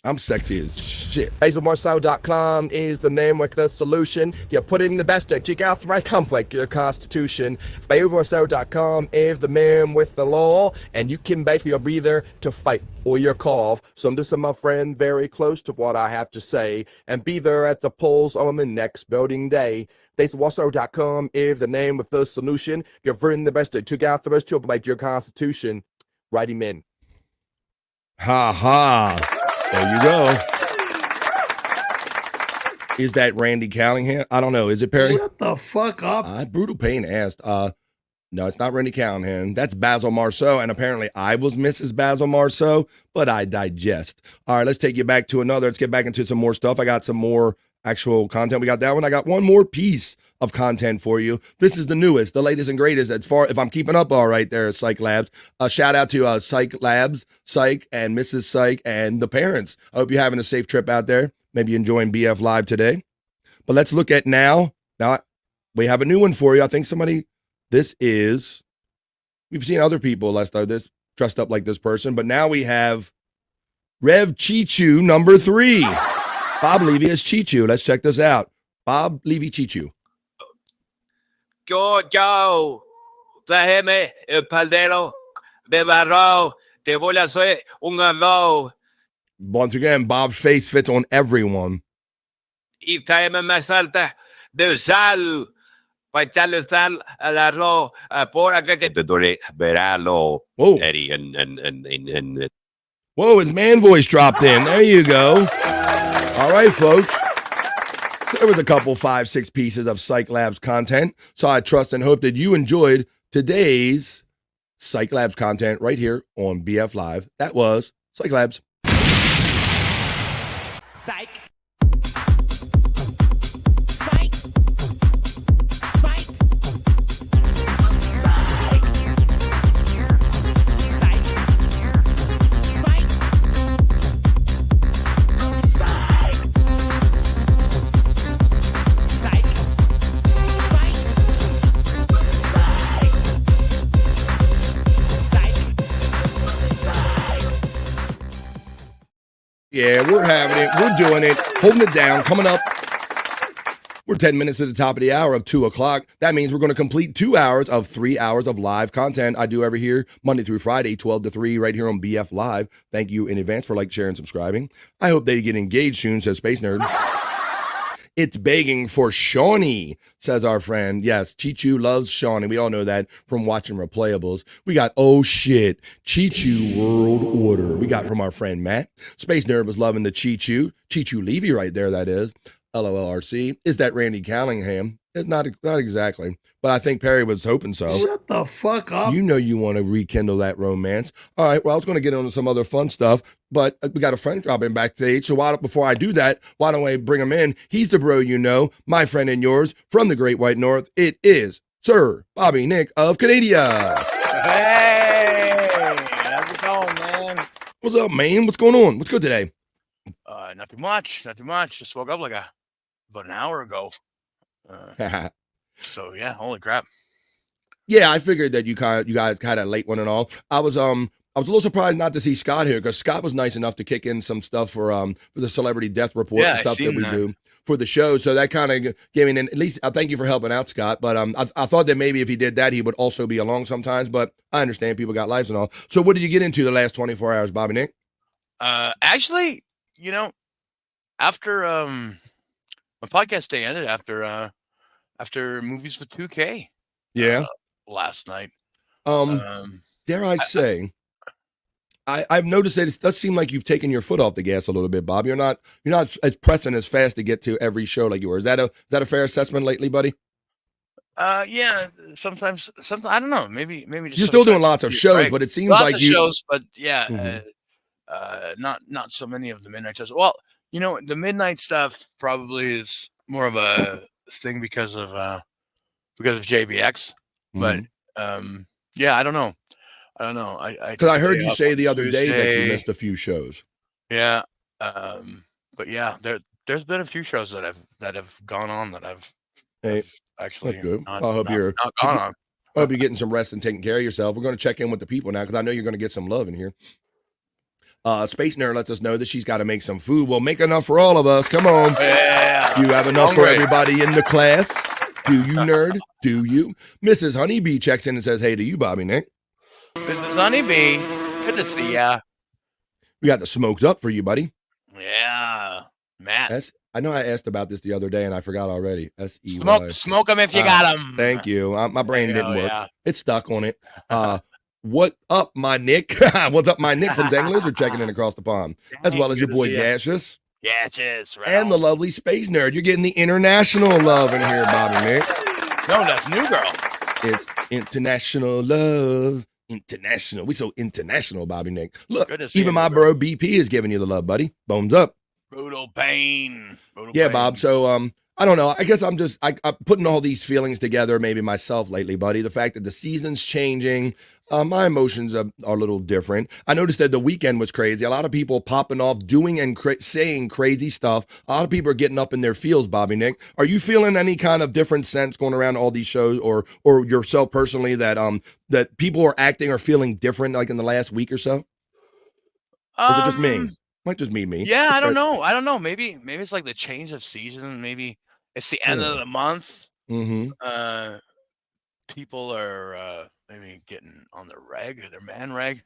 I'm sexy as shit. HazelMarcel.com is the name with the solution. You put in the best to check out the right conflict, your constitution. HazelMarcel.com is the man with the law, and you can basically be there to fight or your call. So listen, my friend, very close to what I have to say, and be there at the polls on the next voting day. HazelMarcel.com is the name with the solution. You're putting the best to check out the best to make your constitution. Write him in. Ha ha. There you go. Is that Randy Callahan? I don't know. Is it Perry? Shut the fuck up. Brutal Pain asked. No, it's not Randy Callahan. That's Basil Marceau. And apparently I was Mrs. Basil Marceau, but I digest. All right, let's take you back to another. Let's get back into some more stuff. I got some more actual content. We got that one. I got one more piece of content for you. This is the newest, the latest and greatest. As far if I'm keeping up all right there at Cyke Labs. A shout out to Cyke Labs, Cyke and Mrs. Cyke and the parents. I hope you're having a safe trip out there. Maybe you're enjoying BF Live today. But let's look at now. Now we have a new one for you. I think we've seen other people this dressed up like this person, but now we have Rev Chichu number 3. Bob Levy is Chichu. Let's check this out. Bob Levy Chichu. Yo, tráeme el paldero de barro. Te voy a hacer un arroz. Once again, Bob's face fits on everyone. Y tráeme más alta de sal. Para echarle sal al arroz. Por acá que te doy veralo. Whoa. Eddie and Whoa, his man voice dropped in. There you go. All right, folks. So there was a couple 5-6 pieces of Cyke Labs content. So I trust and hope that you enjoyed today's Cyke Labs content right here on BF Live. That was Cyke Labs. Psych. Yeah, we're having it. We're doing it. Holding it down. Coming up We're 10 minutes to the top of the hour of 2 o'clock. That means we're going to complete 2 hours of 3 hours of live content I do every here, Monday through Friday, 12 to 3, right here on BF Live. Thank you in advance for like, sharing, subscribing. I hope they get engaged soon, says Space Nerd. It's begging for Shawnee, says our friend. Yes, Chichu loves Shawnee. We all know that from watching Replayables. We got, oh shit, Chichu World Order. We got from our friend Matt. Space Nerd was loving the Chichu. Chichu Levy right there, that is. LOLRC. Is that Randy Callingham? It's not exactly, but I think Perry was hoping so. Shut the fuck up. You know you want to rekindle that romance. All right, well, I was going to get on to some other fun stuff, but we got a friend dropping backstage, so before I do that, why don't I bring him in? He's the bro you know, my friend and yours, from the Great White North. It is Sir Bobby Nick of Canada. Hey, how's it going, man? What's up, man? What's going on? What's good today? Nothing much. Just woke up like about an hour ago. So yeah, holy crap. Yeah, I figured that you guys kind of late one and all. I was a little surprised not to see Scott here because Scott was nice enough to kick in some stuff for the celebrity death report and stuff that we do for the show. So that kind of gave me at least thank you for helping out, Scott. But I thought that maybe if he did that, he would also be along sometimes. But I understand people got lives and all. So what did you get into the last 24 hours, Bobby Nick? Actually, after my podcast day ended after movies for 2K. Yeah. Last night. Dare I say, I've noticed that it does seem like you've taken your foot off the gas a little bit, Bob. You're not as pressing as fast to get to every show like you were. Is that a fair assessment lately, buddy? Yeah. Sometimes I don't know. Maybe just you're still doing lots of shows, right. but it seems lots like of you shows, but yeah, not so many of the midnight shows. Well, the midnight stuff probably is more of a thing because of JBX, but yeah, I don't know. Because I heard you say the other day that you missed a few shows. Yeah, but yeah, there's been a few shows that have gone on that I've actually that's good. Not, I hope not, not gone on. I hope you're getting some rest and taking care of yourself. We're going to check in with the people now because I know you're going to get some love in here. Space Nerd lets us know that she's got to make some food. Well, make enough for all of us. Come on. Yeah. You have enough for everybody in the class? Do you, nerd? Do you? Mrs. Honeybee checks in and says, hey to you, Bobby Nick. Mrs. Honeybee. Good to see ya. We got the smokes up for you, buddy. Yeah. Matt. I know I asked about this the other day and I forgot already. S-E-Y. Smoke them if you got them. Thank you. My brain didn't work. Yeah. It's stuck on it. What up, my Nick? What's up, my Nick from Dang Lizard checking in across the pond, as well as your boy Gaseous. Gaseous, right? And the lovely Space Nerd. You're getting the international love in here, Bobby Nick. No, that's New Girl. It's international love. International. We so international, Bobby Nick. Look, even my bro BP is giving you the love, buddy. Bones up. Brutal pain. Yeah, Bob. So, I don't know. I guess I'm putting all these feelings together, maybe myself lately, buddy. The fact that the season's changing, my emotions are a little different. I noticed that the weekend was crazy. A lot of people popping off, doing and saying crazy stuff. A lot of people are getting up in their feels, Bobby Nick. Are you feeling any kind of different sense going around all these shows, or yourself personally that that people are acting or feeling different like in the last week or so? Or is it just me? Might just be me. Yeah, I don't know. Maybe it's like the change of season. Maybe it's the end of the month. Mm-hmm. People are maybe getting on their reg or their man reg.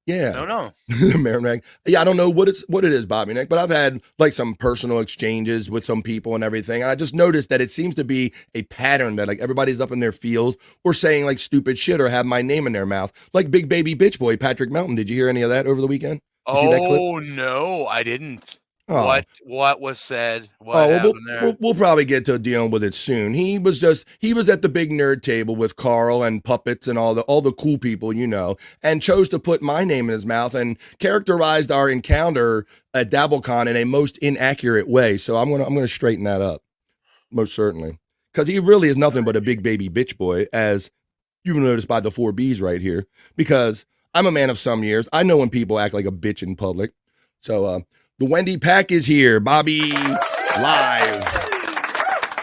Yeah. I don't know. The man reg. Yeah, I don't know what it is, Bobby Nick, but I've had like some personal exchanges with some people and everything. And I just noticed that it seems to be a pattern that like everybody's up in their feels or saying like stupid shit or have my name in their mouth. Like Big Baby Bitch Boy, Patrick Melton. Did you hear any of that over the weekend? Oh, no, I didn't. Oh. What was said? What happened there? We'll probably get to dealing with it soon. He was at the big nerd table with Carl and Puppets and all the cool people, and chose to put my name in his mouth and characterized our encounter at DabbleCon in a most inaccurate way. So I'm gonna straighten that up, most certainly, because he really is nothing but a big baby bitch boy, as you will notice by the 4 Bs right here. Because I'm a man of some years. I know when people act like a bitch in public. So the Wendy Pack is here. Bobby live.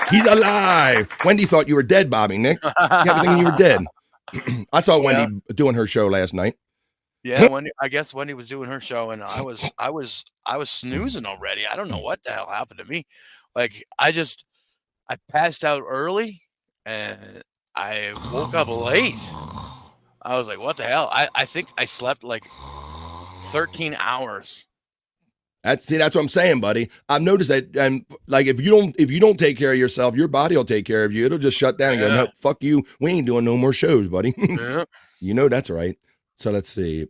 He's alive. Wendy thought you were dead, Bobby Nick. You kept thinking you were dead. I saw Wendy doing her show last night. Yeah, I guess Wendy was doing her show, and I was snoozing already. I don't know what the hell happened to me. Like I just I passed out early and I woke up late. I was like, what the hell? I think I slept like 13 hours. That's what I'm saying, buddy. I've noticed that, and like if you don't take care of yourself, your body will take care of you. It'll just shut down and go, no, fuck you. We ain't doing no more shows, buddy. Yeah. You know that's right. So let's see.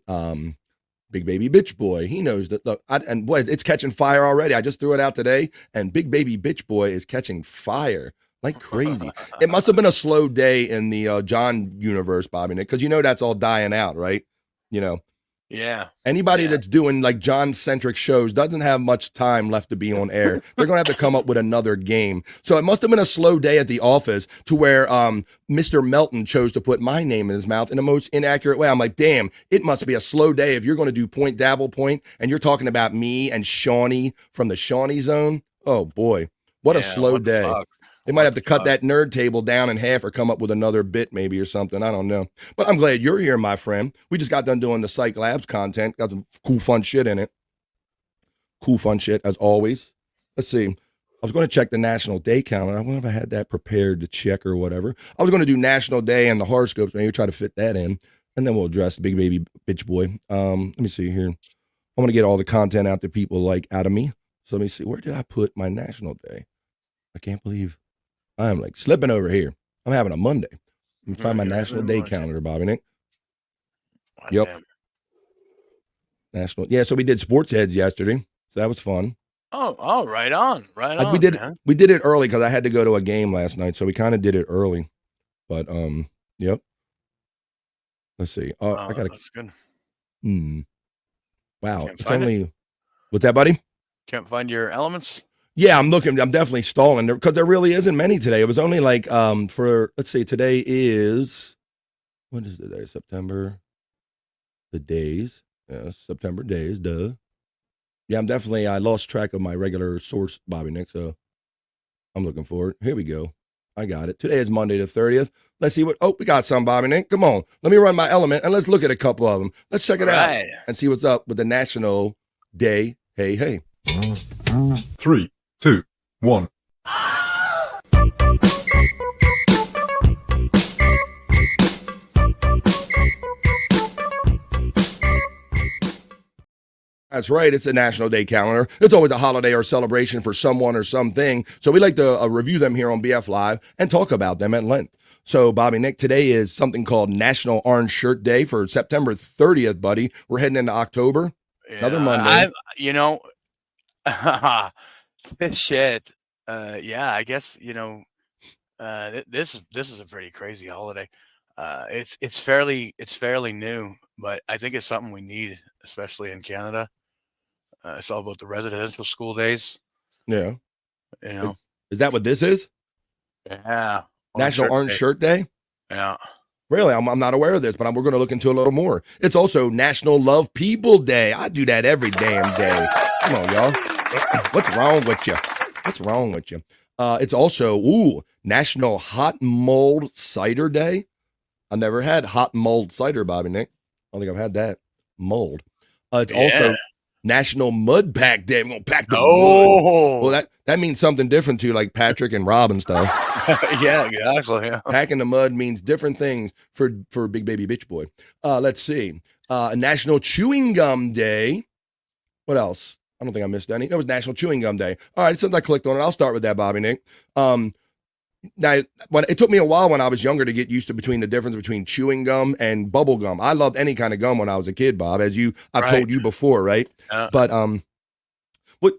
Big Baby Bitch Boy, he knows that. Look, and boy, it's catching fire already. I just threw it out today, and Big Baby Bitch Boy is catching fire like crazy. It must have been a slow day in the John universe, Bobby Nick, because you know that's all dying out, right? You know. Yeah. Anybody that's doing like John-centric shows doesn't have much time left to be on air. They're going to have to come up with another game. So it must have been a slow day at the office to where Mr. Melton chose to put my name in his mouth in the most inaccurate way. I'm like, damn, it must be a slow day if you're going to do Point Dabble Point and you're talking about me and Shawnee from the Shawnee Zone. Oh, boy. What a slow day. Fuck? They might have to cut that nerd table down in half or come up with another bit maybe or something. I don't know. But I'm glad you're here, my friend. We just got done doing the Cyke Labs content. Got some cool, fun shit in it. Cool, fun shit, as always. Let's see. I was going to check the National Day calendar. I wonder if I had that prepared to check or whatever. I was going to do National Day and the horoscopes. Maybe try to fit that in. And then we'll address Big Baby Bitch Boy. Let me see here. I want to get all the content out that people like out of me. So let me see. Where did I put my National Day? I can't believe I'm like slipping over here. I'm having a Monday. Let me find my National Day calendar, Bobby Nick. Yep. National. Yeah, so we did Sports Heads yesterday. So that was fun. Oh, right on. Right on. We did it early because I had to go to a game last night. So we kind of did it early. But yep. Let's see. I gotta that's good. Wow. It's only what's that, buddy? Can't find your elements? Yeah, I'm looking. I'm definitely stalling there because there really isn't many today. It was only like for let's see, today is what is the day? September. The days. Yeah, September days, duh. Yeah, I lost track of my regular source, Bobby Nick, so I'm looking for it. Here we go. I got it. Today is Monday the 30th. Let's see what we got some, Bobby Nick. Come on. Let me run my element and let's look at a couple of them. Let's check it out and see what's up with the National Day. Hey. 3, 2, 1. That's right. It's a National Day calendar. It's always a holiday or celebration for someone or something. So we like to review them here on BF Live and talk about them at length. So, Bobby Nick, today is something called National Orange Shirt Day for September 30th, buddy. We're heading into October. Yeah, Another Monday. This shit. Yeah, I guess, this is a pretty crazy holiday. It's fairly new, but I think it's something we need, especially in Canada. It's all about the residential school days. Yeah. Is that what this is? Yeah. National Orange Shirt Day? Yeah. Really? I'm not aware of this, but we're going to look into a little more. It's also National Love People Day. I do that every damn day. Come on, y'all. What's wrong with you? It's also, National Hot Mulled Cider Day. I never had hot mulled cider, Bobby Nick. I don't think I've had that. Mulled. It's also National Mud Pack Day. We're going to pack the mud. Well, that means something different to like Patrick and Rob and stuff. Yeah, exactly. Yeah. Packing the mud means different things for Big Baby Bitch Boy. Let's see. National Chewing Gum Day. What else? I don't think I missed any. It was National Chewing Gum Day. All right, since I clicked on it, I'll start with that, Bobby Nick. Now, it took me a while when I was younger to get used to between the difference between chewing gum and bubble gum. I loved any kind of gum when I was a kid, Bob, as I've told you before, right? But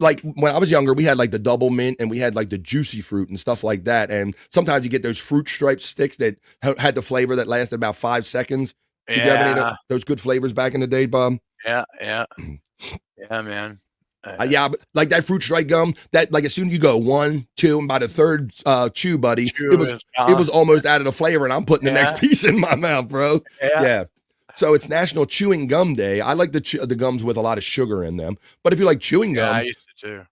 like when I was younger, we had like the double mint and we had like the juicy fruit and stuff like that. And sometimes you get those fruit stripe sticks that had the flavor that lasted about 5 seconds. Did you have any of those good flavors back in the day, Bob? Yeah, man. Yeah, but like that fruit stripe gum, that like as soon as you go 1, 2, and by the third chew, buddy, it was almost out of the flavor, and I'm putting the next piece in my mouth, bro. Yeah. So it's National Chewing Gum Day. I like the gums with a lot of sugar in them, but if you like chewing gum, I used to too.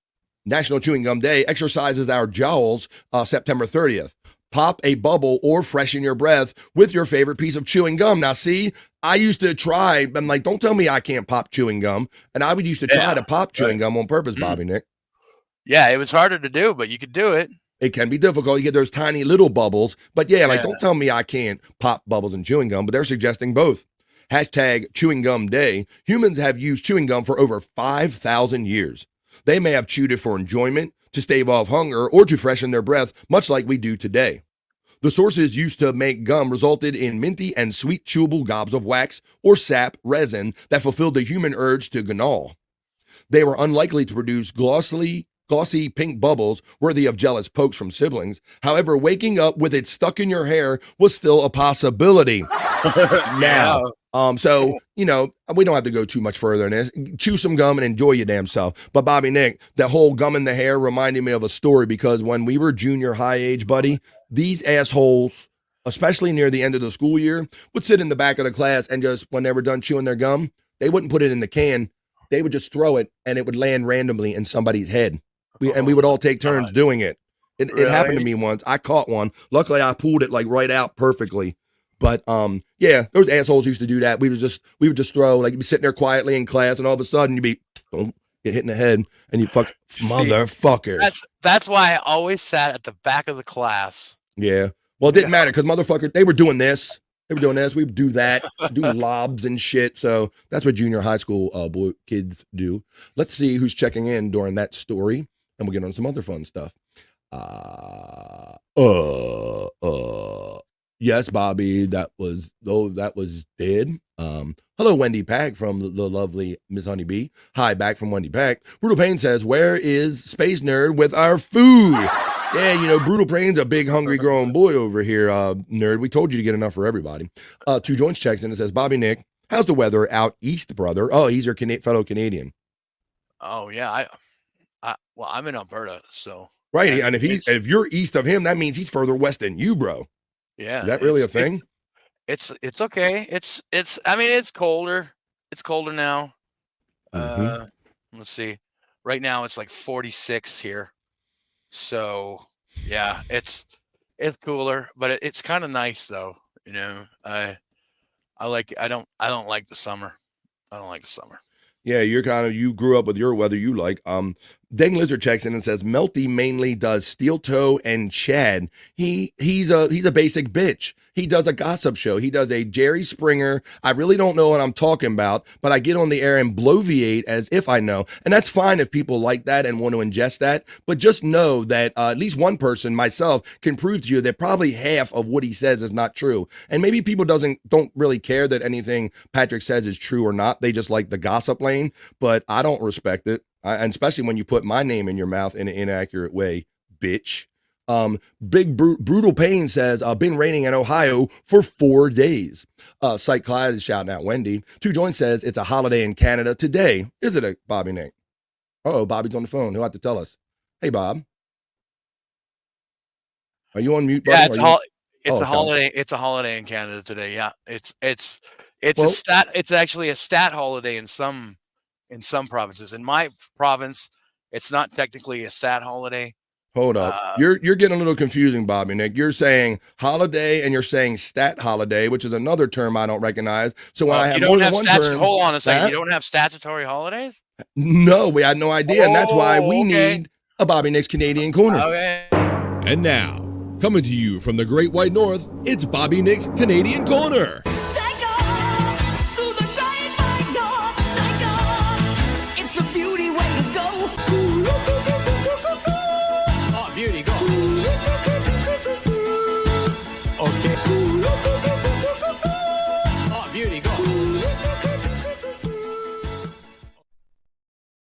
National Chewing Gum Day exercises our jowls. September 30th. Pop a bubble or freshen your breath with your favorite piece of chewing gum. Now, see, I used to try. I'm like, don't tell me I can't pop chewing gum. And I used to try to pop chewing gum on purpose, Bobby Nick. Yeah, it was harder to do, but you could do it. It can be difficult. You get those tiny little bubbles. But yeah, like, don't tell me I can't pop bubbles and chewing gum, but they're suggesting both. Hashtag chewing gum day. Humans have used chewing gum for over 5,000 years. They may have chewed it for enjoyment, to stave off hunger, or to freshen their breath, much like we do today. The sources used to make gum resulted in minty and sweet chewable gobs of wax or sap resin that fulfilled the human urge to gnaw. They were unlikely to produce glossy pink bubbles worthy of jealous pokes from siblings. However, waking up with it stuck in your hair was still a possibility. Now, so, you know, we don't have to go too much further in this. Chew some gum and enjoy your damn self. But Bobby Nick, that whole gum in the hair reminded me of a story, because when we were junior high age, buddy, these assholes, especially near the end of the school year, would sit in the back of the class and just, when they were done chewing their gum, they wouldn't put it in the can. They would just throw it and it would land randomly in somebody's head. We would all take turns doing it. It happened to me once. I caught one. Luckily, I pulled it like right out perfectly. But yeah, those assholes used to do that. We would just throw, like, you'd be sitting there quietly in class, and all of a sudden you'd be get hit in the head, and you motherfucker. That's why I always sat at the back of the class. Yeah. Well, it didn't matter, because motherfucker, they were doing this. We would do that, do lobs and shit. So that's what junior high school kids do. Let's see who's checking in during that story, and we'll get on some other fun stuff. Yes, Bobby, that was dead. Hello, Wendy Pack from the lovely Miss Honeybee. Hi, back from Wendy Pack. Brutal Pain says, where is Space Nerd with our food? Yeah, you know, Brutal Pain's a big, hungry, growing boy over here, nerd. We told you to get enough for everybody. Two Joints checks in and says, Bobby Nick, how's the weather out east, brother? Oh, he's your fellow Canadian. Oh, yeah. Well, I'm in Alberta, so. Right, and if you're east of him, that means he's further west than you, bro. Yeah. Is that really a thing? It's okay. I mean, it's colder. It's colder now. Let's see. Right now it's like 46 here. So yeah, it's cooler, but it's kind of nice though. You know, I don't like the summer. I don't like the summer. Yeah, you grew up with your weather you like. Dang Lizard checks in and says Melty mainly does Steel Toe and Chad. He's a basic bitch. He does a gossip show. He does a Jerry Springer. I really don't know what I'm talking about, but I get on the air and bloviate as if I know. And that's fine if people like that and want to ingest that. But just know that at least one person, myself, can prove to you that probably half of what he says is not true. And maybe people don't really care that anything Patrick says is true or not. They just like the gossip lane. But I don't respect it. And especially when you put my name in your mouth in an inaccurate way, bitch. Brutal Pain says, been raining in Ohio for 4 days. Cyke Labs is shouting out Wendy. Two Joints says, it's a holiday in Canada today. Is it a Bobby Nick? Bobby's on the phone. He'll have to tell us. Hey, Bob. Are you on mute, buddy? Yeah, it's a holiday. It's a holiday in Canada today. Yeah, it's actually a stat holiday in some provinces. In my province, it's not technically a stat holiday. Hold up. You're getting a little confusing, Bobby Nick. You're saying holiday and you're saying stat holiday, which is another term I don't recognize. So when I have more than one term. Hold on a second. You don't have statutory holidays? No, we had no idea. And that's why we need a Bobby Nick's Canadian Corner. Okay. And now, coming to you from the Great White North, it's Bobby Nick's Canadian Corner. It's a beauty way to go. Oh, beauty, go. Okay. Oh, beauty, go.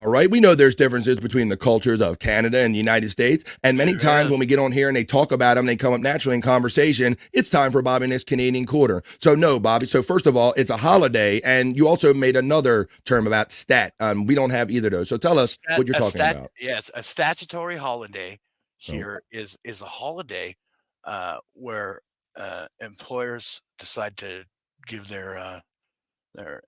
All right, we know there's differences between the cultures of Canada and the United States, and many times when we get on here and they talk about them, they come up naturally in conversation. It's time for Bobby Nick's Canadian Quarter. So no, Bobby. So first of all, it's a holiday, and you also made another term about stat. We don't have either of those. So tell us what you're talking about. Yes, a statutory holiday here is a holiday where employers decide to give their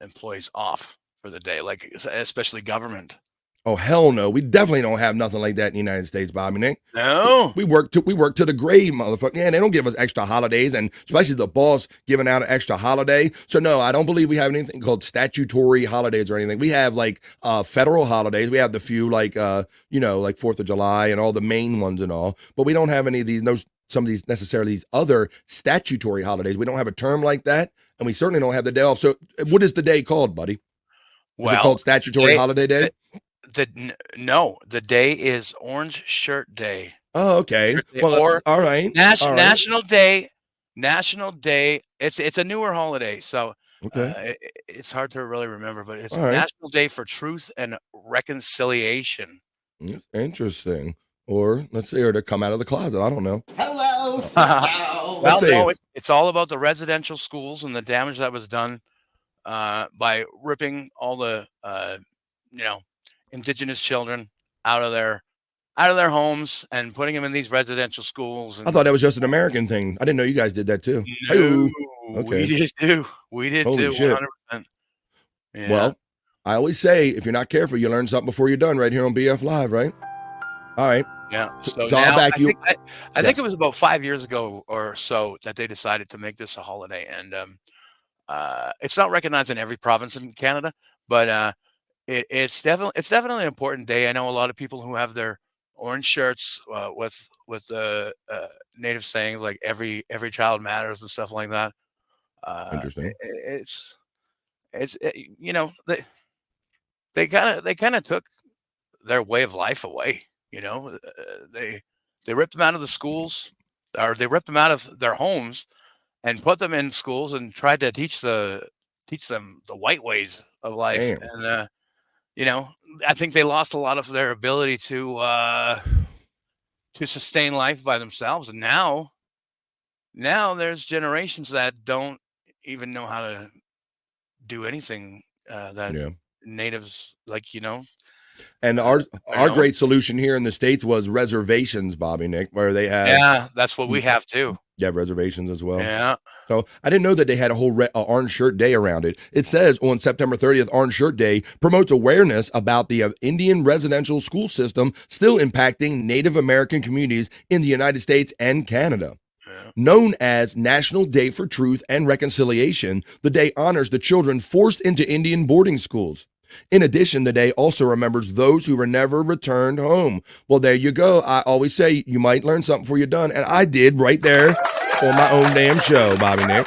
employees off for the day, like especially government. Oh hell no, we definitely don't have nothing like that in the United States, Bobby Nick. No, we work to the grave, motherfucker. Yeah, they don't give us extra holidays, and especially the boss giving out an extra holiday. So no, I don't believe we have anything called statutory holidays or anything. We have like federal holidays. We have the few like like 4th of July and all the main ones and all, but we don't have any of these. Some of these necessarily these other statutory holidays. We don't have a term like that, and we certainly don't have the day off. So what is the day called, buddy? Is it called statutory holiday day? No, the day is Orange Shirt Day. Oh, okay. Day, Well, or all right. All right. National Day. National Day. It's a newer holiday, so Okay. it's hard to really remember, but it's All right. National Day for Truth and Reconciliation. That's interesting. Or let's say, or to come out of the closet. I don't know. Hello. Well, no, it's all about the residential schools and the damage that was done by ripping all the indigenous children out of their homes and putting them in these residential schools. And I thought that was just an American thing. I didn't know you guys did that too. No, Hey-oo. Okay. we did too. We did Holy too. shit. 100%. Yeah. Well, I always say if you're not careful, you learn something before you're done. Right here on BF Live, right? All right. Yeah. So I'll now, back you. I think it was about 5 years ago or so that they decided to make this a holiday, and it's not recognized in every province in Canada, but it's definitely an important day. I know a lot of people who have their orange shirts with the native sayings like "every child matters" and stuff like that. Interesting. They kind of took their way of life away. They ripped them out of the schools, or they ripped them out of their homes and put them in schools and tried to teach them the white ways of life. Damn. And I think they lost a lot of their ability to sustain life by themselves. And now there's generations that don't even know how to do anything that natives And our great solution here in the States was reservations, Bobby Nick, where they have. Yeah, that's what we have too. Yeah, reservations as well. Yeah. So I didn't know that they had a whole Orange Shirt Day around it. It says on September 30th, Orange Shirt Day promotes awareness about the Indian residential school system still impacting Native American communities in the United States and Canada. Known as National Day for Truth and Reconciliation, the day honors the children forced into Indian boarding schools. In addition, the day also remembers those who were never returned home. Well, there you go. I always say you might learn something before you're done, and I did right there on my own damn show, Bobby Nick.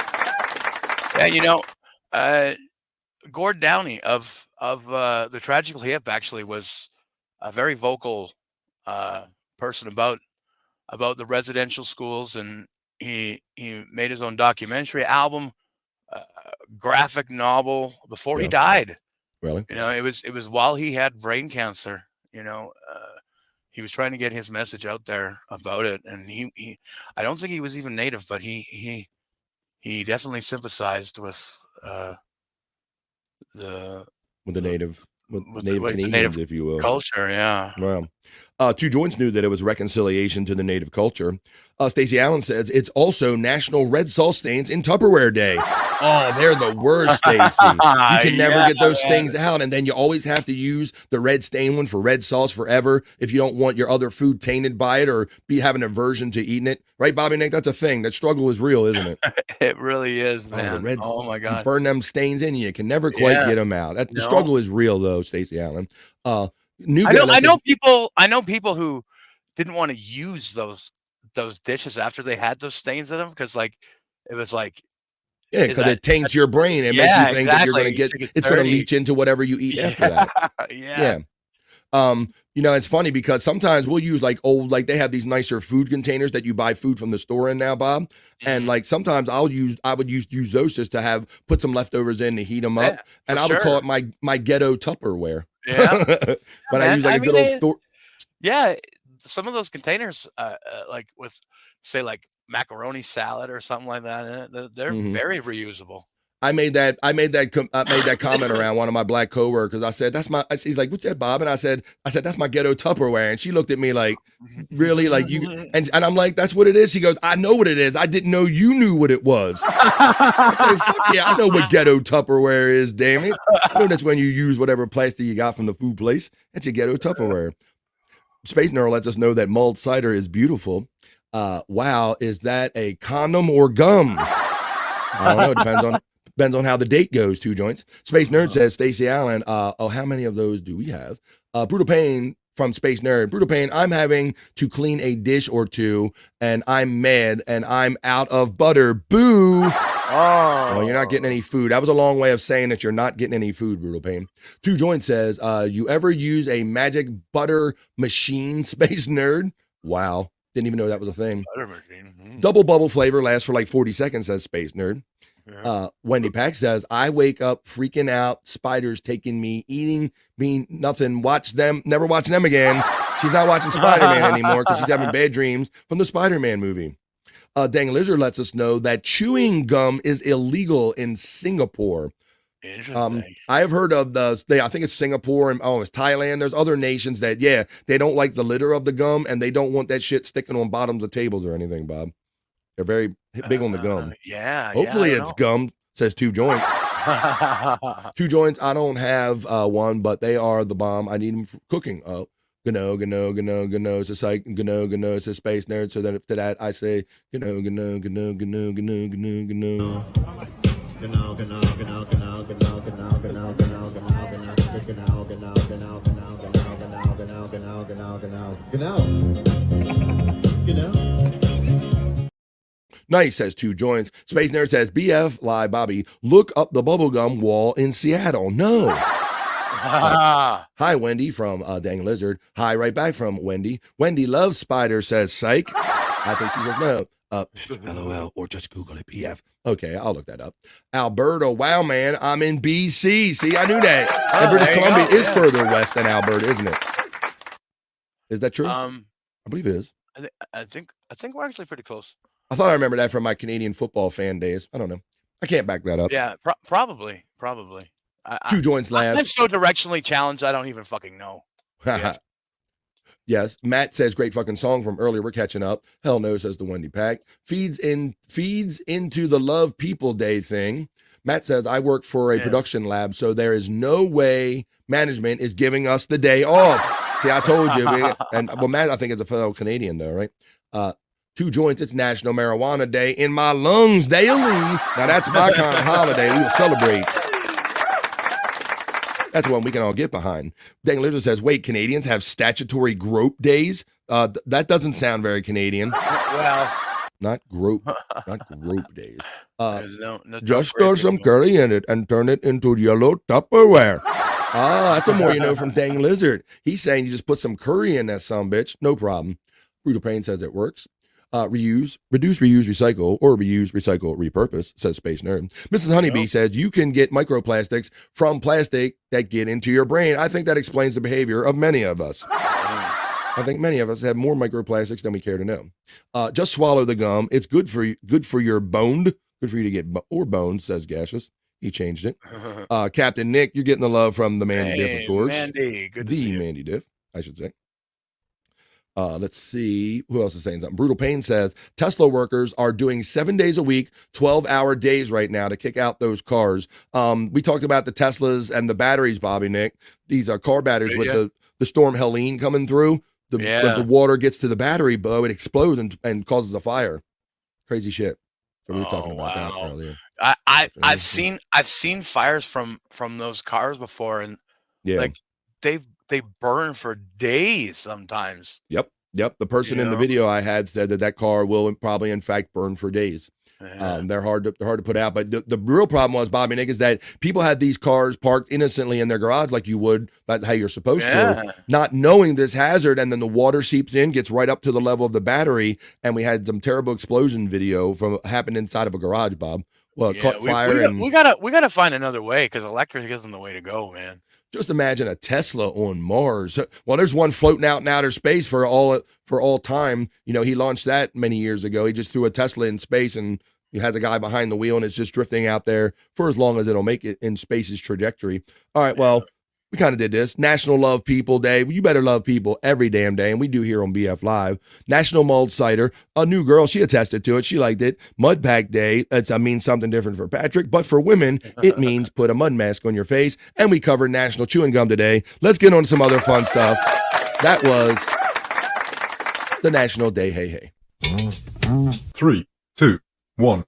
Yeah, Gord Downey of the Tragical Hip actually was a very vocal person about the residential schools, and he made his own documentary album, graphic novel before he died. Really? It was while he had brain cancer. He was trying to get his message out there about it, and he I don't think he was even native, but he definitely sympathized with the native Canadians, native if you will. culture. Yeah. Well, Two Joints knew that it was reconciliation to the native culture. Stacey Allen says it's also National Red Sauce Stains in Tupperware Day. Oh, they're the worst, Stacey. You can never get those things out, and then you always have to use the red stain one for red sauce forever if you don't want your other food tainted by it or have an aversion to eating it. Right, Bobby Nick? That's a thing. That struggle is real, isn't it? It really is, man. Oh my You God. burn them stains in you can never quite get them out. The struggle is real, though, Stacey Allen. I know people who didn't want to use those dishes after they had those stains in them because it was like. Yeah, because it taints your brain. It makes you think that you're going to it's going to leach into whatever you eat after that. Yeah. It's funny because sometimes we'll use they have these nicer food containers that you buy food from the store in now, Bob. Mm-hmm. And sometimes I would use those just to put some leftovers in to heat them up. And I would call it my ghetto Tupperware. Yeah. But I use a good old store. Yeah. Some of those containers, with say macaroni salad or something like that, they're very reusable. I made that comment around one of my black coworkers. I said, "That's my." He's like, "What's that, Bob?" And I said, "That's my ghetto Tupperware." And she looked at me like, "Really? Like you?" And I'm like, "That's what it is." She goes, "I know what it is. I didn't know you knew what it was." I said, "Fuck yeah, I know what ghetto Tupperware is. Damn it! I know that's when you use whatever plastic you got from the food place. That's your ghetto Tupperware." Space Nerd lets us know that mulled cider is beautiful. Wow, is that a condom or gum? I don't know. It depends on how the date goes. 2 joints. Space Nerd says, Stacey Allen, how many of those do we have? Brutal Pain from Space Nerd. Brutal Pain, I'm having to clean a dish or two, and I'm mad, and I'm out of butter. Boo! Well, you're not getting any food. That was a long way of saying that you're not getting any food, Brutal Pain. 2 Joints says, you ever use a magic butter machine, Space Nerd? Wow. Didn't even know that was a thing. Butter machine. Double bubble flavor lasts for like 40 seconds, says Space Nerd. Wendy Pack says, I wake up freaking out, spiders taking me, eating me, nothing, never watch them again. She's not watching Spider-Man anymore because she's having bad dreams from the Spider-Man movie. Dang Lizard lets us know that chewing gum is illegal in Singapore. Interesting. I have heard of I think it's Singapore and it's Thailand. There's other nations that, they don't like the litter of the gum and they don't want that shit sticking on bottoms of tables or anything, Bob. They're very big on the gum. Hopefully it's gum, says 2 Joints. 2 Joints, I don't have one, but they are the bomb. I need them for cooking. Gano, says Cyke, gano, says Space Nerd. So then after that, I say, gano. Nice, says 2 Joints. Space Nerd says, BF, lie, Bobby, look up the bubblegum wall in Seattle. No. Hi, Wendy from Dang Lizard. Hi, right back from Wendy. Wendy loves spiders, says Cyke. I think she says no. LOL, or just Google it, BF. Okay, I'll look that up. Alberta, wow, man, I'm in BC. See, I knew that. And British Columbia is further west than Alberta, isn't it? Is that true? I believe it is. I think we're actually pretty close. I thought I remember that from my Canadian football fan days. I don't know. I can't back that up. Yeah, probably. 2 Joints last. I'm so directionally challenged, I don't even fucking know. Yes. Matt says, great fucking song from earlier. We're catching up. Hell no, says the Wendy Pack. Feeds into the Love People Day thing. Matt says, I work for a production lab, so there is no way management is giving us the day off. See, I told you. Matt, I think is a fellow Canadian, though, right? 2 Joints, it's National Marijuana Day in my lungs daily. Now, that's my kind of holiday. We will celebrate. That's one we can all get behind. Dang Lizard says, wait, Canadians have statutory grope days? That doesn't sound very Canadian. Well, not grope days. Just throw some curry in it and turn it into yellow Tupperware. That's a more you know from Dang Lizard. He's saying you just put some curry in that sumbitch. No problem. Brutal Pain says it works. Reuse, reduce, reuse, recycle, or reuse, recycle, repurpose, says Space Nerd. Mrs. Honeybee says you can get microplastics from plastic that get into your brain. I think that explains the behavior of many of us. I think many of us have more microplastics than we care to know. Just swallow the gum. It's good for your boned. Good for you to get or bones, says Gaseous. He changed it. Captain Nick, you're getting the love from the Mandy Diff, of course. Mandy, good to see you. Mandy Diff, I should say. Let's see. Who else is saying something? Brutal Pain says, Tesla workers are doing 7 days a week, 12-hour days right now to kick out those cars. We talked about the Teslas and the batteries, Bobby Nick. These are car batteries with the Storm Helene coming through. When the water gets to the battery, it explodes and causes a fire. Crazy shit. So we were talking about that earlier. I've seen fires from those cars before, and like they burn for days sometimes. Yep. The person in the video I had said that car will probably in fact burn for days. They're hard to put out. But the real problem was, Bobby Nick, is that people had these cars parked innocently in their garage like you would, like how you're supposed to, not knowing this hazard, and then the water seeps in, gets right up to the level of the battery, and we had some terrible explosion video happened inside of a garage, Bob. Well, it caught fire. We gotta find another way, because electric isn't the way to go, man. Just imagine a Tesla on Mars. Well, there's one floating out in outer space for all time. You know, he launched that many years ago. He just threw a Tesla in space and You have the guy behind the wheel and it's just drifting out there for as long as it'll make it in space's trajectory. All right, well, we kind of did this. National Love People Day. You better love people every damn day, and we do here on BF Live. National Mulled Cider. A new girl, she attested to it. She liked it. Mud Pack Day. It means something different for Patrick, but for women, it means put a mud mask on your face. And we covered National Chewing Gum today. Let's get on some other fun stuff. That was the National Day Hey Hey. 3, 2, 1.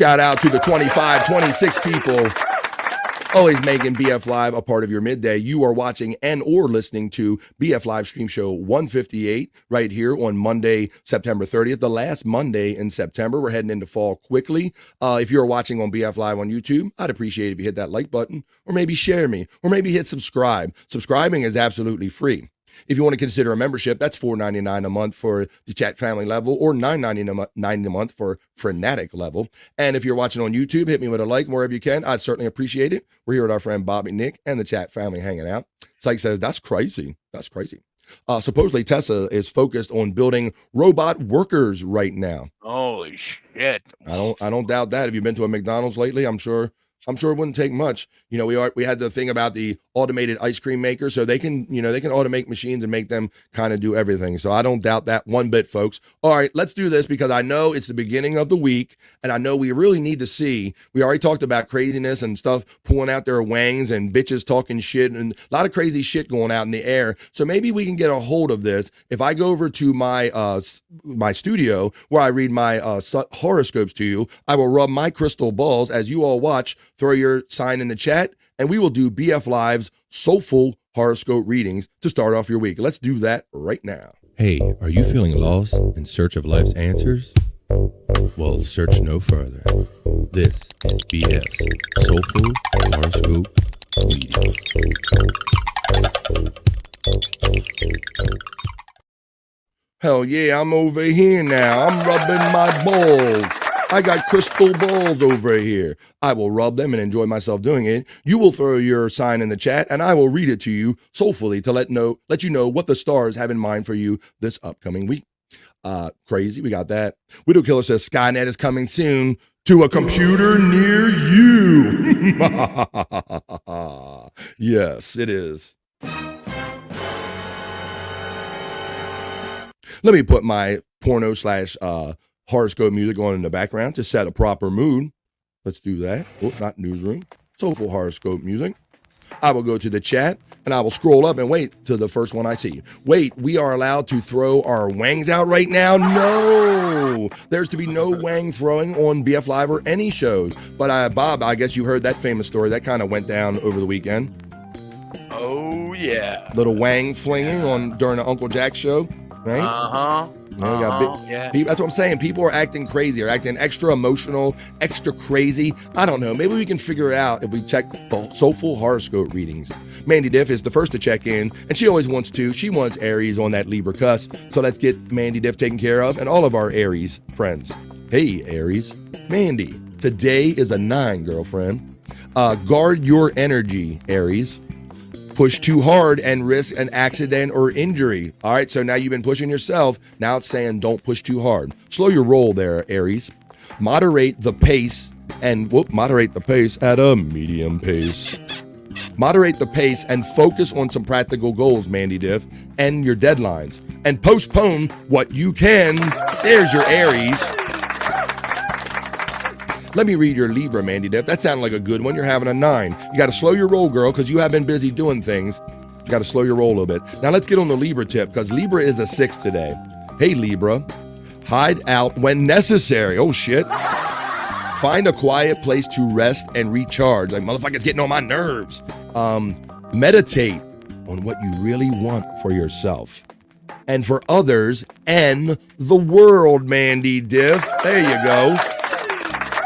Shout out to the 25, 26 people always making BF Live a part of your midday. You are watching and or listening to BF Live Stream Show 158 right here on Monday, September 30th, the last Monday in September. We're heading into fall quickly. If you're watching on BF Live on YouTube, I'd appreciate it if you hit that like button or maybe share me or maybe hit subscribe. Subscribing is absolutely free. If you want to consider a membership, that's $4.99 a month for the chat family level or $9.99 a month for Frenetic level. And if you're watching on YouTube, hit me with a like wherever you can. I'd certainly appreciate it. We're here with our friend Bobby Nick and the chat family hanging out. Cyke says, that's crazy. That's crazy. Supposedly Tesla is focused on building robot workers right now. Holy shit. I don't doubt that. Have you been to a McDonald's lately? I'm sure it wouldn't take much. You know, we had the thing about the automated ice cream maker, so they can automate machines and make them kind of do everything. So I don't doubt that one bit, folks. All right, let's do this because I know it's the beginning of the week, and I know we really need to see. We already talked about craziness and stuff pulling out their wangs and bitches talking shit and a lot of crazy shit going out in the air. So maybe we can get a hold of this. If I go over to my studio where I read my horoscopes to you, I will rub my crystal balls as you all watch. Throw your sign in the chat, and we will do BF Live's Soulful Horoscope Readings to start off your week. Let's do that right now. Hey, are you feeling lost in search of life's answers? Well, search no further. This is BF's Soulful Horoscope Readings. Hell yeah, I'm over here now. I'm rubbing my balls. I got crystal balls over here. I will rub them and enjoy myself doing it. You will throw your sign in the chat, and I will read it to you soulfully to let you know what the stars have in mind for you this upcoming week. Crazy, we got that. Widow Killer says Skynet is coming soon to a computer near you. Yes, it is. Let me put my porno / horoscope music on in the background to set a proper mood. Let's do that. Oh, not newsroom. Soulful horoscope music. I will go to the chat and I will scroll up and wait to the first one I see. Wait, we are allowed to throw our wangs out right now? No! There's to be no wang throwing on BF Live or any shows. But Bob, I guess you heard that famous story. That kind of went down over the weekend. Oh, yeah. Little wang flinging during the Uncle Jack show, right? Uh-huh. Yeah. That's what I'm saying. People are acting crazy. They're acting extra emotional, extra crazy. I don't know. Maybe we can figure it out if we check the Soulful Horoscope Readings. Mandy Diff is the first to check in, and she always wants to. She wants Aries on that Libra cusp. So let's get Mandy Diff taken care of and all of our Aries friends. Hey, Aries. Mandy, today is a 9, girlfriend. Guard your energy, Aries. Push too hard and risk an accident or injury. All right, so now you've been pushing yourself. Now it's saying don't push too hard. Slow your roll there, Aries. Moderate the pace at a medium pace. Moderate the pace and focus on some practical goals, Mandy Diff, and your deadlines. And postpone what you can. There's your Aries. Let me read your Libra, Mandy Diff. That sounded like a good one. You're having a 9. You got to slow your roll, girl, because you have been busy doing things. You got to slow your roll a little bit. Now let's get on the Libra tip, because Libra is a 6 today. Hey, Libra. Hide out when necessary. Oh, shit. Find a quiet place to rest and recharge. Like, motherfuckers getting on my nerves. Meditate on what you really want for yourself and for others and the world, Mandy Diff. There you go.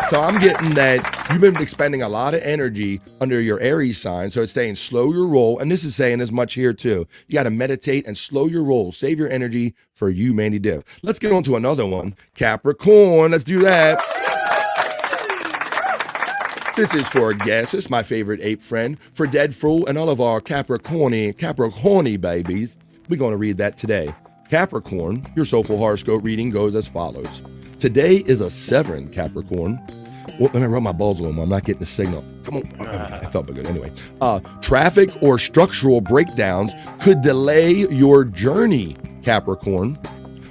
So I'm getting that you've been expending a lot of energy under your Aries sign. So it's saying slow your roll. And this is saying as much here too. You got to meditate and slow your roll. Save your energy for you, Mandy Diff. Let's get on to another one. Capricorn. Let's do that. This is for Gaseous, my favorite ape friend, for Dead Fool, and all of our Capricorny babies. We're going to read that today. Capricorn, your Soulful Horoscope reading goes as follows. Today is a 7, Capricorn. Well, let me rub my balls a little more. I'm not getting the signal. Come on. I felt good. Anyway, traffic or structural breakdowns could delay your journey, Capricorn.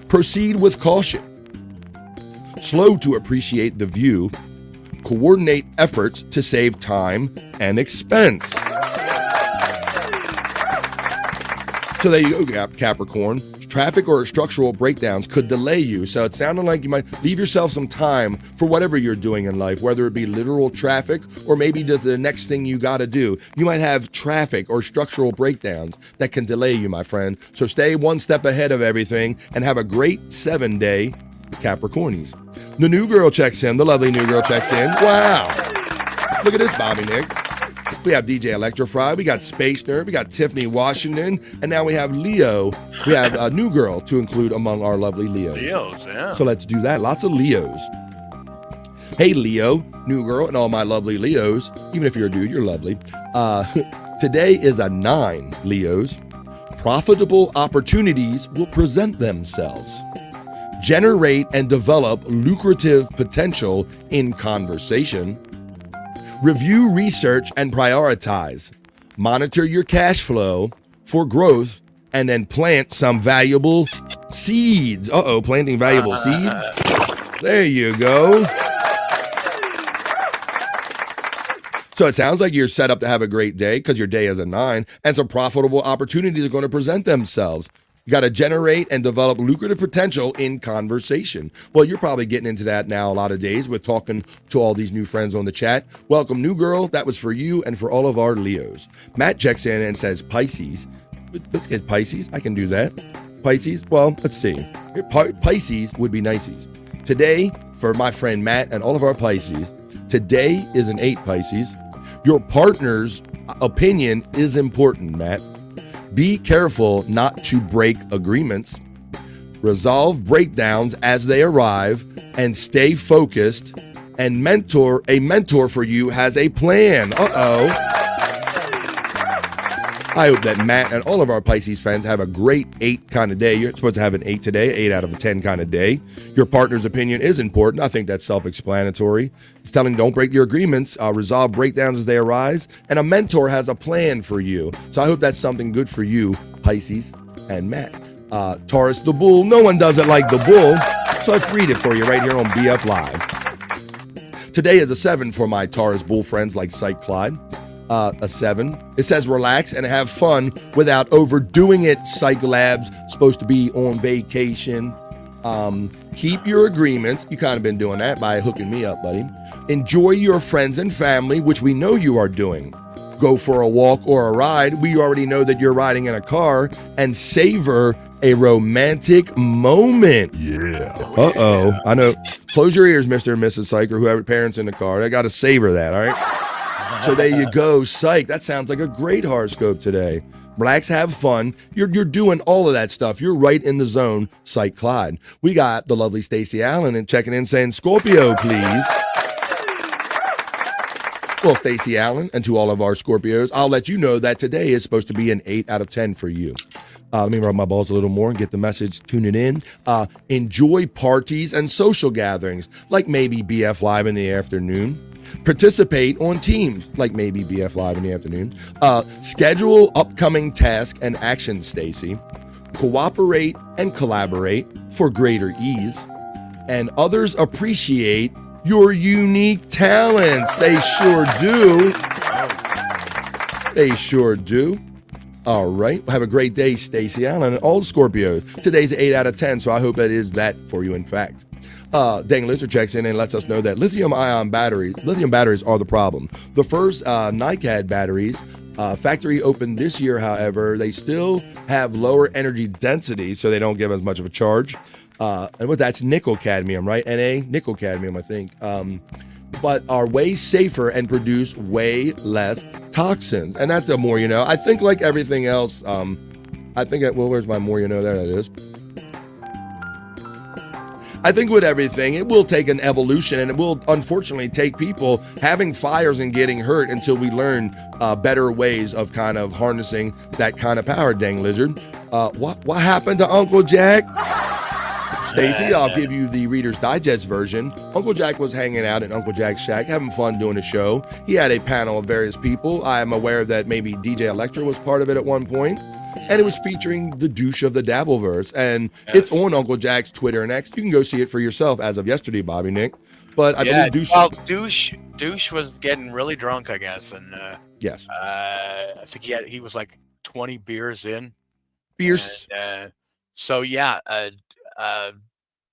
Proceed with caution. Slow to appreciate the view. Coordinate efforts to save time and expense. So there you go, Capricorn. Traffic or structural breakdowns could delay you. So it sounded like you might leave yourself some time for whatever you're doing in life, whether it be literal traffic or maybe just the next thing you got to do. You might have traffic or structural breakdowns that can delay you, my friend. So stay one step ahead of everything and have a great 7-day, Capricornies. The new girl checks in. The lovely new girl checks in. Wow. Look at this, Bobby Nick. We have DJ Electrofry. We got Space Nerd. We got Tiffany Washington. And now we have Leo. We have a new girl to include among our lovely Leos. Leos, yeah. So let's do that. Lots of Leos. Hey, Leo, new girl, and all my lovely Leos. Even if you're a dude, you're lovely. Today is a 9, Leos. Profitable opportunities will present themselves. Generate and develop lucrative potential in conversation. Review research and prioritize. Monitor your cash flow for growth and then plant some valuable seeds. Planting valuable seeds. There you go. So it sounds like you're set up to have a great day because your day is a 9 and some profitable opportunities are going to present themselves. You got to generate and develop lucrative potential in conversation. Well, you're probably getting into that now a lot of days with talking to all these new friends on the chat. Welcome, new girl. That was for you and for all of our Leos. Matt checks in and says Pisces. Let's get Pisces. I can do that. Pisces. Well, let's see. Pisces would be niceys. Today, for my friend Matt and all of our Pisces, today is an 8, Pisces. Your partner's opinion is important, Matt. Be careful not to break agreements. Resolve breakdowns as they arrive and stay focused. And a mentor for you has a plan. I hope that Matt and all of our Pisces friends have a great 8 kind of day. You're supposed to have an 8 today, 8 out of a 10 kind of day. Your partner's opinion is important. I think that's self-explanatory. It's telling don't break your agreements, resolve breakdowns as they arise, and a mentor has a plan for you. So I hope that's something good for you, Pisces and Matt. Taurus the Bull. No one does it like the Bull. So let's read it for you right here on BF Live. Today is a 7 for my Taurus Bull friends like Cyke Labs. A 7. It says relax and have fun without overdoing it. Cyke Labs supposed to be on vacation. Keep your agreements. You kind of been doing that by hooking me up, buddy. Enjoy your friends and family, which we know you are doing. Go for a walk or a ride. We already know that you're riding in a car, and savor a romantic moment. Yeah. I know. Close your ears, Mr. and Mrs. Cyke, or whoever parents in the car. They got to savor that, all right? So there you go, Cyke. That sounds like a great horoscope today. Relax, have fun. You're doing all of that stuff. You're right in the zone, Cyke Labs. We got the lovely Stacey Allen and checking in saying, Scorpio, please. Well, Stacey Allen, and to all of our Scorpios, I'll let you know that today is supposed to be an 8 out of 10 for you. Let me rub my balls a little more and get the message tuning in. Enjoy parties and social gatherings, like maybe BF Live in the afternoon. Participate on teams, like maybe BF Live in the afternoon. Schedule upcoming tasks and actions, Stacey. Cooperate and collaborate for greater ease. And others appreciate your unique talents. They sure do. They sure do. All right. Have a great day, Stacey Allen and all the Scorpios. Today's 8 out of 10, so I hope that is that for you, in fact. Dang Lizard checks in and lets us know that lithium batteries are the problem. The first NiCad batteries, factory opened this year, however, they still have lower energy density, so they don't give as much of a charge. And what that's nickel cadmium, right? Na? Nickel cadmium, I think. But are way safer and produce way less toxins. And that's the more you know. I think like everything else, where's my more you know? There it is. I think with everything, it will take an evolution, and it will unfortunately take people having fires and getting hurt until we learn better ways of kind of harnessing that kind of power, dang lizard. What happened to Uncle Jack? Stacy, I'll give you the Reader's Digest version. Uncle Jack was hanging out in Uncle Jack's shack, having fun doing a show. He had a panel of various people. I am aware that maybe DJ Electra was part of it at one point. And it was featuring the douche of the Dabbleverse. And it's on Uncle Jack's Twitter and X. You can go see it for yourself as of yesterday, Bobby Nick. But I believe douche... Well, douche was getting really drunk, I guess. And yes. I think he was like 20 beers in. Beers. So, yeah.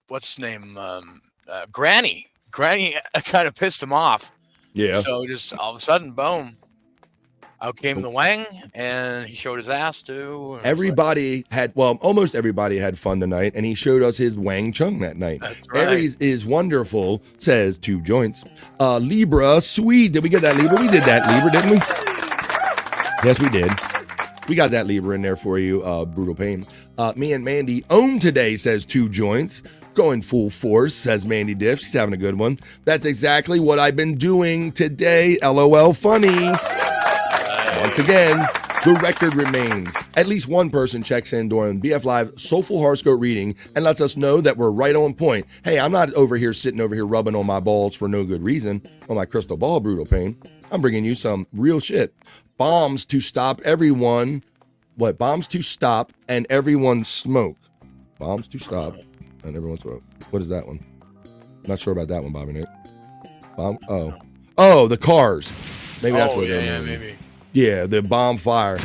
What's his name? Granny. Granny kind of pissed him off. Yeah. So just all of a sudden, boom, out came the Wang, and he showed his ass too. Everybody almost everybody had fun tonight, and he showed us his Wang Chung that night. That's right. Aries is wonderful, says 2 joints. Libra, sweet. Did we get that Libra? We did that Libra, didn't we? Yes, we did. We got that Libra in there for you, Brutal Pain. Me and Mandy own today, says 2 joints. Going full force, says Mandy Diff. She's having a good one. That's exactly what I've been doing today. LOL funny. Once again, the record remains. At least one person checks in during BF Live Soulful Horoscope Reading and lets us know that we're right on point. Hey, I'm not sitting over here rubbing on my balls for no good reason. On my crystal ball, Brutal Pain. I'm bringing you some real shit. Bombs to stop everyone. What? Bombs to stop and everyone smoke. Bombs to stop and everyone smoke. What is that one? Not sure about that one, Bobby Nick. Oh, the cars. Maybe that's what they're meaning. Maybe. Yeah, the bomb fire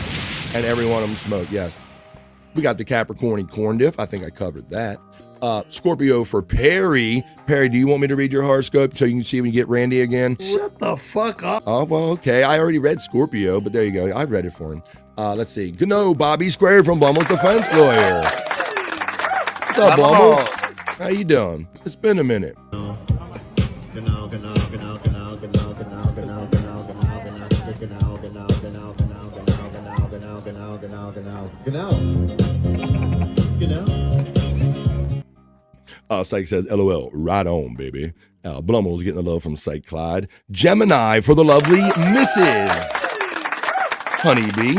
and every one of them smoke. Yes. We got the Capricorny corn diff. I think I covered that. Scorpio for Perry. Perry, do you want me to read your horoscope so you can see when you get Randy again? Shut the fuck up. Oh, well, okay. I already read Scorpio, but there you go. I read it for him. Let's see. Good no, Bobby Square from Blummel's Defense Lawyer. What's up, Blummel's? How you doing? It's been a minute. Cyke says, LOL, right on, baby. Blummel's getting the love from Cyke Clyde. Gemini for the lovely Mrs. Honeybee.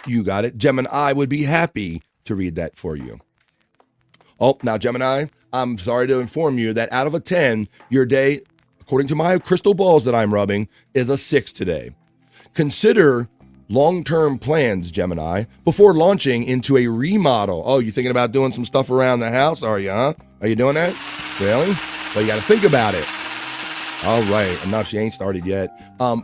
You got it. Gemini would be happy to read that for you. Oh, now, Gemini, I'm sorry to inform you that out of a 10, your day, according to my crystal balls that I'm rubbing, is a 6 today. Consider long-term plans, Gemini, before launching into a remodel. Oh, you thinking about doing some stuff around the house, are you, huh? Are you doing that? Really? Well, you got to think about it. All right. Enough. She ain't started yet.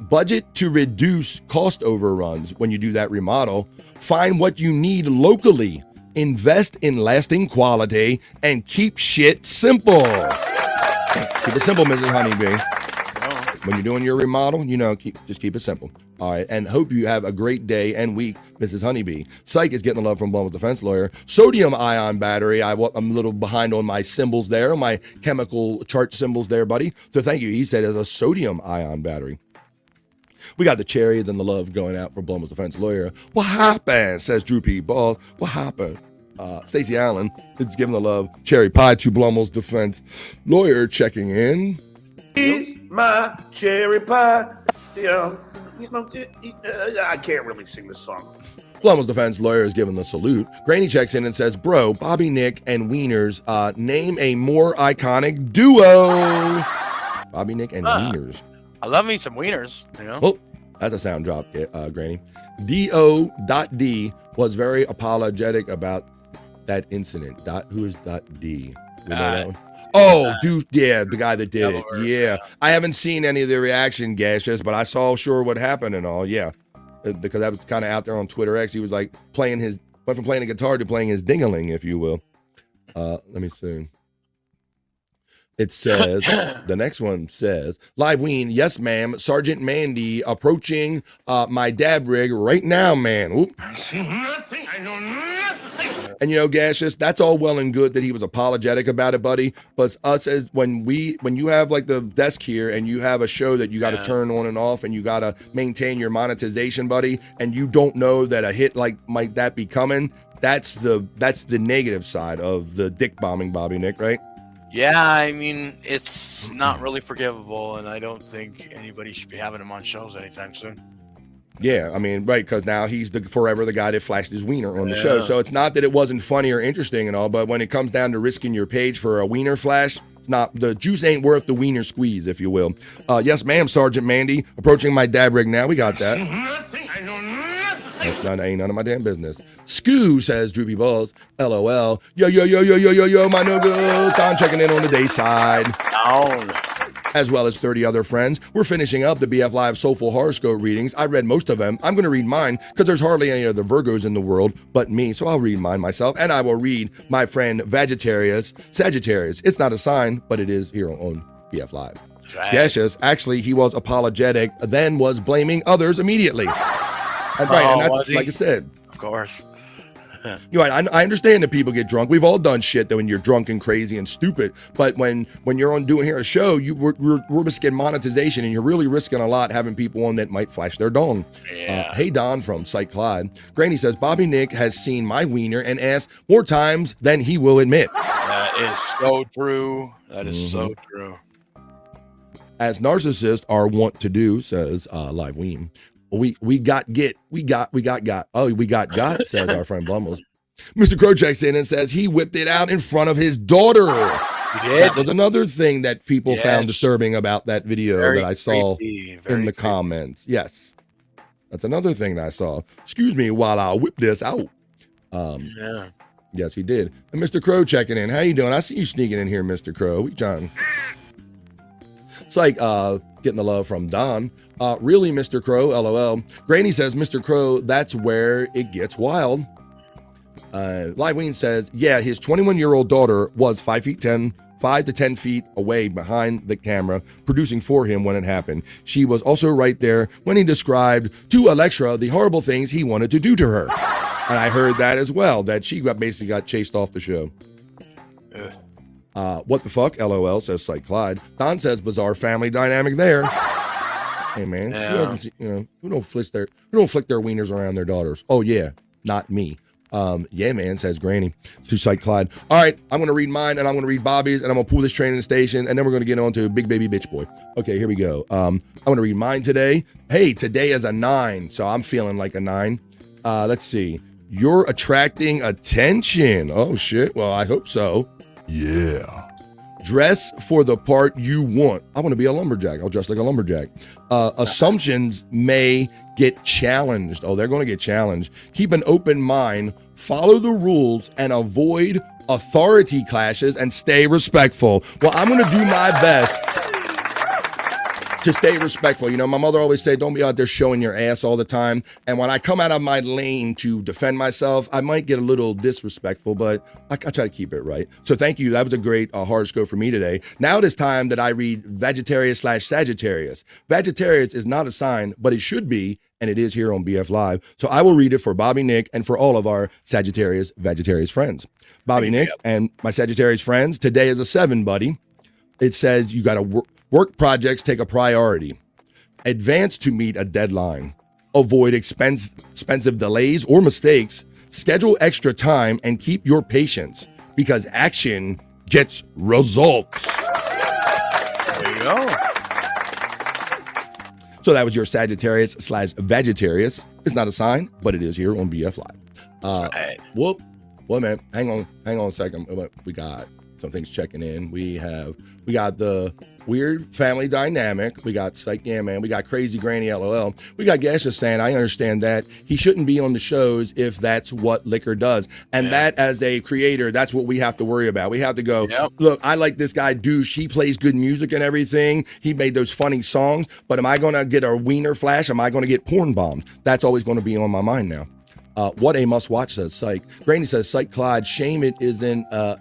Budget to reduce cost overruns when you do that remodel. Find what you need locally. Invest in lasting quality and keep shit simple. Keep it simple, Mrs. Honeybee. When you're doing your remodel, just keep it simple. All right, and hope you have a great day and week, Mrs. Honeybee. Cyke is getting the love from Blummel's Defense Lawyer. Sodium-ion battery. I'm a little behind on my symbols there, my chemical chart symbols there, buddy. So thank you. He said it's a sodium-ion battery. We got the cherry, then the love going out for Blummel's Defense Lawyer. What happened, says Drew P. Ball. What happened? Stacey Allen is giving the love. Cherry pie to Blummel's Defense Lawyer checking in. Eat my cherry pie. I can't really sing this song. Blummel's Defense Lawyer is giving the salute. Granny checks in and says, bro, Bobby, Nick, and Wieners, name a more iconic duo. Bobby, Nick, and Wieners. I love me some wieners, Oh, that's a sound drop, Granny. D.O.D. was very apologetic about that incident. Who is .D? You know that one? Oh, dude, yeah, the guy that did it. Yeah. I haven't seen any of the reaction, Gaseous, but I saw sure what happened and all, yeah. Because that was kind of out there on Twitter X. He was like went from playing a guitar to playing his ding-a-ling, if you will. Let me see. It says, the next one says, Live Ween, yes, ma'am. Sergeant Mandy approaching my dab rig right now, man. Oop. I see nothing. I know nothing. And Gaseous, that's all well and good that he was apologetic about it, buddy. But us as when you have like the desk here and you have a show that you got to turn on and off and you got to maintain your monetization, buddy, and you don't know that a hit like might that be coming, that's the negative side of the dick bombing, Bobby Nick, right? Yeah, I mean, it's not really forgivable, and I don't think anybody should be having him on shows anytime soon. Yeah, I mean, right, because now he's forever the guy that flashed his wiener on the show. Yeah. So it's not that it wasn't funny or interesting and all, but when it comes down to risking your page for a wiener flash, it's not, the juice ain't worth the wiener squeeze, if you will. Yes, ma'am, Sergeant Mandy. Approaching my dab rig now. We got that. That's ain't none of my damn business. Scoo, says Droopy Balls. LOL. Yo, my no-go. Don checking in on the day side. Down. As well as 30 other friends. We're finishing up the BF Live Soulful Horoscope Readings. I read most of them. I'm going to read mine because there's hardly any other Virgos in the world but me, so I'll read mine myself. And I will read my friend Sagittarius. It's not a sign, but it is here on BF Live. Right. Yes, actually, he was apologetic, then was blaming others immediately. And right, and that's like I said. Of course. You know, I understand that people get drunk. We've all done shit that when you're drunk and crazy and stupid. But when you're on doing here a show, we're risking monetization, and you're really risking a lot having people on that might flash their dong. Yeah. Hey Don from Cyke Labs. Granny says Bobby Nick has seen my wiener and asked more times than he will admit. That is so true. That is so true. As narcissists are wont to do, says Live Weem. We got, says our friend Blumels. Mr. Crow checks in and says he whipped it out in front of his daughter. He did. That was another thing that people found disturbing about that video that I saw in the comments. Yes. That's another thing that I saw. Excuse me while I whip this out. Yeah. Yes, he did. And Mr. Crow checking in. How you doing? I see you sneaking in here, Mr. Crow. We John. It's like getting the love from Don. Really, Mr. Crow, LOL. Granny says, Mr. Crow, that's where it gets wild. Liveween says, yeah, his 21-year-old daughter was 5 to 10 feet away behind the camera, producing for him when it happened. She was also right there when he described to Alexa the horrible things he wanted to do to her. And I heard that as well, that she basically got chased off the show. What the fuck? LOL, says Cyke Clyde. Don says bizarre family dynamic there. Hey man, who don't flick their wieners around their daughters? Oh yeah, not me. Yeah man, says Granny to Cyke Clyde. All right, I'm gonna read mine and I'm gonna read Bobby's and I'm gonna pull this train in the station and then we're gonna get on to Big Baby Bitch Boy. Okay, here we go. I'm gonna read mine today. Hey, today is a 9, so I'm feeling like a 9. Let's see. You're attracting attention. Oh shit. Well, I hope so. Yeah. Dress for the part you want. I want to be a lumberjack. I'll dress like a lumberjack. Assumptions may get challenged. Oh, they're going to get challenged. Keep an open mind. Follow the rules and avoid authority clashes and stay respectful. Well, I'm going to do my best to stay respectful. You know, my mother always said, don't be out there showing your ass all the time. And when I come out of my lane to defend myself, I might get a little disrespectful, but I try to keep it right. So thank you. That was a great horoscope for me today. Now it is time that I read Vegetarius/Sagittarius. Vegetarius is not a sign, but it should be, and it is here on BF Live. So I will read it for Bobby Nick and for all of our Vegetarius friends. Bobby Nick and my Sagittarius friends, today is a 7, buddy. It says you got to work projects take a priority. Advance to meet a deadline. Avoid expensive delays or mistakes. Schedule extra time and keep your patience because action gets results. There you go. So that was your Sagittarius/Vegetarius. It's not a sign, but it is here on BF Live. Whoop. Well, man, hang on a second. We got some things checking in. We got the weird family dynamic. We got Cyke, yeah, man. We got Crazy Granny, LOL. We got Gasha saying, I understand that he shouldn't be on the shows if that's what liquor does. And that, as a creator, that's what we have to worry about. We have to go, look, I like this guy, Douche. He plays good music and everything. He made those funny songs. But am I going to get a wiener flash? Am I going to get porn bombed? That's always going to be on my mind now. What a must watch, says Cyke. Granny says, Cyke Clyde, shame it isn't a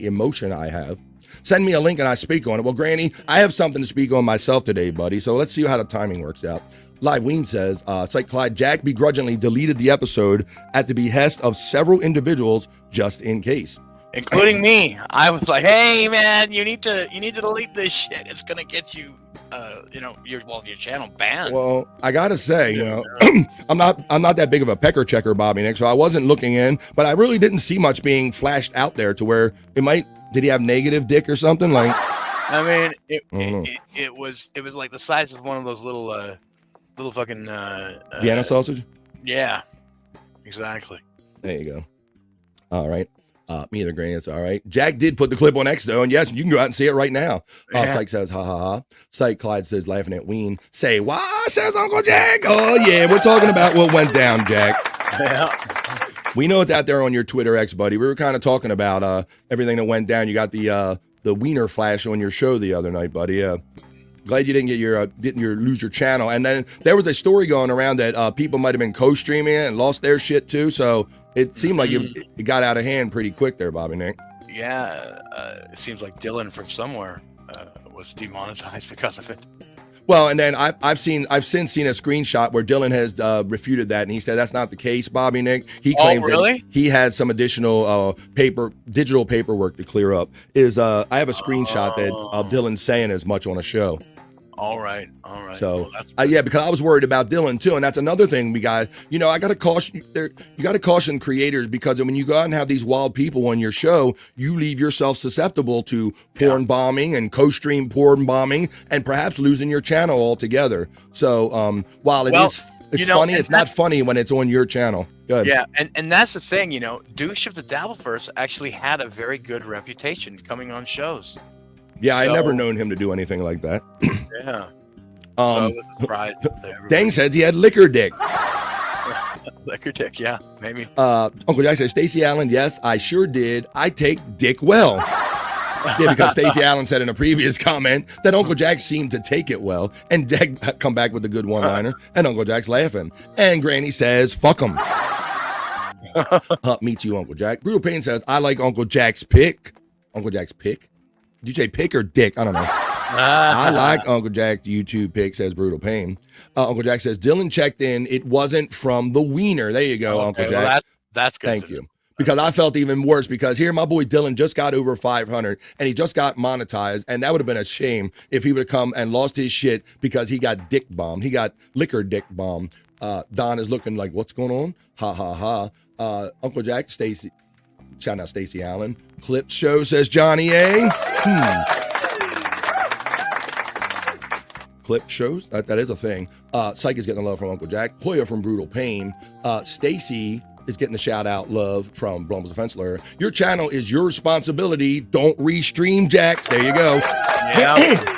emotion I have. Send me a link and I speak on it. Well, Granny, I have something to speak on myself today, buddy. So let's see how the timing works out. Live Ween says, Cyke Clyde, Jack begrudgingly deleted the episode at the behest of several individuals just in case. Including me. I was like, hey man, you need to delete this shit. It's gonna get you your channel banned. Well, I gotta say, I'm not that big of a pecker checker, Bobby Nick, so I wasn't looking in, but I really didn't see much being flashed out there to where it might Did he have negative dick or something? Like, I mean, know. it was like the size of one of those little fucking Vienna sausage? Yeah, exactly. There you go. All right. Me either, Granny. It's all right. Jack did put the clip on X, though, and yes, you can go out and see it right now. Cyke says, ha, ha, ha. Cyke Clyde says, laughing at Ween. Say, what? Says Uncle Jack. Oh, yeah, we're talking about what went down, Jack. Yeah. We know it's out there on your Twitter X, buddy. We were kind of talking about everything that went down. You got the wiener flash on your show the other night, buddy. Glad you didn't get your lose your channel. And then there was a story going around that people might have been co-streaming it and lost their shit too. So it seemed like it got out of hand pretty quick there, Bobby Nick. Yeah, it seems like Dylan from somewhere was demonetized because of it. Well, and then I've since seen a screenshot where Dylan has refuted that, and he said that's not the case, Bobby Nick. He claims that he has some additional digital paperwork to clear up. I have a screenshot that Dylan's saying as much on a show. All right. So yeah, because I was worried about Dylan too, and that's another thing we got. You know, I got to caution you got to caution creators, because when you go out and have these wild people on your show, you leave yourself susceptible to porn bombing and co-stream porn bombing, and perhaps losing your channel altogether. So while it's funny, it's not funny when it's on your channel. Good. Yeah, and that's the thing, you know, Douche of the Dabbleverse actually had a very good reputation coming on shows. Yeah, I never known him to do anything like that. Yeah. Dang says he had liquor dick. Liquor dick, yeah, maybe. Uncle Jack says, Stacey Allen, yes, I sure did. I take dick well. Yeah, because Stacey Allen said in a previous comment that Uncle Jack seemed to take it well. And Jack come back with a good one-liner, and Uncle Jack's laughing. And Granny says, fuck him. Meet you, Uncle Jack. Brutal Pain says, I like Uncle Jack's pick. Uncle Jack's pick? Did you say pick or dick? I don't know. I like Uncle Jack's YouTube pick, says Brutal Pain. Uncle Jack says, Dylan checked in. It wasn't from the wiener. There you go, Uncle Jack. Well, that's good. Thank you. Because I felt even worse, because here my boy Dylan just got over 500 and he just got monetized, and that would have been a shame if he would have come and lost his shit because he got dick bombed. He got liquor dick bombed. Don is looking like, what's going on? Ha, ha, ha. Uncle Jack, Stacey. Shout out Stacey Allen. Clip show, says Johnny A. Clip shows, that is a thing. Cyke is getting the love from Uncle Jack. Hoya from Brutal Pain. Stacey is getting the shout out love from Blum's Defense Lawyer. Your channel is your responsibility. Don't restream Jacks. There you go. Yeah.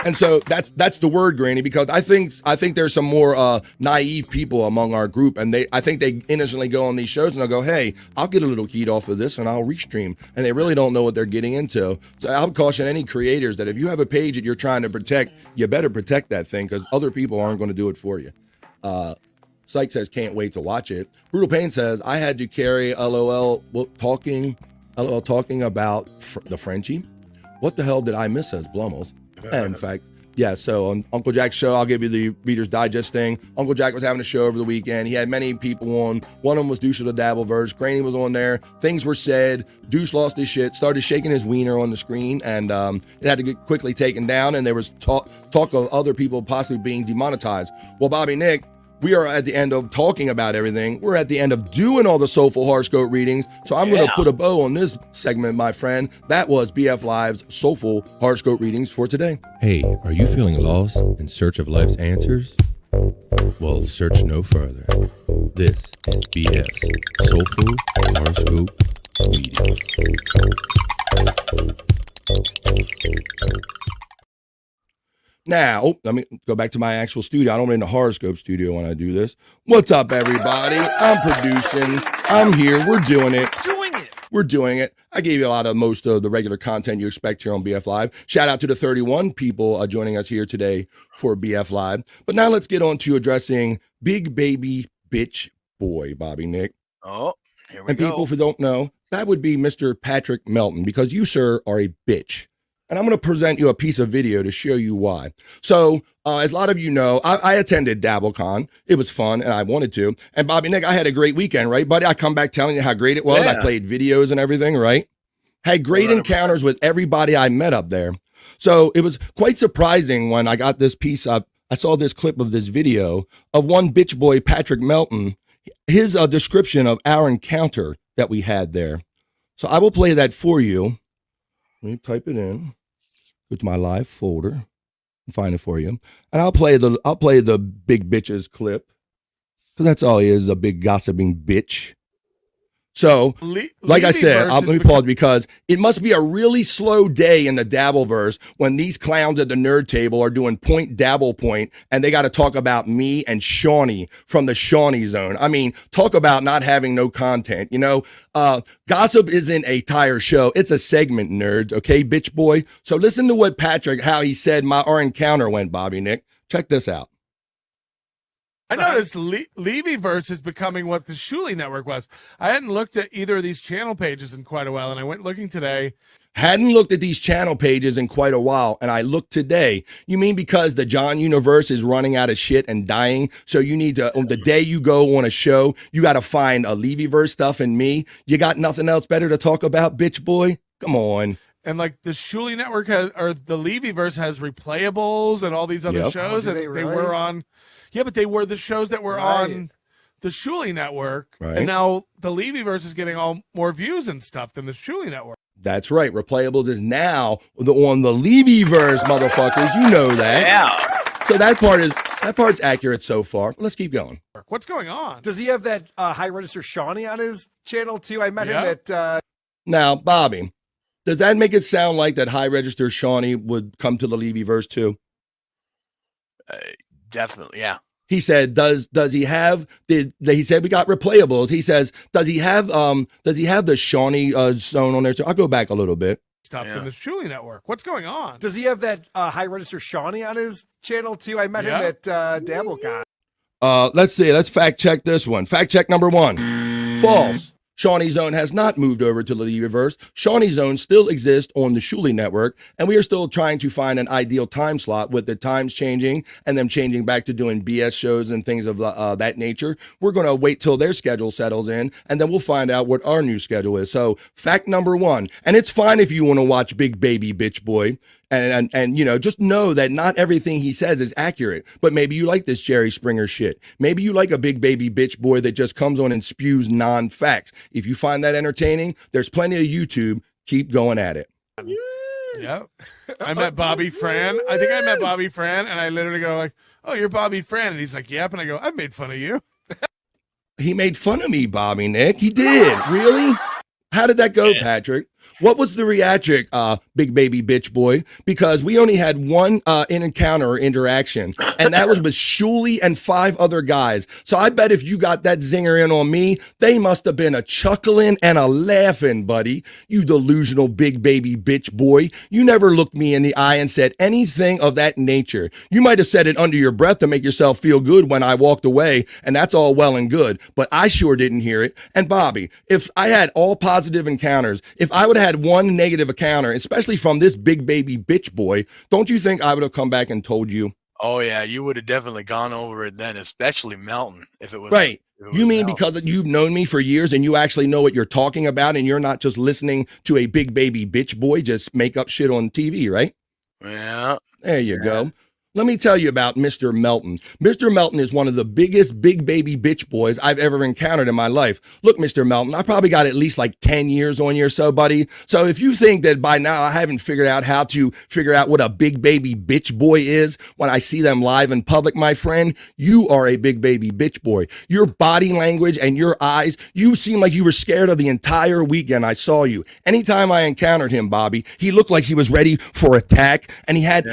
And so that's the word, Granny, because I think there's some more naive people among our group, and I think they innocently go on these shows and they'll go, hey, I'll get a little heat off of this and I'll restream, and they really don't know what they're getting into. So I'll caution any creators that if you have a page that you're trying to protect, you better protect that thing, because other people aren't going to do it for you. Cyke says, can't wait to watch it. Brutal Pain says, I had to carry LOL talking about the Frenchie. What the hell did I miss, says Blummels. And in fact, yeah, so on Uncle Jack's show, I'll give you the Reader's Digest thing. Uncle Jack was having a show over the weekend. He had many people on. One of them was Douche of the Dabbleverse. Granny was on there. Things were said. Douche lost his shit, started shaking his wiener on the screen, and it had to get quickly taken down, and there was talk of other people possibly being demonetized. Well, Bobby Nick, we are at the end of talking about everything. We're at the end of doing all the Soulful Horoscope readings. So I'm going to put a bow on this segment, my friend. That was BF Live's Soulful Horoscope Readings for today. Hey, are you feeling lost in search of life's answers? Well, search no further. This is BF's Soulful Horoscope Readings. Now, let me go back to my actual studio. I don't in the horoscope studio when I do this. What's up, everybody? I'm producing. I'm here. We're doing it. We're doing it. I gave you most of the regular content you expect here on BF Live. Shout out to the 31 people joining us here today for BF Live. But now let's get on to addressing Big Baby Bitch Boy, Bobby Nick. Oh, here we go. And people who don't know, that would be Mr. Patrick Melton, because you, sir, are a bitch. And I'm going to present you a piece of video to show you why. So, as a lot of you know, I attended DabbleCon. It was fun, and I wanted to. And Bobby Nick, I had a great weekend, right, buddy? I come back telling you how great it was. Yeah. I played videos and everything, right? Had great encounters with everybody I met up there. So it was quite surprising when I got this piece up. I saw this clip of this video of one bitch boy, Patrick Melton, his description of our encounter that we had there. So I will play that for you. Let me type it in. Go to my live folder and find it for you. And I'll play the big bitches clip. Because that's all he is, a big gossiping bitch. So, like I said, let me pause because it must be a really slow day in the Dabbleverse when these clowns at the nerd table are doing point dabble point and they got to talk about me and Shawnee from the Shawnee Zone. I mean, talk about not having no content. Gossip isn't a tire show. It's a segment, nerds. Okay, bitch boy. So listen to what Patrick, how he said our encounter went, Bobby Nick. Check this out. I noticed Levyverse is becoming what the Shuli Network was. I hadn't looked at either of these channel pages in quite a while, and I went looking today. Hadn't looked at these channel pages in quite a while, and I looked today. You mean because the John Universe is running out of shit and dying, so you need to, on the day you go on a show, you got to find a Levyverse stuff and me? You got nothing else better to talk about, bitch boy? Come on. And like the Shuli Network or the Levyverse has replayables and all these other shows, and they were on. Yeah, but they were the shows that were on the Shuli Network, and now the Levyverse is getting all more views and stuff than the Shuli Network. That's right. Replayables is now on the Levyverse, motherfuckers. You know that. Yeah. So that part's accurate so far. Let's keep going. What's going on? Does he have that High Register Shawnee on his channel too? I met him at. Now, Bobby, does that make it sound like that High Register Shawnee would come to the Levyverse too? Definitely, yeah. He said, does he have he said we got replayables. He says, does he have the Shawnee zone on there too? I'll go back a little bit. Stuff in the Shuli Network. What's going on? Does he have that High Register Shawnee on his channel too? I met him at Dabblecon. Let's see. Let's fact check this one. Fact check number 1. False. Shawnee Zone has not moved over to the Levyverse. Shawnee Zone still exists on the Shuli Network, and we are still trying to find an ideal time slot with the times changing and them changing back to doing BS shows and things of that nature. We're going to wait till their schedule settles in, and then we'll find out what our new schedule is. So fact number 1, and it's fine if you want to watch Big Baby Bitch Boy. And just know that not everything he says is accurate, but maybe you like this Jerry Springer shit. Maybe you like a big baby bitch boy that just comes on and spews non-facts. If you find that entertaining, there's plenty of YouTube. Keep going at it. Yep. I met Bobby Fran. I think I met Bobby Fran, and I literally go like, "Oh, you're Bobby Fran," and he's like, "Yep," and I go, "I've made fun of you." He made fun of me, Bobby Nick. He did. Really? How did that go, Patrick? What was the reaction, big baby bitch boy? Because we only had one encounter or interaction, and that was with Shuli and 5 other guys. So I bet if you got that zinger in on me, they must have been a chuckling and a laughing, buddy. You delusional big baby bitch boy. You never looked me in the eye and said anything of that nature. You might have said it under your breath to make yourself feel good when I walked away, and that's all well and good, but I sure didn't hear it. And Bobby, if I had all positive encounters, if I would have had one negative encounter, especially from this big baby bitch boy, don't you think I would have come back and told you? Oh yeah, you would have definitely gone over it then, especially Melton, if it was right. You mean Melton. because you've known me for years and you actually know what you're talking about, and you're not just listening to a big baby bitch boy just make up shit on TV, right? Yeah. There you go. Let me tell you about Mr. Melton. Mr. Melton is one of the biggest big baby bitch boys I've ever encountered in my life. Look, Mr. Melton, I probably got at least like 10 years on you or so, buddy. So if you think that by now I haven't figured out how to figure out what a big baby bitch boy is when I see them live in public, my friend, you are a big baby bitch boy. Your body language and your eyes, you seem like you were scared of the entire weekend I saw you. Anytime I encountered him, Bobby, he looked like he was ready for attack, and he had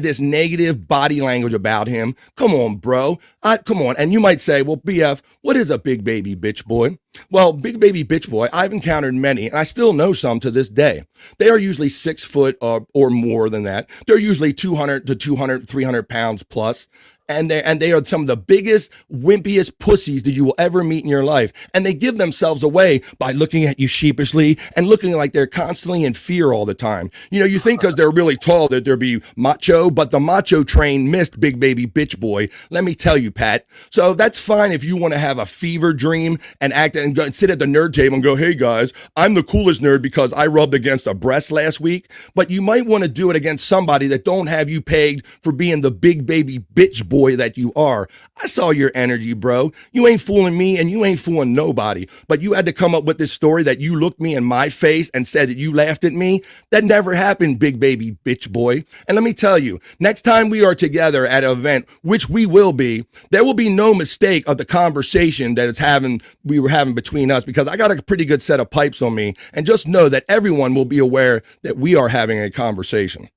this negative body language about him. Come on, bro. Come on. And you might say, well, BF, what is a big baby bitch boy? Well, big baby bitch boy, I've encountered many, and I still know some to this day. They are usually 6 foot or more than that. They're usually 200 to 200, 300 pounds plus. And they are some of the biggest, wimpiest pussies that you will ever meet in your life. And they give themselves away by looking at you sheepishly and looking like they're constantly in fear all the time. You know, you think because they're really tall that they'll be macho, but the macho train missed big baby bitch boy. Let me tell you, Pat. So that's fine if you want to have a fever dream and act and go and sit at the nerd table and go, hey guys, I'm the coolest nerd because I rubbed against a breast last week. But you might want to do it against somebody that don't have you pegged for being the big baby bitch boy boy that you are. I saw your energy, bro. You ain't fooling me and you ain't fooling nobody. But you had to come up with this story that you looked me in my face and said that you laughed at me. That never happened, big baby bitch boy. And let me tell you, next time we are together at an event, which we will be, there will be no mistake of the conversation that we were having between us, because I got a pretty good set of pipes on me. And just know that everyone will be aware that we are having a conversation.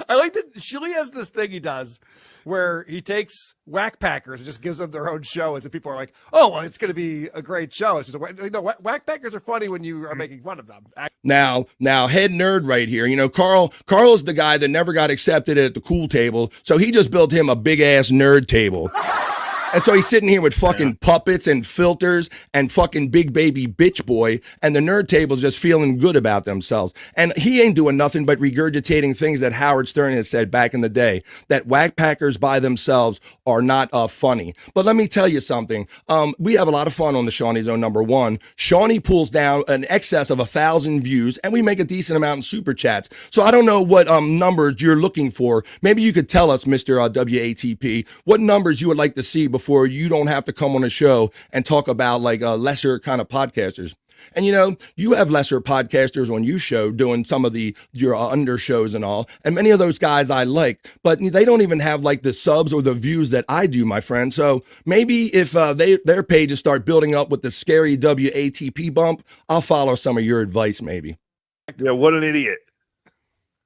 I like that Shuli has this thing he does where he takes whack packers and just gives them their own show, as if people are like, oh, well, it's going to be a great show. It's just whack packers are funny when you are making fun of them. Now, head nerd right here. You know, Carl's the guy that never got accepted at the cool table, so he just built him a big ass nerd table. And so he's sitting here with fucking puppets and filters and fucking big baby bitch boy, and the nerd table's just feeling good about themselves. And he ain't doing nothing but regurgitating things that Howard Stern has said back in the day, that whack packers by themselves are not funny. But let me tell you something. We have a lot of fun on the Shawnee Zone #1. Shawnee pulls down an excess of 1,000 views, and we make a decent amount in super chats. So I don't know what numbers you're looking for. Maybe you could tell us, Mr. WATP, what numbers you would like to see before you don't have to come on a show and talk about like lesser kind of podcasters. And you know, you have lesser podcasters on your show doing some of your under shows and all, and many of those guys I like, but they don't even have like the subs or the views that I do, my friend. So maybe if their pages start building up with the scary WATP bump, I'll follow some of your advice maybe. Yeah, what an idiot.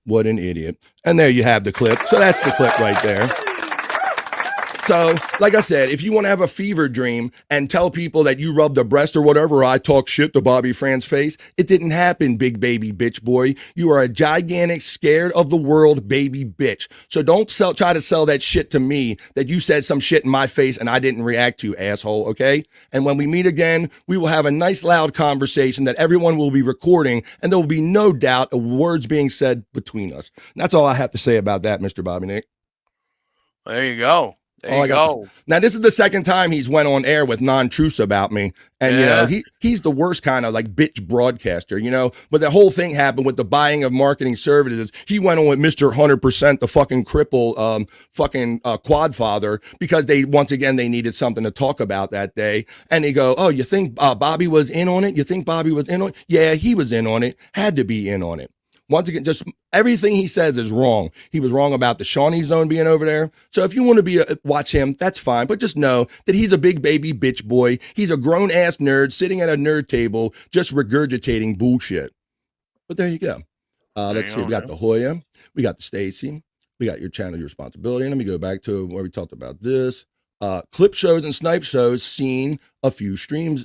What an idiot. And there you have the clip. So that's the clip right there. So, like I said, if you want to have a fever dream and tell people that you rubbed a breast or whatever, or I talk shit to Bobby Fran's face, it didn't happen, big baby bitch boy. You are a gigantic, scared of the world baby bitch. So don't try to sell that shit to me that you said some shit in my face and I didn't react to, asshole, okay? And when we meet again, we will have a nice loud conversation that everyone will be recording, and there will be no doubt of words being said between us. And that's all I have to say about that, Mr. Bobby Nick. There you go. There you go. Now, this is the second time he's went on air with non-truths about me. And, you know, he's the worst kind of like bitch broadcaster, you know. But the whole thing happened with the buying of marketing services. He went on with Mr. 100%, the fucking cripple, quad father, because once again, they needed something to talk about that day. And they go, oh, you think Bobby was in on it? You think Bobby was in on it? Yeah, he was in on it. Had to be in on it. Once again, just everything he says is wrong. He was wrong about the Shawnee Zone being over there. So if you want to watch him, that's fine. But just know that he's a big baby bitch boy. He's a grown ass nerd sitting at a nerd table, just regurgitating bullshit. But there you go. Let's see. We got the Hoya. We got the Stacy. We got your channel, your responsibility. And let me go back to where we talked about this. Clip shows and snipe shows seen a few streams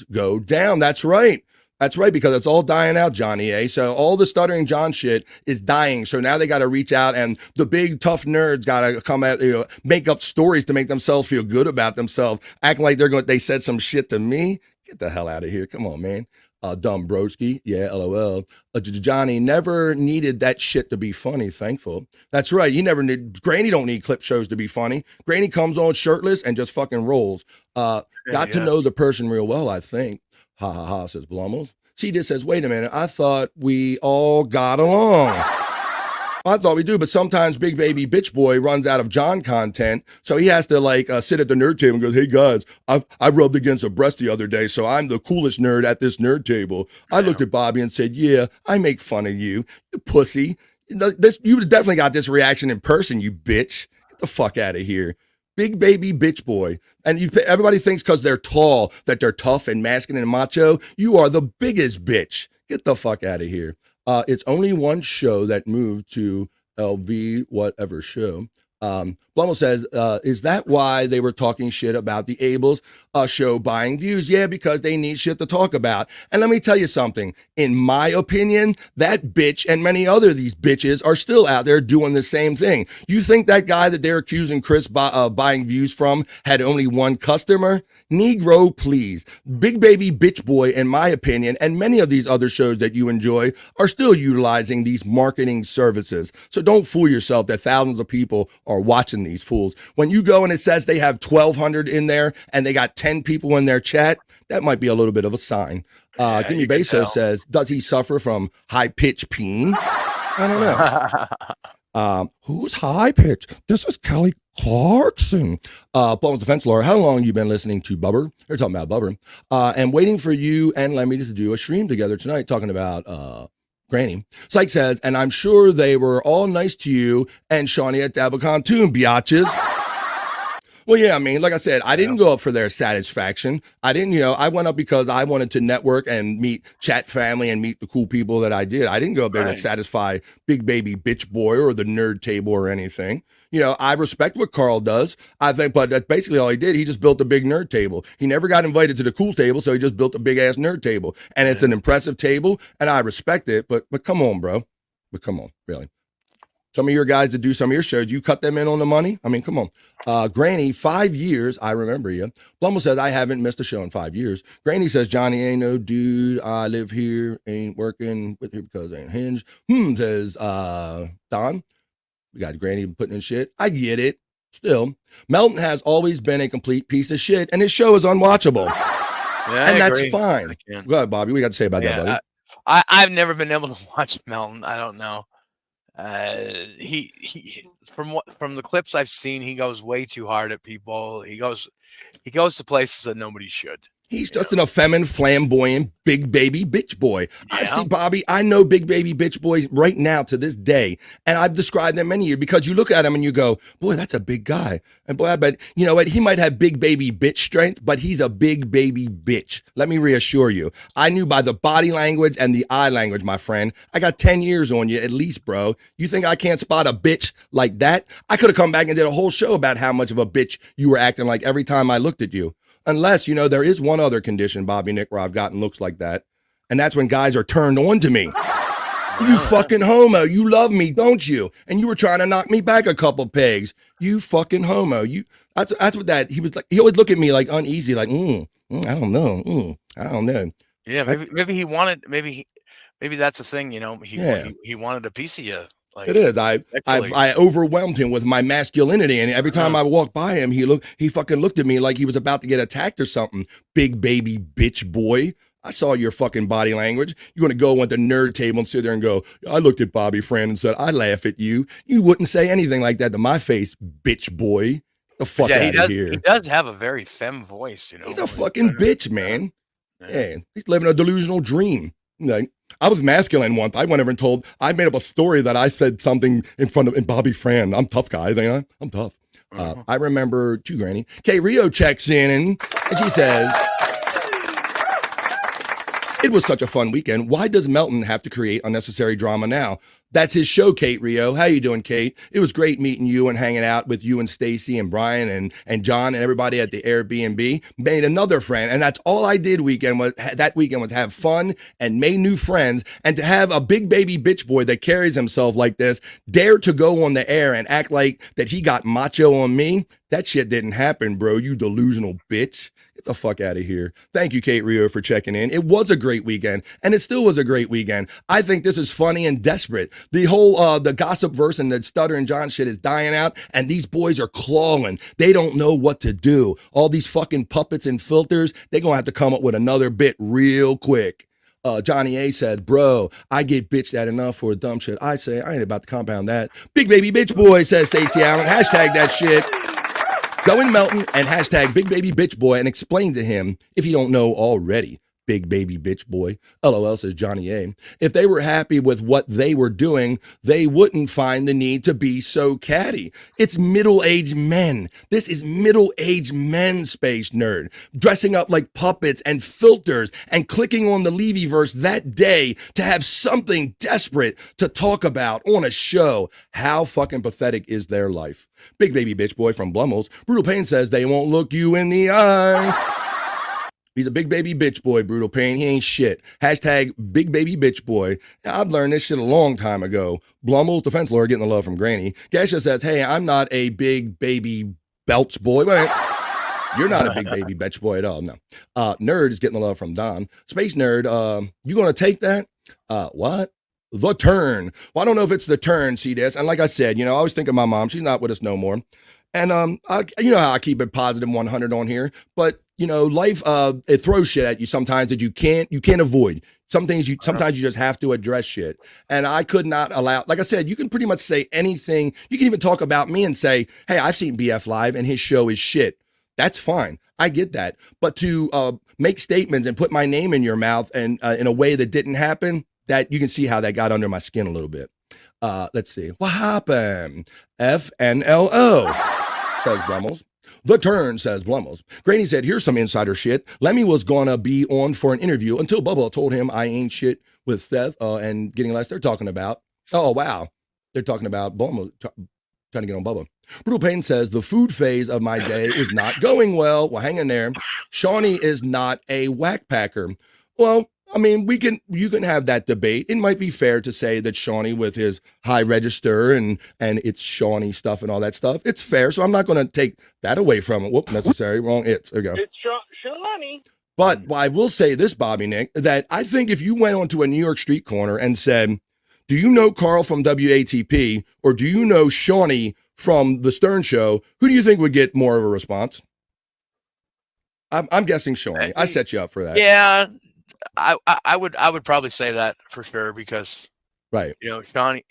go down. That's right. That's right, because it's all dying out, Johnny A. So all the Stuttering John shit is dying. So now they got to reach out, and the big tough nerds got to come out, make up stories to make themselves feel good about themselves, acting like they said some shit to me. Get the hell out of here. Come on, man. Dumb broski. Yeah, LOL. Johnny never needed that shit to be funny, thankful. That's right. Granny don't need clip shows to be funny. Granny comes on shirtless and just fucking rolls. Got to know the person real well, I think. Ha ha ha, says Blummels. She just says, wait a minute, I thought we all got along. I thought we do, but sometimes big baby bitch boy runs out of John content, so he has to sit at the nerd table and goes, hey guys, I rubbed against a breast the other day, so I'm the coolest nerd at this nerd table. I looked at Bobby and said, yeah, I make fun of you, you pussy. You would definitely got this reaction in person, you bitch. Get the fuck out of here. Big baby bitch boy. And everybody thinks because they're tall that they're tough and masculine and macho. You are the biggest bitch. Get the fuck out of here. It's only one show that moved to LV whatever show. Blummel says, is that why they were talking shit about the Abels show buying views? Yeah, because they need shit to talk about. And let me tell you something. In my opinion, that bitch and many other these bitches are still out there doing the same thing. You think that guy that they're accusing Chris buying views from had only one customer? Negro, please. Big baby bitch boy, in my opinion, and many of these other shows that you enjoy are still utilizing these marketing services. So don't fool yourself that thousands of people are watching these fools. When you go and it says they have 1,200 in there and they got 10 people in their chat, that might be a little bit of a sign. Gimme Beso says, does he suffer from high pitch peen? I don't know. Who's high pitch? This is Kelly Clarkson. Blum's defense lawyer. How long you been listening to Bubber? They're talking about Bubber. And waiting for you and Lemmy to do a stream together tonight talking about Granny. Cyke says, and I'm sure they were all nice to you and Shawnee at Dabacon too, biatches. Well, yeah, I mean, like I said, I didn't go up for their satisfaction. I didn't, I went up because I wanted to network and meet chat family and meet the cool people that I did. I didn't go up there to satisfy Big Baby Bitch Boy or the Nerd Table or anything. I respect what Carl does. I think, but that's basically all he did. He just built a big nerd table. He never got invited to the cool table, so he just built a big ass nerd table. And it's an impressive table, and I respect it. But come on, bro. But come on, really. Some of your guys that do some of your shows, you cut them in on the money? I mean, come on. Granny, 5 years, I remember you. Blumel says, I haven't missed a show in 5 years. Granny says, Johnny ain't no dude. I live here, ain't working with you because I ain't hinged. Says Don. We got Granny putting in shit. I get it. Still, Melton has always been a complete piece of shit, and his show is unwatchable. Yeah, and that's fine. Go ahead, Bobby. What you got to say about that, buddy? I've never been able to watch Melton. I don't know. He from the clips I've seen, he goes way too hard at people. He goes to places that nobody should. He's just an effeminate, flamboyant, big baby bitch boy. I see, Bobby, I know big baby bitch boys right now to this day, and I've described them many years because you look at him and you go, boy, that's a big guy. And boy, but you know what? He might have big baby bitch strength, but he's a big baby bitch. Let me reassure you. I knew by the body language and the eye language, my friend. I got 10 years on you at least, bro. You think I can't spot a bitch like that? I could have come back and did a whole show about how much of a bitch you were acting like every time I looked at you. Unless, there is one other condition, Bobby Nick, where I've gotten looks like that. And that's when guys are turned on to me. You fucking homo. You love me, don't you? And you were trying to knock me back a couple pegs. You fucking homo. That's what that, he was like, he always looked at me like uneasy, like, I don't know. I don't know. Yeah, maybe he wanted, maybe that's the thing, he wanted a piece of you. Like, it is. I overwhelmed him with my masculinity, and every time I walked by him, he fucking looked at me like he was about to get attacked or something. Big baby bitch boy. I saw your fucking body language. You're gonna go on the nerd table and sit there and go, I looked at Bobby Fran and said, I laugh at you. You wouldn't say anything like that to my face, bitch boy. Get the fuck out of here. He does have a very femme voice, He's a fucking bitch, man. Yeah, he's living a delusional dream. I was masculine once. I went over and I made up a story that I said something in Bobby Fran. I'm tough guy. I'm tough. I remember too, Granny. Kay Rio checks in and she says, it was such a fun weekend. Why does Melton have to create unnecessary drama now? That's his show, Kate Rio. How you doing, Kate? It was great meeting you and hanging out with you and Stacy and Brian and John and everybody at the Airbnb. Made another friend, and that's all I did that weekend was have fun and made new friends. And to have a big baby bitch boy that carries himself like this, dare to go on the air and act like that he got macho on me, that shit didn't happen, bro. You delusional bitch. Get the fuck out of here. Thank you, Kate Rio, for checking in. It was a great weekend, and it still was a great weekend. I think this is funny and desperate. The whole the gossip verse and the Stutter and John shit is dying out, and these boys are clawing. They don't know what to do. All these fucking puppets and filters, they're going to have to come up with another bit real quick. Johnny A says, bro, I get bitched at enough for dumb shit. I say, I ain't about to compound that. Big baby bitch boy, says Stacey Allen. Hashtag that shit. Go in Melton and hashtag Big Baby Bitch Boy and explain to him, if you don't know already, Big Baby Bitch Boy. LOL, says Johnny A. If they were happy with what they were doing, they wouldn't find the need to be so catty. It's middle-aged men. This is middle-aged men, Space Nerd. Dressing up like puppets and filters and clicking on the Levyverse that day to have something desperate to talk about on a show. How fucking pathetic is their life? Big Baby Bitch Boy from Blumels. Brutal Pain says they won't look you in the eye. He's a big baby bitch boy, Brutal Pain. He ain't shit. Hashtag Big Baby Bitch Boy. I've learned this shit a long time ago. Blumels, defense lawyer, getting the love from Granny. Gasha says, hey, I'm not a big baby belch boy. Wait, you're not a big baby bitch boy at all. No. Nerd is getting the love from Don. Space Nerd, you gonna take that? What? The Turn. Well, I don't know if it's The Turn, see this. And like I said, I always think of my mom. She's not with us no more. And you know how I keep it positive 100 on here, but life it throws shit at you sometimes that you can't avoid. Sometimes you just have to address shit. And I could not allow, like I said, you can pretty much say anything. You can even talk about me and say, hey, I've seen BF Live and his show is shit. That's fine. I get that. But to make statements and put my name in your mouth and in a way that didn't happen, that you can see how that got under my skin a little bit. Let's see. What happened? FNLO, says Brummels. The Turn, says Blummels. Granny said, here's some insider shit. Lemmy was gonna be on for an interview until Bubba told him I ain't shit with Seth and getting less. They're talking about, oh, wow. They're talking about Blummels trying to get on Bubba. Brutal Payne says, the food phase of my day is not going well. Well, hang in there. Shawnee is not a whack packer. Well, I mean, you can have that debate. It might be fair to say that Shawnee with his high register and it's Shawnee stuff and all that stuff. It's fair. So I'm not going to take that away from it. Whoop, necessary. Wrong. There you go. It's Shawnee. But I will say this, Bobby Nick, that I think if you went onto a New York street corner and said, do you know Carl from WATP or do you know Shawnee from the Stern Show, who do you think would get more of a response? I'm guessing Shawnee. I set you up for that. Yeah. I would probably say that for sure because right,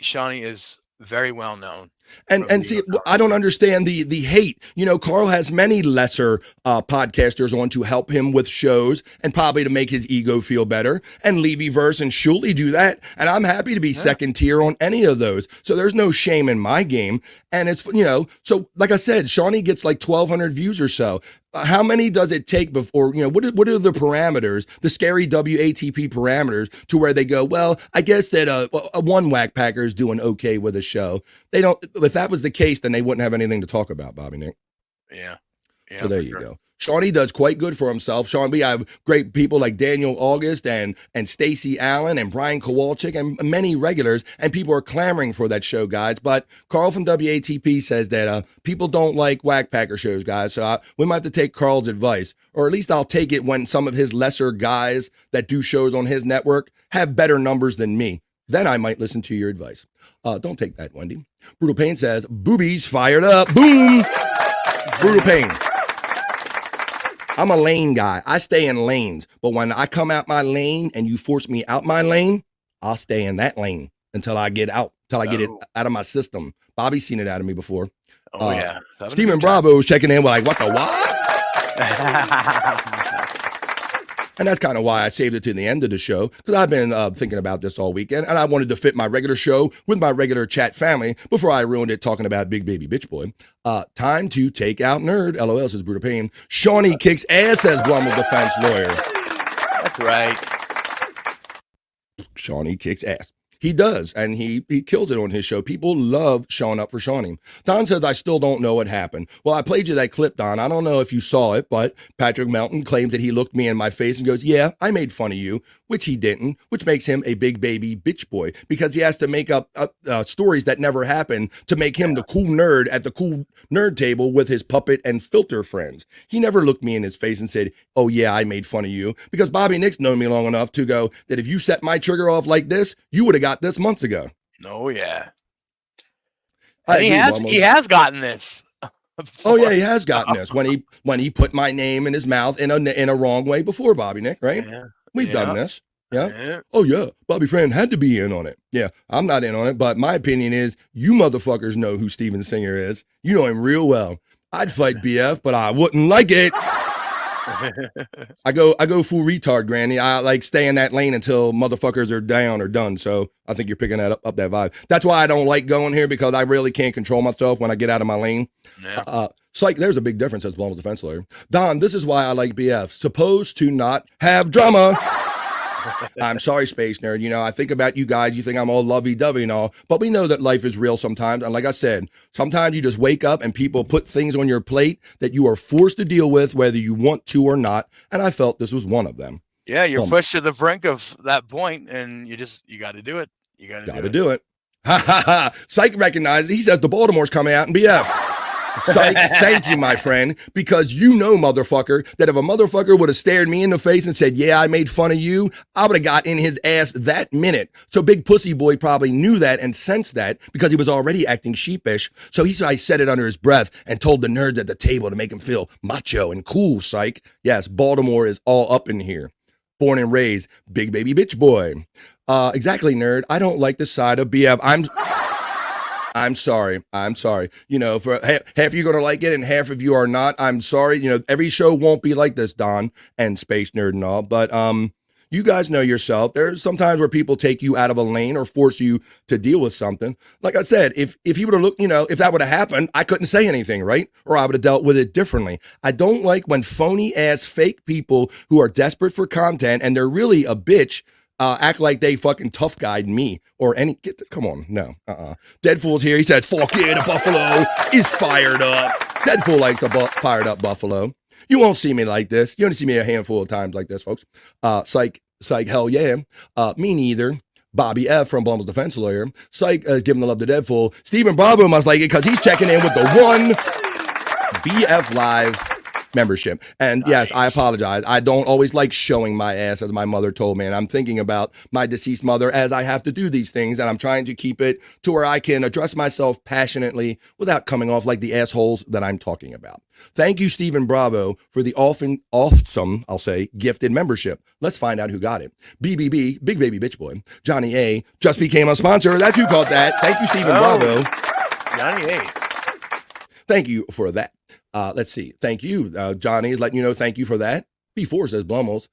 Shawnee is very well known. And see, I don't understand the hate. Carl has many lesser podcasters on to help him with shows and probably to make his ego feel better. And Levyverse and Shuley do that. And I'm happy to be second tier on any of those. So there's no shame in my game. And it's, so like I said, Shawnee gets like 1,200 views or so. How many does it take before, what are the parameters, the scary WATP parameters to where they go, well, I guess that a one whack packer is doing okay with a show. They don't, if that was the case, then they wouldn't have anything to talk about, Bobby Nick. Yeah. So there you go. Shawnee does quite good for himself. Sean, we have great people like Daniel August and Stacey Allen and Brian Kowalczyk and many regulars, and people are clamoring for that show, guys. But Carl from WATP says that people don't like whack packer shows, guys. So we might have to take Carl's advice, or at least I'll take it when some of his lesser guys that do shows on his network have better numbers than me. Then I might listen to your advice. Don't take that, Wendy. Brutal Pain says, boobies fired up. Boom. Brutal Pain. I'm a lane guy. I stay in lanes. But when I come out my lane and you force me out my lane, I'll stay in that lane until I get out, until I get it out of my system. Bobby's seen it out of me before. Oh, yeah. Steven Bravo is checking in. We're like, what the what? And that's kind of why I saved it to the end of the show, because I've been thinking about this all weekend, and I wanted to fit my regular show with my regular chat family before I ruined it talking about Big Baby Bitch Boy. Time to take out Nerd. LOL, says Brutal Pain. Shawnee kicks ass, says Blummel defense lawyer. That's right. Shawnee kicks ass. He does, and he kills it on his show. People love showing up for Shawnee. Don says, I still don't know what happened. Well, I played you that clip, Don. I don't know if you saw it, but Patrick Melton claims that he looked me in my face and goes, yeah, I made fun of you, which he didn't, which makes him a big baby bitch boy because he has to make up stories that never happened to make him the cool nerd at the cool nerd table with his puppet and filter friends. He never looked me in his face and said, oh, yeah, I made fun of you, because Bobby Nick's known me long enough to go that if you set my trigger off like this, you would have got this months ago. Oh yeah. And he has gotten this. Oh yeah, he has gotten this when he put my name in his mouth in a wrong way before, Bobby Nick, right? Yeah. We've done this. Yeah. Oh yeah, Bobby Friend had to be in on it. Yeah, I'm not in on it, but my opinion is you motherfuckers know who Steven Singer is. You know him real well. I'd fight BF, but I wouldn't like it. I go full retard, Granny. I like stay in that lane until motherfuckers are down or done. So I think you're picking that up that vibe. That's why I don't like going here, because I really can't control myself when I get out of my lane. Yeah. Cyke, there's a big difference as Blum's defense lawyer. Don, this is why I like BF. Supposed to not have drama. I'm sorry, Space Nerd. I think about you guys. You think I'm all lovey-dovey and all, but we know that life is real sometimes. And like I said, sometimes you just wake up and people put things on your plate that you are forced to deal with, whether you want to or not. And I felt this was one of them. Yeah, you're pushed to the brink of that point, and you got to do it. You got to do it. Ha ha ha. Cyke recognizes. He says the Baltimore's coming out in BF. Cyke, thank you, my friend, because motherfucker, that if a motherfucker would have stared me in the face and said, yeah, I made fun of you, I would have got in his ass that minute. So Big Pussy Boy probably knew that and sensed that because he was already acting sheepish. So I said it under his breath and told the nerds at the table to make him feel macho and cool, Cyke. Yes, Baltimore is all up in here. Born and raised, big baby bitch boy. Exactly, nerd. I don't like the side of BF. I'm sorry. You know, for half of you are going to like it and half of you are not. I'm sorry. You know, every show won't be like this, Don and Space Nerd and all. But you guys know yourself. There's sometimes where people take you out of a lane or force you to deal with something. Like I said, if you would have looked, you know, if that would have happened, I couldn't say anything, right? Or I would have dealt with it differently. I don't like when phony ass fake people who are desperate for content and they're really a bitch act like they fucking tough guide me or any. Come on, no, Deadpool's here. He says, "Fuck yeah, the Buffalo is fired up." Deadpool likes a fired up Buffalo. You won't see me like this. You only see me a handful of times like this, folks. Cyke, hell yeah. Me neither. Bobby F. from Blum's Defense Lawyer. Cyke is giving the love to Deadpool. Stephen Bravo must like it because he's checking in with the one BF Live membership. And yes, I apologize. I don't always like showing my ass, as my mother told me. And I'm thinking about my deceased mother as I have to do these things. And I'm trying to keep it to where I can address myself passionately without coming off like the assholes that I'm talking about. Thank you, Stephen Bravo, for the awesome, I'll say, gifted membership. Let's find out who got it. BBB, Big Baby Bitch Boy. Johnny A. just became a sponsor. That's who caught that. Thank you, Stephen Bravo. Johnny A. Thank you for that. Let's see. Thank you. Johnny is letting you know thank you for that. B4 says Blummels.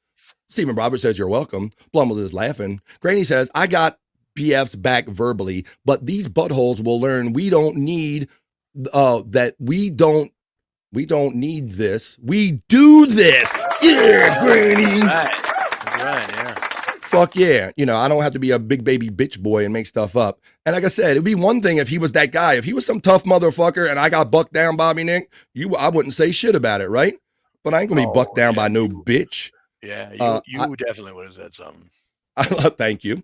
Stephen Roberts says you're welcome. Blummels is laughing. Granny says, I got BF's back verbally, but these buttholes will learn we don't need that we don't need this. We do this. Yeah, Granny. Right, yeah. Fuck yeah. You know, I don't have to be a big baby bitch boy and make stuff up. And like I said, it'd be one thing if he was that guy. If he was some tough motherfucker and I got bucked down, Bobby Nick, I wouldn't say shit about it, right? But I ain't gonna be bucked down by no bitch. Yeah, you definitely would have said something. Thank you.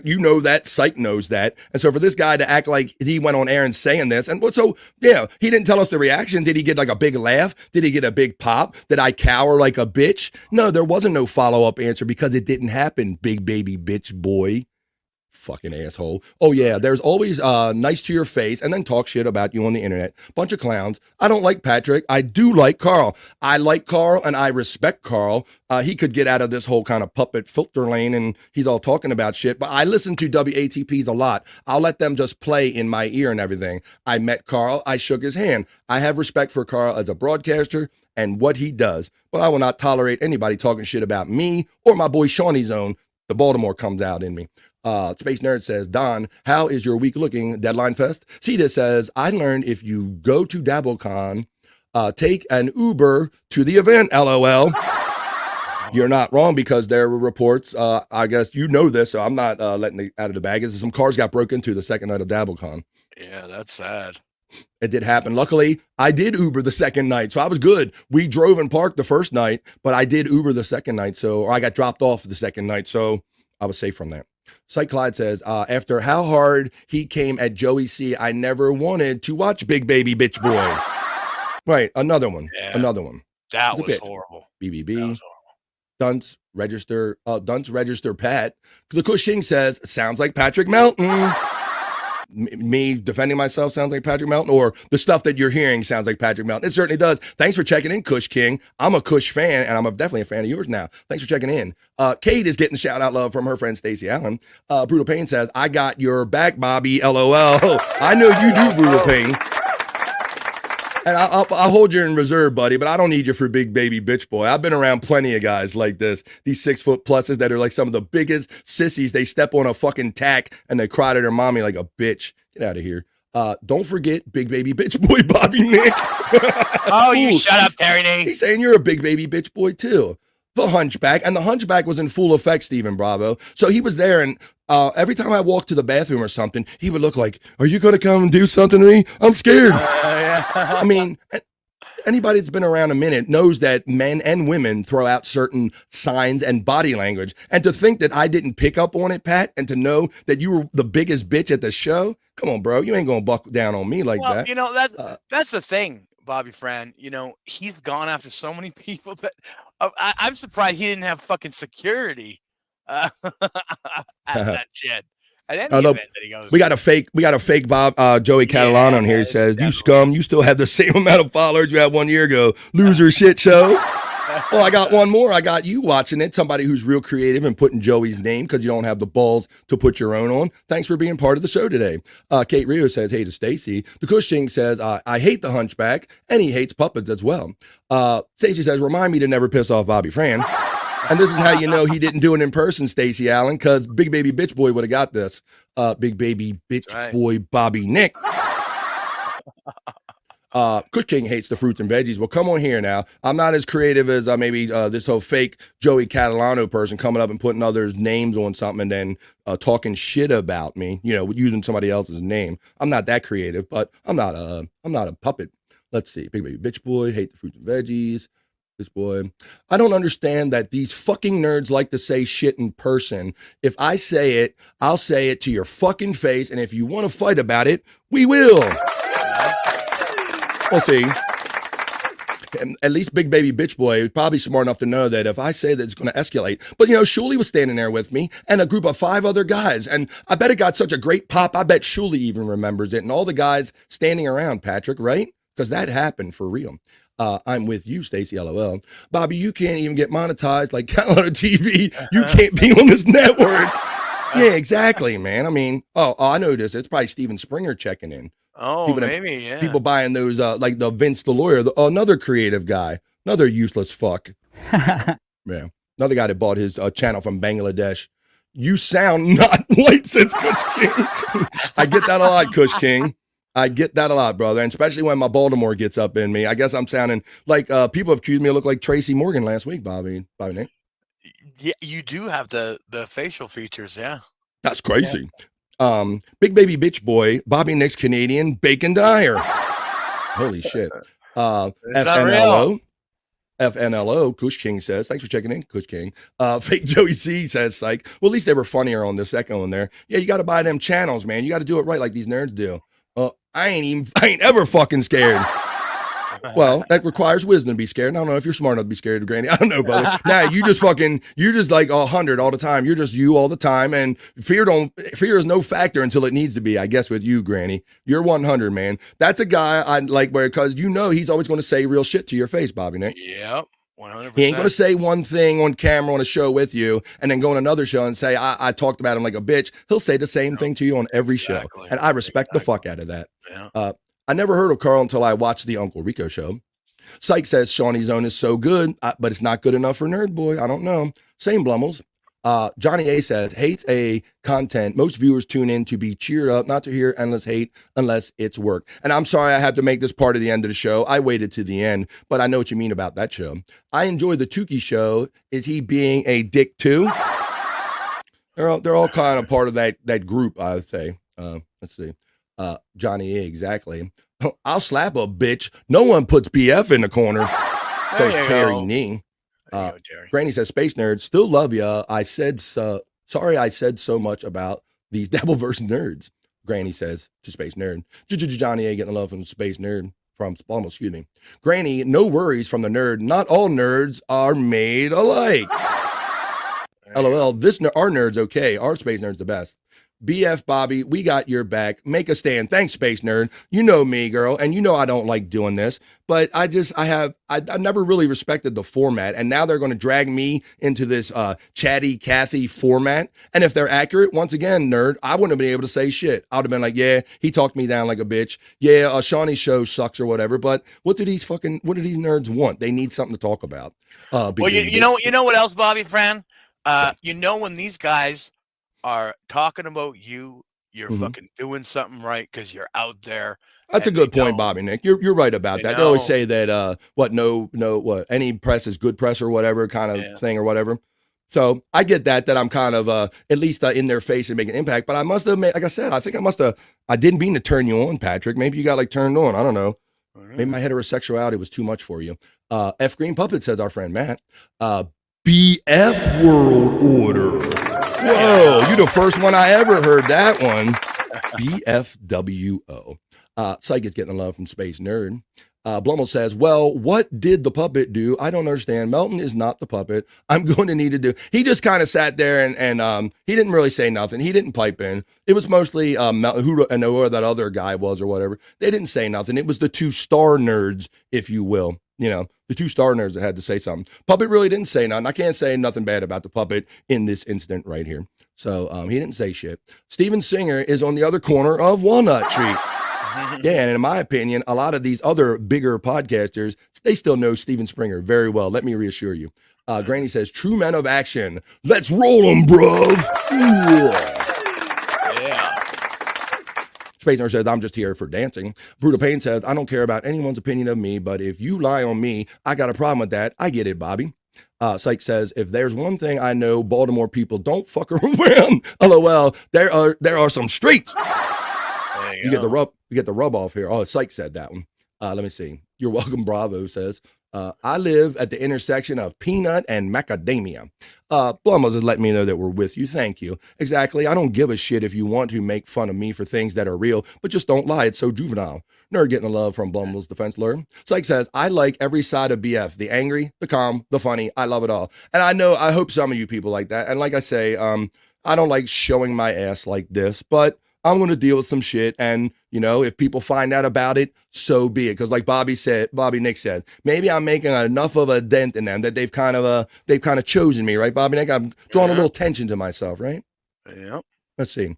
You know that. Cyke knows that. And so for this guy to act like he went on air and saying this, and so, yeah, he didn't tell us the reaction. Did he get like a big laugh? Did he get a big pop? Did I cower like a bitch? No, there wasn't no follow-up answer because it didn't happen, big baby bitch boy. Fucking asshole. Oh yeah, there's always nice to your face and then talk shit about you on the internet. Bunch of clowns. I don't like Patrick. I do like Carl. I like Carl and I respect Carl. He could get out of this whole kind of puppet filter lane and he's all talking about shit, but I listen to WATPs a lot. I'll let them just play in my ear and everything. I met Carl. I shook his hand. I have respect for Carl as a broadcaster and what he does, but I will not tolerate anybody talking shit about me or my boy Shawnee's own. The Baltimore comes out in me. Space Nerd says, Don, how is your week looking? Deadline Fest. Cedar says, I learned if you go to DabbleCon, take an Uber to the event, LOL. You're not wrong because there were reports, I guess you know this, so I'm not letting it out of the bag. Some cars got broken into the second night of DabbleCon. Yeah, that's sad. It did happen. Luckily, I did Uber the second night, so I was good. We drove and parked the first night, but I did Uber the second night, or I got dropped off the second night, so I was safe from that. Cyke Clyde says, after how hard he came at Joey C, I never wanted to watch Big Baby Bitch Boy. Right, another one. Yeah. Another one. That was horrible. BBB. Dunce Register Pat. The Kush King says, sounds like Patrick Melton. Me defending myself sounds like Patrick Melton, or the stuff that you're hearing sounds like Patrick Melton. It certainly does. Thanks for checking in, Kush King. I'm a Kush fan, and I'm definitely a fan of yours now. Thanks for checking in. Kate is getting shout out love from her friend Stacey Allen. Brutal Pain says, I got your back, Bobby, LOL. I know you do, Brutal Pain. And I'll hold you in reserve, buddy, but I don't need you for big baby bitch boy. I've been around plenty of guys like this, these 6 foot pluses that are like some of the biggest sissies. They step on a fucking tack and they cry to their mommy like a bitch. Get out of here. Don't forget big baby bitch boy, Bobby Nick. Oh, you shut up, Terry D. He's saying you're a big baby bitch boy too. The Hunchback, and the Hunchback was in full effect, Stephen Bravo. So he was there, and every time I walked to the bathroom or something, he would look like, are you going to come and do something to me? I'm scared. I mean, anybody that's been around a minute knows that men and women throw out certain signs and body language. And to think that I didn't pick up on it, Pat, and to know that you were the biggest bitch at the show, come on, bro. You ain't going to buck down on me like that. You know, that's the thing, Bobby Fran. You know, he's gone after so many people that I'm surprised he didn't have fucking security at that shit. At any event that he goes we got a fake Bob Joey Catalan on here. He says, you scum, you still have the same amount of followers you had 1 year ago. Loser shit show. Well, I got one more. I got you watching it. Somebody who's real creative and putting Joey's name because you don't have the balls to put your own on. Thanks for being part of the show today. Kate Rio says, hey to Stacy. The Cushing says, I hate the Hunchback, and he hates puppets as well. Stacy says, remind me to never piss off Bobby Fran. And this is how you know he didn't do it in person, Stacy Allen, because Big Baby Bitch Boy would have got this. Big Baby Bitch Boy Bobby Nick. Kush King hates the fruits and veggies. Well, come on here now. I'm not as creative as maybe this whole fake Joey Catalano person coming up and putting others' names on something and then talking shit about me, using somebody else's name. I'm not that creative, but I'm not a puppet. Let's see. Big Baby Bitch Boy, hate the fruits and veggies. This boy. I don't understand that these fucking nerds like to say shit in person. If I say it, I'll say it to your fucking face, and if you want to fight about it, we will. We'll see. And at least Big Baby Bitch Boy is probably smart enough to know that if I say that it's going to escalate. But, Shuley was standing there with me and a group of 5 other guys. And I bet it got such a great pop. I bet Shuley even remembers it. And all the guys standing around, Patrick, right? Because that happened for real. I'm with you, Stacy, LOL. Bobby, you can't even get monetized like Catalano TV. You can't be on this network. Yeah, exactly, man. I mean, I know this. It's probably Steven Springer checking in. Oh, maybe, yeah. People buying those, like the Vince the lawyer, another creative guy, another useless fuck. Yeah, another guy that bought his channel from Bangladesh. You sound not white, says Kush King. I get that a lot, Kush King. I get that a lot, brother, and especially when my Baltimore gets up in me. I guess I'm sounding like people have accused me of look like Tracy Morgan last week, Bobby Nate. Yeah, you do have the facial features, yeah. That's crazy. Yeah. Big Baby Bitch Boy, Bobby Nick's Canadian Bacon Dyer. Holy shit. FNLO, Kush King says, thanks for checking in, Kush King. Fake Joey C says, Cyke. Well, at least they were funnier on the second one there. Yeah, you got to buy them channels, man. You got to do it right like these nerds do. I ain't ever fucking scared. Well, that requires wisdom to be scared. I don't know if you're smart enough to be scared of Granny. I don't know, brother. Nah, you're just like 100 all the time. You're just you all the time. And fear is no factor until it needs to be, I guess, with you, Granny. You're 100, man. That's a guy I like because he's always going to say real shit to your face, Bobby Nick. Yep. 100%. He ain't going to say one thing on camera on a show with you and then go on another show and say, I talked about him like a bitch. He'll say the same thing to you on every show. And I respect the fuck out of that. Yeah. I never heard of Carl until I watched the Uncle Rico show. Cyke says Shawnee's Zone is so good, but it's not good enough for Nerd Boy. I don't know. Same Blummels. Johnny A says, hates a content. Most viewers tune in to be cheered up, not to hear endless hate unless it's work. And I'm sorry I had to make this part of the end of the show. I waited to the end, but I know what you mean about that show. I enjoy the Tukey show. Is he being a dick too? They're all kind of part of that group, I would say. Let's see. Johnny A, exactly. I'll slap a bitch. No one puts BF in the corner, says Terry Nee. Granny says, Space Nerds, still love ya. I said sorry I said so much about these Dabbleverse nerds. Granny says to Space Nerd. Johnny A getting love from Space Nerd. Excuse me. Granny, no worries from the nerd. Not all nerds are made alike. LOL, our nerd's okay. Our Space Nerd's the best. BF Bobby, we got your back. Make a stand. Thanks, Space Nerd. You know me, girl, and you know I don't like doing this, but I never really respected the format, and now they're going to drag me into this chatty Cathy format, and if they're accurate, once again, nerd, I wouldn't have been able to say shit. I would have been like, yeah, he talked me down like a bitch. Yeah, Shawnee's show sucks or whatever, but what do these nerds want? They need something to talk about. Well, you know what else, Bobby Fran? When these guys are talking about you're fucking doing something right because you're out there. That's a good point, Bobby Nick. You're right about that. They always say that any press is good press or whatever kind of thing or whatever. So I get that I'm kind of at least in their face and make an impact. But I must have made, like I said, I didn't mean to turn you on, Patrick. Maybe you got turned on. I don't know. Maybe my heterosexuality was too much for you. F Green Puppet says our friend Matt. BF World Order. Whoa, you're the first one I ever heard that one. BFWO. Cyke is getting love from Space Nerd. Blummel says, well, what did the puppet do? I don't understand. Melton is not the puppet. I'm going to need to do. He just kind of sat there and he didn't really say nothing. He didn't pipe in. It was mostly Melton, whoever that other guy was or whatever. They didn't say nothing. It was the 2 star nerds, if you will. the two star nerds that had to say something. Puppet really didn't say nothing. I can't say nothing bad about the puppet in this instant right here. So he didn't say shit. Steven Singer is on the other corner of Walnut Street. Yeah, and in my opinion, a lot of these other bigger podcasters, they still know Steven Springer very well. Let me reassure you. Granny says, true men of action. Let's roll them, bruv. Yeah. Space Nerd says, I'm just here for dancing. Brutal Pain says, I don't care about anyone's opinion of me, but if you lie on me, I got a problem with that. I get it, Bobby. Cyke says, if there's one thing I know, Baltimore people don't fuck around. LOL, there are some streets. You get the rub off here. Oh, Cyke said that one. Let me see. You're welcome, Bravo says. I live at the intersection of peanut and macadamia. Blumos is letting me know that we're with you. Thank you. Exactly. I don't give a shit if you want to make fun of me for things that are real, but just don't lie. It's so juvenile. Nerd getting the love from Blumos Defense Lawyer. Cyke says, I like every side of BF. The angry, the calm, the funny. I love it all. And I hope some of you people like that. And like I say, I don't like showing my ass like this, but I'm going to deal with some shit. And, if people find out about it, so be it. Because like Bobby Nick said, maybe I'm making enough of a dent in them that they've kind of chosen me, right, Bobby Nick? I'm drawing a little attention to myself, right? Yep. Let's see.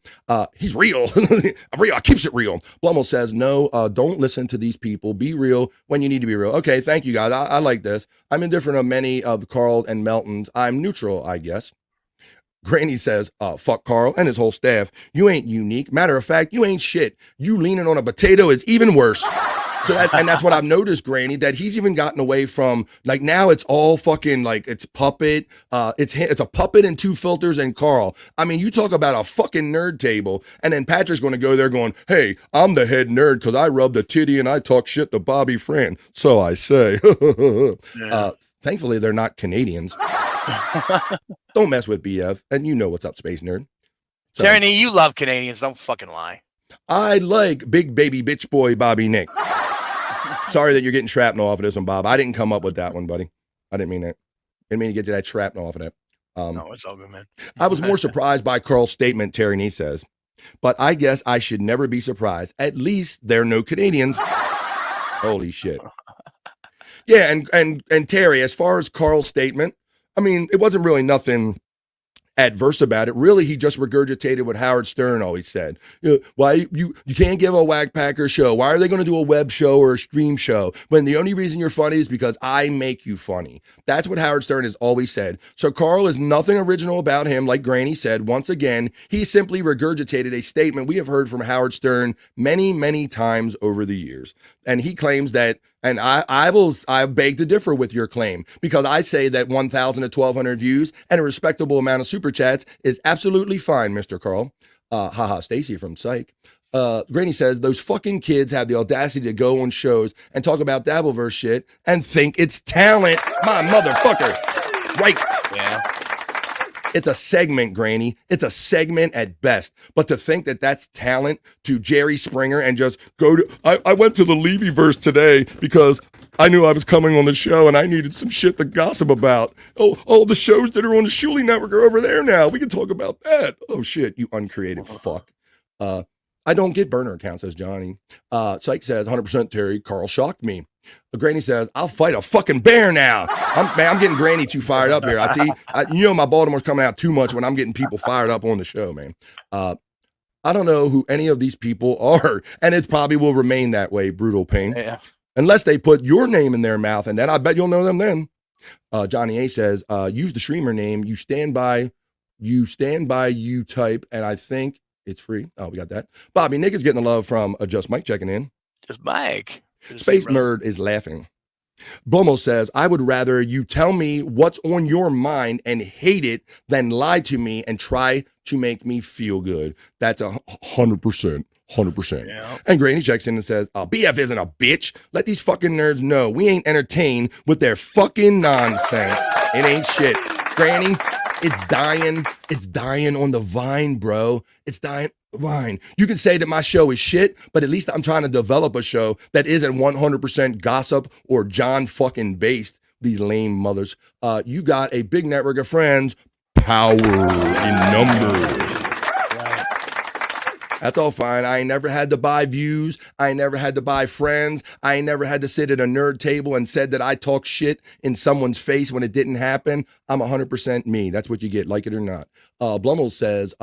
He's real. I keeps it real. Blummel says, no, don't listen to these people. Be real when you need to be real. Okay, thank you, guys. I like this. I'm indifferent of many of Carl and Melton's. I'm neutral, I guess. Granny says, fuck Carl and his whole staff. You ain't unique. Matter of fact, you ain't shit. You leaning on a potato is even worse. So that's what I've noticed, Granny, that he's even gotten away from, like, now it's all fucking, like, it's puppet. It's a puppet and two filters and Carl. I mean, you talk about a fucking nerd table, and then Patrick's going to go there going, hey, I'm the head nerd because I rubbed a titty and I talk shit to Bobby Fran. So I say. Thankfully, they're not Canadians. Don't mess with BF, and you know what's up, Space Nerd. So, Tyranny, you love Canadians. Don't fucking lie. I like big baby bitch boy Bobby Nick. Sorry that you're getting shrapnel off of this one, Bob. I didn't come up with that one, buddy. I didn't mean that. Didn't mean to get you that shrapnel off of that. No, it's all good, man. I was more surprised by Carl's statement, Tyranny says. But I guess I should never be surprised. At least they're no Canadians. Holy shit. Yeah, and Terry, as far as Carl's statement, I mean, it wasn't really nothing adverse about it. Really, he just regurgitated what Howard Stern always said. Why you can't give a Whack Packer show? Why are they going to do a web show or a stream show when the only reason you're funny is because I make you funny? That's what Howard Stern has always said. So Carl is nothing original about him, like Granny said. Once again, he simply regurgitated a statement we have heard from Howard Stern many, many times over the years. And he claims that, and I beg to differ with your claim, because I say that 1,000 to 1,200 views and a respectable amount of super chats is absolutely fine, Mr. Carl. Stacy from Cyke. Granny says, those fucking kids have the audacity to go on shows and talk about Dabbleverse shit and think it's talent. My motherfucker. Right. Yeah. It's a segment, Granny. It's a segment at best. But to think that that's talent to Jerry Springer and just go to... I went to the Levyverse today because I knew I was coming on the show and I needed some shit to gossip about. Oh, all the shows that are on the Shuli Network are over there now. We can talk about that. Oh, shit, you uncreative fuck. I don't get burner accounts, says Johnny. Cyke says, 100% Terry, Carl shocked me. Granny says, I'll fight a fucking bear now. I'm getting Granny too fired up here. My Baltimore's coming out too much when I'm getting people fired up on the show, man. I don't know who any of these people are, and it probably will remain that way, Brutal Pain. Yeah. Unless they put your name in their mouth, and then I bet you'll know them then. Johnny A says, use the streamer name. You stand by you type, and I think it's free. Oh, we got that. Bobby Nick is getting the love from Just Mike checking in. Just Mike. Space Nerd is laughing. Bomo says, I would rather you tell me what's on your mind and hate it than lie to me and try to make me feel good. That's 100%. 100%. Yeah. And Granny checks in and says, BF isn't a bitch. Let these fucking nerds know we ain't entertained with their fucking nonsense. It ain't shit. Granny, it's dying. It's dying on the vine, bro. It's dying. Fine. You can say that my show is shit, but at least I'm trying to develop a show that isn't 100% gossip or John fucking based. These lame mothers. You got a big network of friends. Power in numbers. Right. That's all fine. I ain't never had to buy views. I ain't never had to buy friends. I ain't never had to sit at a nerd table and said that I talk shit in someone's face when it didn't happen. I'm 100% me. That's what you get, like it or not. Blummel says,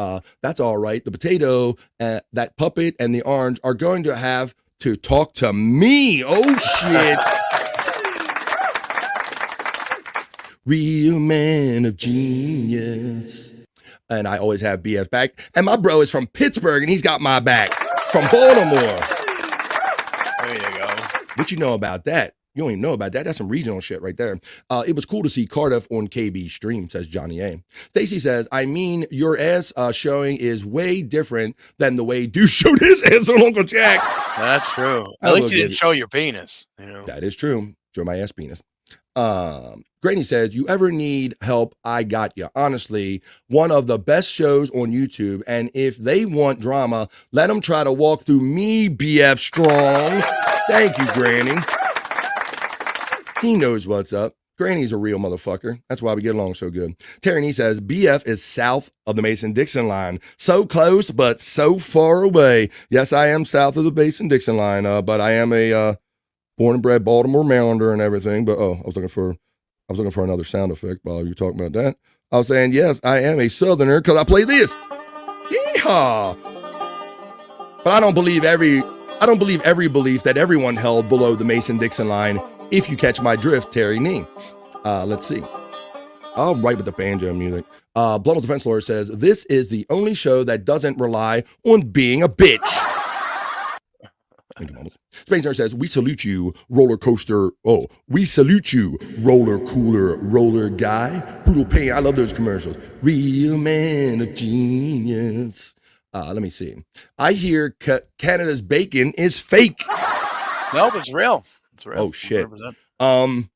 that's all right. The potato, that puppet, and the orange are going to have to talk to me. Oh, shit. Real man of genius. And I always have BF back. And my bro is from Pittsburgh, and he's got my back from Baltimore. There you go. What you know about that? You don't even know about that. That's some regional shit right there. It was cool to see Cardiff on KB stream, says Johnny A. Stacy says, I mean, your ass showing is way different than the way Deuce showed his ass on Uncle Jack. That's true. At least you didn't show your penis. You know? That is true. Show my ass penis. Granny says, you ever need help, I got you. Honestly, one of the best shows on YouTube. And if they want drama, let them try to walk through me, BF Strong. Thank you, Granny. He knows what's up. Granny's a real motherfucker. That's why we get along so good. Terry says, BF is south of the Mason-Dixon line. So close, but so far away. Yes, I am south of the Mason-Dixon line, but I am a born and bred Baltimore Mailander and everything. But, I was looking for another sound effect while you were talking about that. I was saying, yes, I am a Southerner because I play this. Yeehaw! But I don't believe every belief that everyone held below the Mason-Dixon line. If you catch my drift, Terry Nee. Let's see. I'll write with the banjo music. Blummel's defense lawyer says, this is the only show that doesn't rely on being a bitch. Thank you, Mamas. Space Nerd says, we salute you, roller coaster. Oh, we salute you, roller cooler, roller guy. Poodle Pain. I love those commercials. Real man of genius. Let me see. I hear Canada's bacon is fake. Nope, it's real. It's real. Oh, shit. 100%.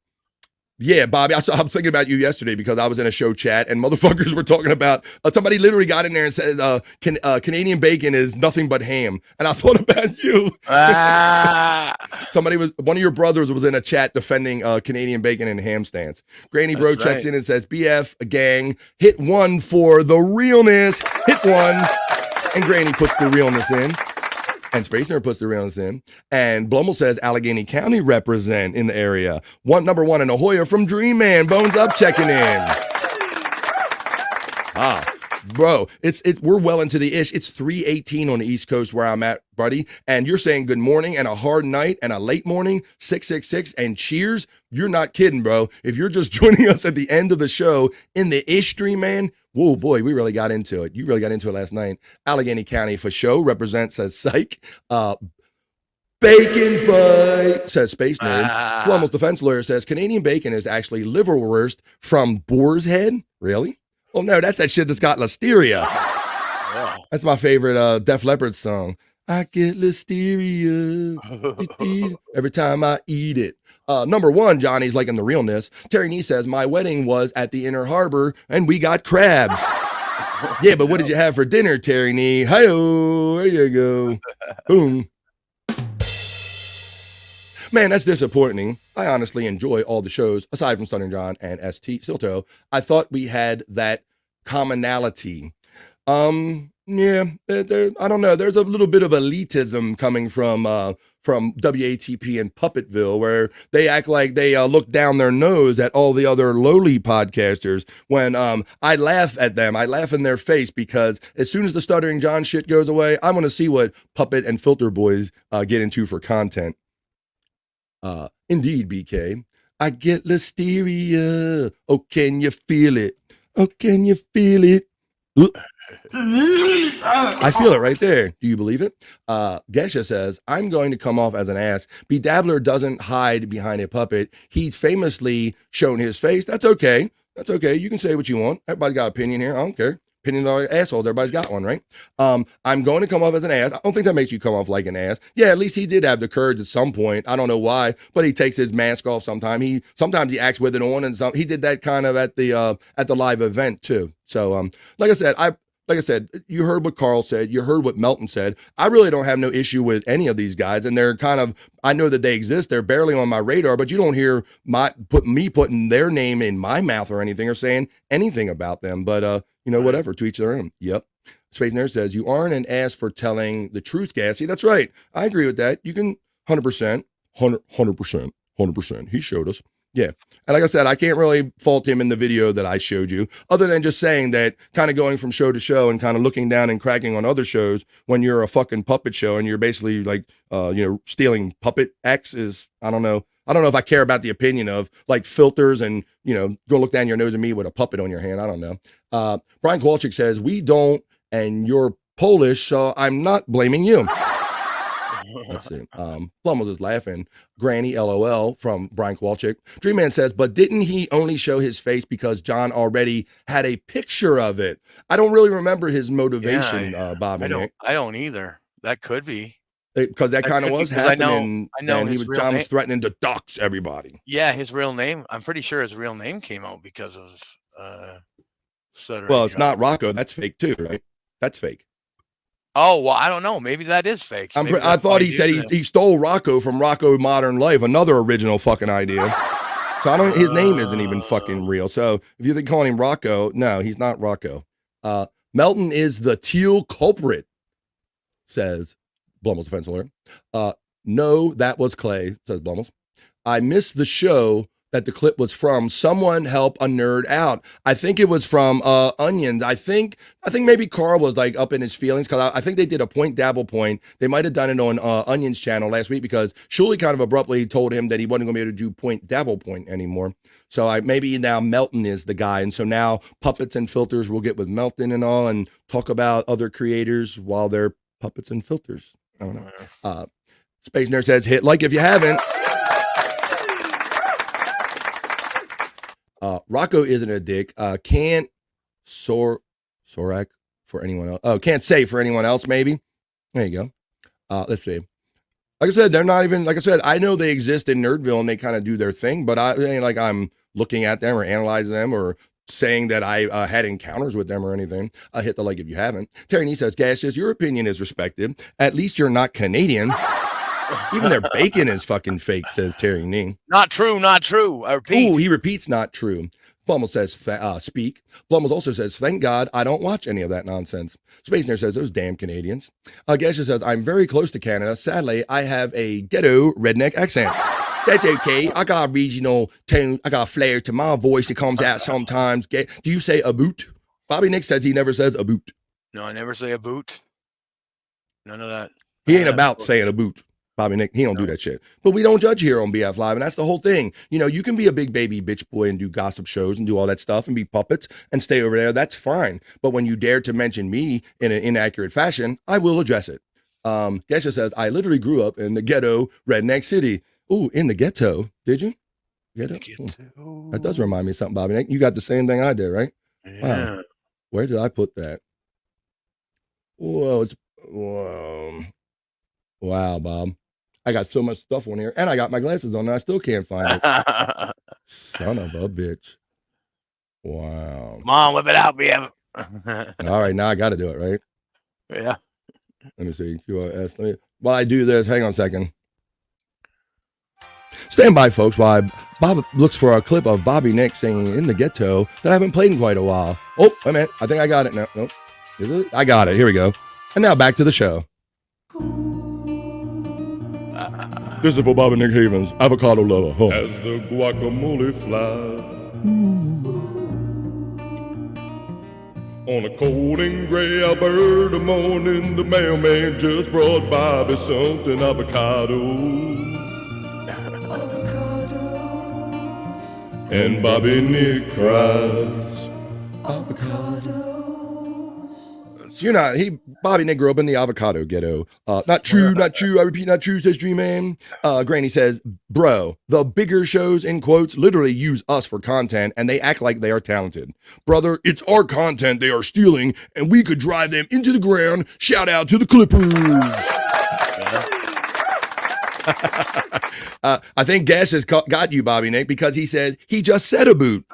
Yeah, Bobby, I was thinking about you yesterday because I was in a show chat and motherfuckers were talking about, somebody literally got in there and said, Canadian bacon is nothing but ham. And I thought about you. One of your brothers was in a chat defending Canadian bacon and ham stance. Granny Bro checks in and says, BF, gang, hit one for the realness. Hit one. And Granny puts the realness in. And Space Nerd puts the realness in. And Blummel says Allegheny County represent in the area. Number one in Ahoya from Dream Man. Bones up checking in. Bro, we're well into the ish. It's 3:18 on the East Coast where I'm at, buddy. And you're saying good morning and a hard night and a late morning, 666 and cheers. You're not kidding, bro. If you're just joining us at the end of the show in the ish stream, man. Whoa, boy, we really got into it. You really got into it last night. Allegheny County for show represents, says Cyke. Bacon fight, says Space Nerd. Blummel's defense lawyer says Canadian bacon is actually liverwurst from boar's head. Really? Oh, no, that's that shit that's got listeria. Yeah. That's my favorite Def Leppard song. I get listeria every time I eat it. Number one, Johnny's liking the realness. Terry Nee says, my wedding was at the Inner Harbor and we got crabs. Yeah, but what did you have for dinner, Terry Nee? Hi-oh, there you go. Boom. Man, that's disappointing. I honestly enjoy all the shows, aside from Stuttering John and ST Silto. I thought we had that commonality. Yeah, I don't know. There's a little bit of elitism coming from WATP and Puppetville, where they act like they look down their nose at all the other lowly podcasters. When I laugh at them, I laugh in their face, because as soon as the Stuttering John shit goes away, I'm going to see what Puppet and Filter Boys get into for content. Indeed, BK. I get listeria. Oh, can you feel it? Oh, can you feel it? I feel it right there. Do you believe it? Gesha says, I'm going to come off as an ass. Bedabbler doesn't hide behind a puppet. He's famously shown his face. That's okay. That's okay. You can say what you want. Everybody's got an opinion here. I don't care. Opinions are assholes. Everybody's got one, right? I'm going to come off as an ass. I don't think that makes you come off like an ass. Yeah, at least he did have the courage at some point. I don't know why, but he takes his mask off sometimes. Sometimes he acts with it on, and he did that kind of at the live event too. So, like I said, you heard what Carl said. You heard what Melton said. I really don't have no issue with any of these guys, and they're kind of, I know that they exist. They're barely on my radar, but you don't hear me putting their name in my mouth or anything, or saying anything about them. But whatever, to each their own. Yep. Space Nerd says, you aren't an ass for telling the truth, Gassy. That's right. I agree with that. You can 100%, 100%. He showed us. Yeah. And like I said, I can't really fault him in the video that I showed you, other than just saying that kind of going from show to show and kind of looking down and cracking on other shows when you're a fucking puppet show and you're basically like, stealing puppet acts is, I don't know. I don't know if I care about the opinion of like filters and, go look down your nose at me with a puppet on your hand. I don't know. Brian Kowalczyk says, we don't, and you're Polish, so I'm not blaming you. Let's see. Plum was just laughing. Granny LOL from Brian Kowalczyk. Dream Man says, but didn't he only show his face because John already had a picture of it? I don't really remember his motivation, Bob and Nick. I don't either. That could be. Because that kind of was happening. I know and John was threatening to dox everybody. Yeah, his real name. I'm pretty sure his real name came out because of stuttering. Well, it's not Rocco. That's fake too, right? That's fake. Oh, well, I don't know. Maybe that is fake. I thought he said he stole Rocco from Rocco Modern Life, another original fucking idea. So his name isn't even fucking real. So if you're calling him Rocco, no, he's not Rocco. Melton is the teal culprit, says Blumels Defense Alert. No, that was Clay, says Blumels. I missed the show that the clip was from. Someone help a nerd out. I think it was from Onions. I think maybe Carl was like up in his feelings because I think they did a point dabble point. They might have done it on Onions channel last week because Shuley kind of abruptly told him that he wasn't going to be able to do point dabble point anymore. So maybe now Melton is the guy. And so now Puppets and Filters will get with Melton and all and talk about other creators while they're Puppets and Filters. I don't know. Space Nerd says, hit like if you haven't. Rocco isn't a dick. Can't Sorak for anyone else. Oh, can't say for anyone else, maybe. There you go. Let's see. Like I said, they're not even, like I said, I know they exist in Nerdville and they kind of do their thing, but I ain't like I'm looking at them or analyzing them or saying that I had encounters with them or anything. Hit the like if you haven't. Terry Nee says, Gaseous, your opinion is respected. At least you're not Canadian. Even their bacon is fucking fake, says Terry Nee. Not true, not true. I repeat. Ooh, he repeats not true. Blumel says, speak. Blumel also says, thank God I don't watch any of that nonsense. Space Nerd says, those damn Canadians. Gesha says, I'm very close to Canada. Sadly, I have a ghetto redneck accent. That's okay. I got a regional tone. I got a flair to my voice. It comes out sometimes. Do you say a boot? Bobby Nick says he never says a boot. No, I never say a boot. None of that. He ain't about saying a boot. Bobby Nick, he don't do that shit. But we don't judge here on BF Live, and that's the whole thing. You can be a big baby bitch boy and do gossip shows and do all that stuff and be puppets and stay over there. That's fine. But when you dare to mention me in an inaccurate fashion, I will address it. Gesha says, I literally grew up in the ghetto redneck city. Ooh, in the ghetto. Did you? Ghetto? Ooh. That does remind me of something, Bobby Nick. You got the same thing I did, right? Yeah. Wow. Where did I put that? Whoa, wow, Bob. I got so much stuff on here, and I got my glasses on, and I still can't find it. Son of a bitch. Wow. Come on, whip it out, BF. All right, now I got to do it, right? Yeah. Let me see. QRS. While I do this, hang on a second. Stand by, folks, while Bob looks for a clip of Bobby Nick singing In the Ghetto that I haven't played in quite a while. Oh, wait a minute. I think I got it now. Nope. Is it? I got it. Here we go. And now back to the show. This is for Bobby Nick Havens, avocado lover. Huh? As the guacamole flies on a cold and gray Alberta morning, the mailman just brought Bobby something avocado. And Bobby Nick cries. Bobby Nick grew up in the avocado ghetto. Not true, not true. I repeat, not true, says Dream Man. Granny says, bro, the bigger shows, in quotes, literally use us for content and they act like they are talented. Brother, it's our content they are stealing and we could drive them into the ground. Shout out to the Clippers. I think Gas has got you, Bobby Nick, because he said he just said a boot.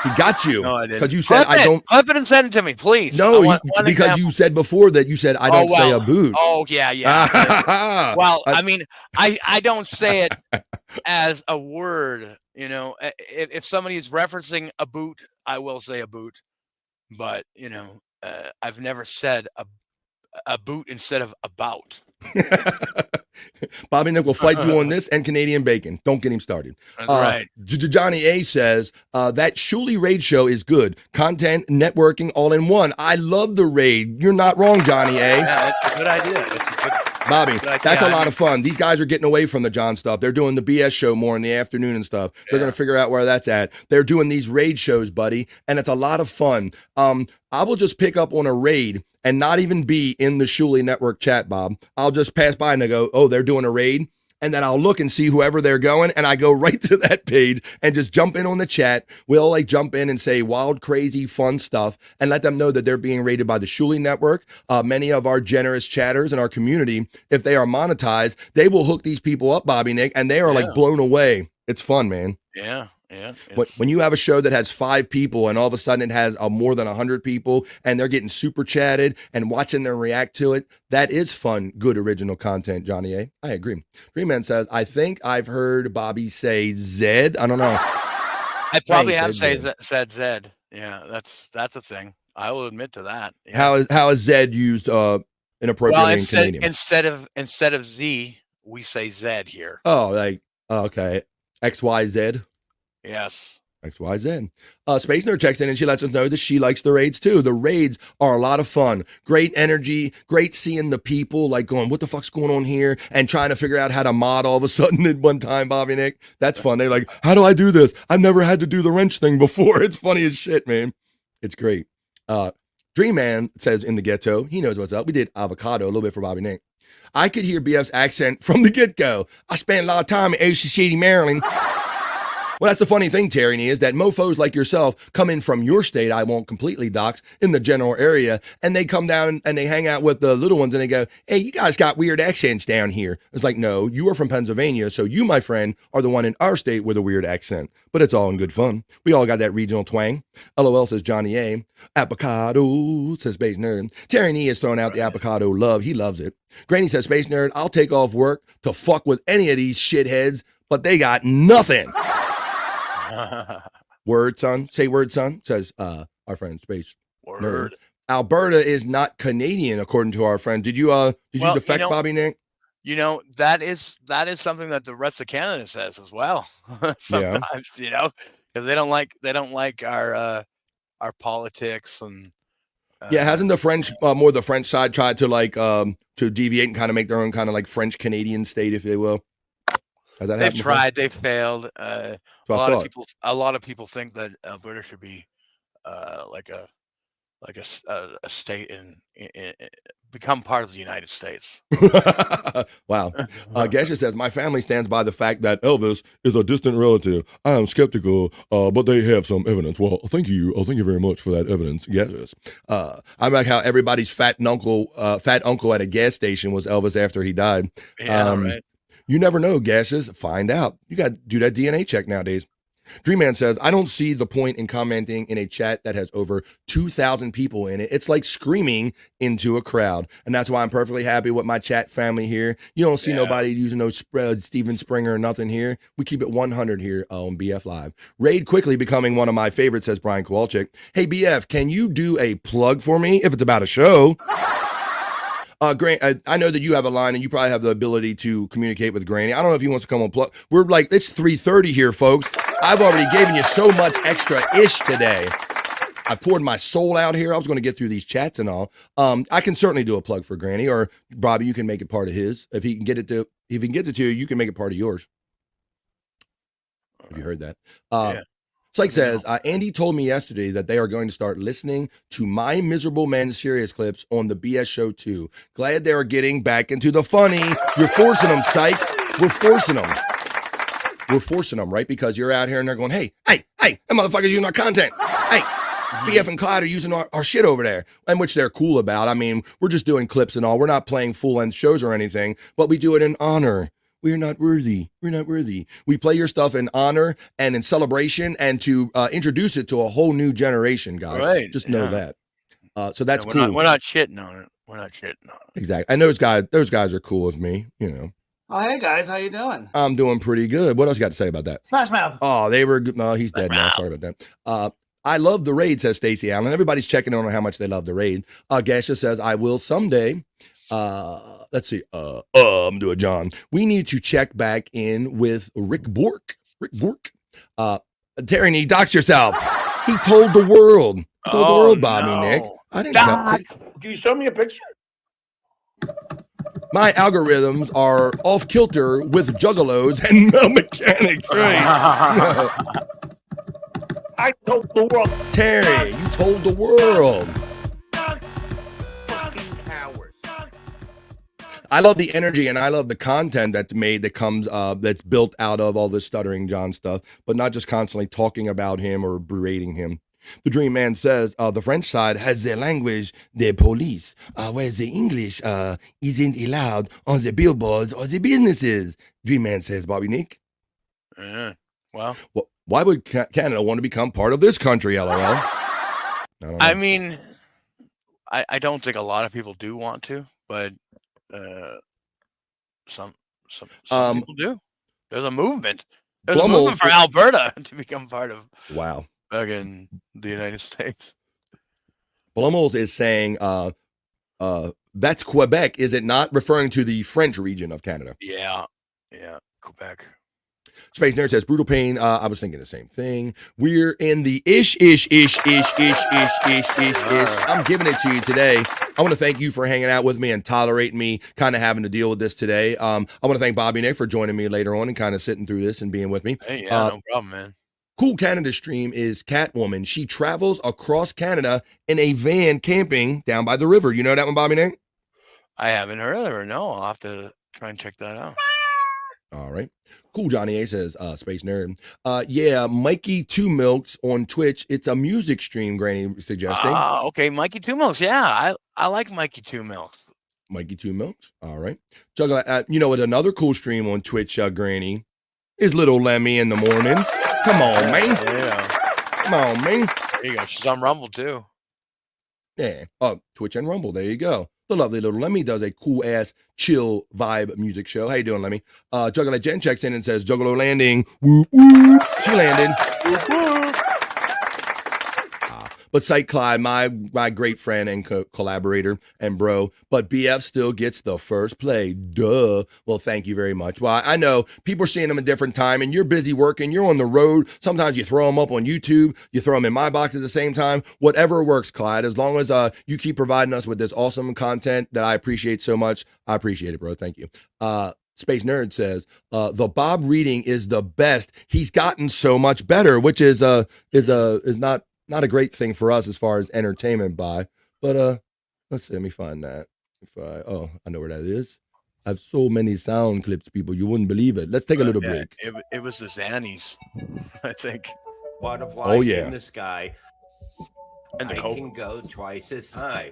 He got you. No, I didn't. Because you said I don't. Flip it and send it to me, please. No, because example. you said before that you said I don't say a boot. Oh, yeah. Well, I mean, I don't say it as a word. If somebody is referencing a boot, I will say a boot. But I've never said a boot instead of about. Bobby Nick will fight you on this and Canadian bacon. Don't get him started. That's right. Johnny A says, that Shuli raid show is good. Content, networking, all in one. I love the raid. You're not wrong, Johnny A. Yeah, that's a good idea. It's a good Bobby, good idea. that's a lot of fun. These guys are getting away from the John stuff. They're doing the BS show more in the afternoon and stuff. They're going to figure out where that's at. They're doing these raid shows, buddy, and it's a lot of fun. I will just pick up on a raid and not even be in the Shuli Network chat, Bob. I'll just pass by and I go, oh, they're doing a raid. And then I'll look and see whoever they're going, and I go right to that page and just jump in on the chat. We'll like jump in and say wild, crazy, fun stuff and let them know that they're being rated by the Shuli Network. Many of our generous chatters in our community, if they are monetized, they will hook these people up, Bobby Nick, and they are like blown away. It's fun, man. Yeah. When you have a show that has 5 people and all of a sudden it has more than 100 people and they're getting super chatted and watching them react to it, that is fun, good original content, Johnny A. I agree. Dreamman says, I think I've heard Bobby say Zed. I don't know. I probably have said Zed. Yeah, that's a thing. I will admit to that. Yeah. How is Zed used inappropriately in Canadian? Instead of Z, we say Zed here. Oh, like okay. XYZ. Yes. XYZ. Space Nerd checks in and she lets us know that she likes the raids too. The raids are a lot of fun. Great energy. Great seeing the people like going, what the fuck's going on here? And trying to figure out how to mod all of a sudden at one time, Bobby Nick. That's fun. They're like, how do I do this? I've never had to do the wrench thing before. It's funny as shit, man. It's great. Dream Man says in the ghetto, he knows what's up. We did avocado a little bit for Bobby Nick. I could hear BF's accent from the get-go. I spent a lot of time in Ocean City, Maryland. Well, that's the funny thing, Tyranny, is that mofos like yourself come in from your state, I won't completely dox, in the general area, and they come down and they hang out with the little ones and they go, hey, you guys got weird accents down here. It's like, no, you are from Pennsylvania, so you, my friend, are the one in our state with a weird accent. But it's all in good fun. We all got that regional twang. LOL says Johnny A. Avocado, says Space Nerd. Tyranny is throwing out the avocado love. He loves it. Granny says, Space Nerd, I'll take off work to fuck with any of these shitheads, but they got nothing. Word, son. Say word, son, says our friend Space Nerd. Alberta is not Canadian, according to our friend. Did you defect, Bobby Nick? You know, that is something that the rest of Canada says as well. Sometimes, you know, because they don't like our politics and hasn't the French more the French side tried to like to deviate and kind of make their own kind of like French Canadian state, if they will? They've tried, they've failed. A lot of people think that Alberta should be like a state in become part of the United States. Wow. Gesha says, my family stands by the fact that Elvis is a distant relative. I am skeptical, but they have some evidence. Well, thank you. Thank you very much for that evidence. Yes. I like how everybody's fat uncle at a gas station was Elvis after he died. Yeah, right. You never know, Gashes. Find out. You got to do that DNA check nowadays. Dreamman says, I don't see the point in commenting in a chat that has over 2,000 people in it. It's like screaming into a crowd. And that's why I'm perfectly happy with my chat family here. You don't see nobody using no Steven Springer or nothing here. We keep it 100 here on BF Live. Raid quickly becoming one of my favorites, says Brian Kowalczyk. Hey, BF, can you do a plug for me if it's about a show? Grant, I know that you have a line and you probably have the ability to communicate with Granny. I don't know if he wants to come on plug. We're like, it's 3:30 here, folks. I've already given you so much extra ish today. I poured my soul out here. I was going to get through these chats and all. I can certainly do a plug for Granny, or Bobby, you can make it part of his. If he can get it to you, you can make it part of yours. Have you heard that? Cyke says, Andy told me yesterday that they are going to start listening to My Miserable Man Serious clips on the BS show too. Glad they are getting back into the funny. You're forcing them, Cyke. We're forcing them. We're forcing them, right? Because you're out here and they're going, hey, that motherfucker's using our content. Hey, BF and Clyde are using our shit over there, and which they're cool about. I mean, we're just doing clips and all. We're not playing full-length shows or anything, but we do it in honor. We're not worthy. We're not worthy. We play your stuff in honor and in celebration and to introduce it to a whole new generation, guys. Right. Just know that. So that's cool. We're not shitting on it. We're not shitting on it. Exactly. I know those guys are cool with me, you know. Oh, hey guys, how you doing? I'm doing pretty good. What else you got to say about that? Smash Mouth. Oh, they were good. No, he's dead now. Sorry about that. I love the raid, says Stacey Allen. Everybody's checking on how much they love the raid. Gesha says, I will someday. Let's see. I'm doing John. We need to check back in with Rick Bork. Terry, Nee, dox yourself. He told the world. He told the world, Bobby, Nick. I didn't tell. Can you show me a picture? My algorithms are off kilter with juggalos and mechanics, right? I told the world. Terry, you told the world. I love the energy and I love the content that's made that comes that's built out of all this Stuttering John stuff, but not just constantly talking about him or berating him. The Dream Man says the French side has the language de police, whereas the English isn't allowed on the billboards or the businesses. Dream Man says, Bobby Nick. Well, why would Canada want to become part of this country, LOL? I mean, I don't think a lot of people do want to, but some people do. There's a movement. There's a movement for Alberta to become part of. Wow. Again, the United States. Blumels is saying that's Quebec, is it not? Referring to the French region of Canada. Yeah, Quebec. Space Nerd says, brutal pain. I was thinking the same thing. We're in the ish. I'm giving it to you today. I want to thank you for hanging out with me and tolerating me kind of having to deal with this today. I want to thank Bobby Nick for joining me later on and kind of sitting through this and being with me. Hey, yeah, no problem, man. Cool Canada stream is Catwoman. She travels across Canada in a van camping down by the river. You know that one, Bobby Nick? I haven't heard of her. No, I'll have to try and check that out. All right. Cool Johnny A says, Space Nerd. Yeah, Mikey Two Milks on Twitch. It's a music stream, Granny suggesting. Okay, Mikey Two Milks. Yeah, I like Mikey Two Milks. Mikey Two Milks. All right. Juggler, you know what? Another cool stream on Twitch, Granny, is Little Lemmy in the mornings. Come on, man. Yeah. Come on, man. There you go. She's on Rumble too. Yeah. Twitch and Rumble. There you go. The lovely Little Lemmy does a cool ass chill vibe music show. How you doing, Lemmy? Juggalo Jen checks in and says, Juggalo landing. Whoop, whoop. She landed. Whoop, whoop. But Cyke Labs, my great friend and collaborator and bro, but BF still gets the first play. Duh. Well, thank you very much. Well, I know people are seeing them a different time, and you're busy working. You're on the road. Sometimes you throw them up on YouTube. You throw them in my box at the same time. Whatever works, Clyde. As long as you keep providing us with this awesome content that I appreciate so much, I appreciate it, bro. Thank you. Space Nerd says the Bob reading is the best. He's gotten so much better, which is not a great thing for us as far as entertainment but let's see, let me find that. I know where that is. I have so many sound clips, people, you wouldn't believe it. Let's take a little break. It was the Xannies, I think. Butterfly in the sky, and the I can go twice as high.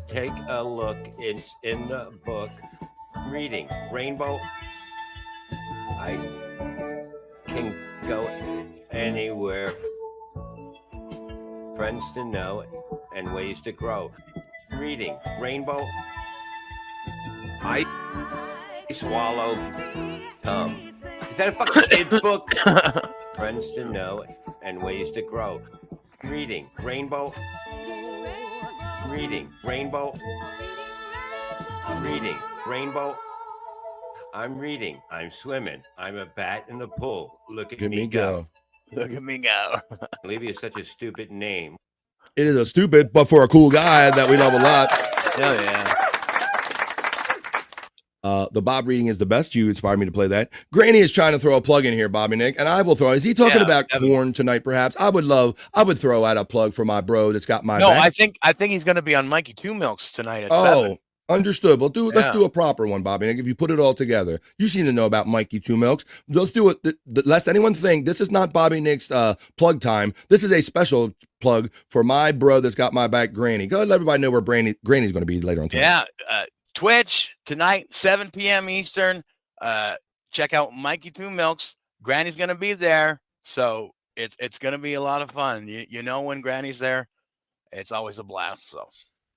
Take a look in the book. Reading rainbow. I can go anywhere. Friends to know and ways to grow. Reading rainbow. I swallow Is that a fucking kid's book? Friends to know and ways to grow. Reading rainbow. Reading rainbow. Reading rainbow. I'm reading. I'm swimming. I'm a bat in the pool. Look at me go. Look at me go. Olivia is such a stupid name. It is a stupid, but for a cool guy that we love a lot. Hell yeah. The Bob reading is the best. You inspired me to play that. Granny is trying to throw a plug in here, Bobby Nick, and I will throw. Is he talking about corn tonight? Perhaps I would throw out a plug for my bro that's got my. No, back. I think he's going to be on Mikey Two Milks tonight at 7. Understood. Well, let's do a proper one, Bobby Nick. If you put it all together, you seem to know about Mikey Two Milks. Let's do it. Lest anyone think this is not Bobby Nick's plug time. This is a special plug for my bro that's got my back, Granny. Go ahead, let everybody know where Granny's going to be later on tonight. Yeah, Twitch tonight, 7 p.m. Eastern. Check out Mikey Two Milks. Granny's going to be there, so it's going to be a lot of fun. You know when Granny's there, it's always a blast. So.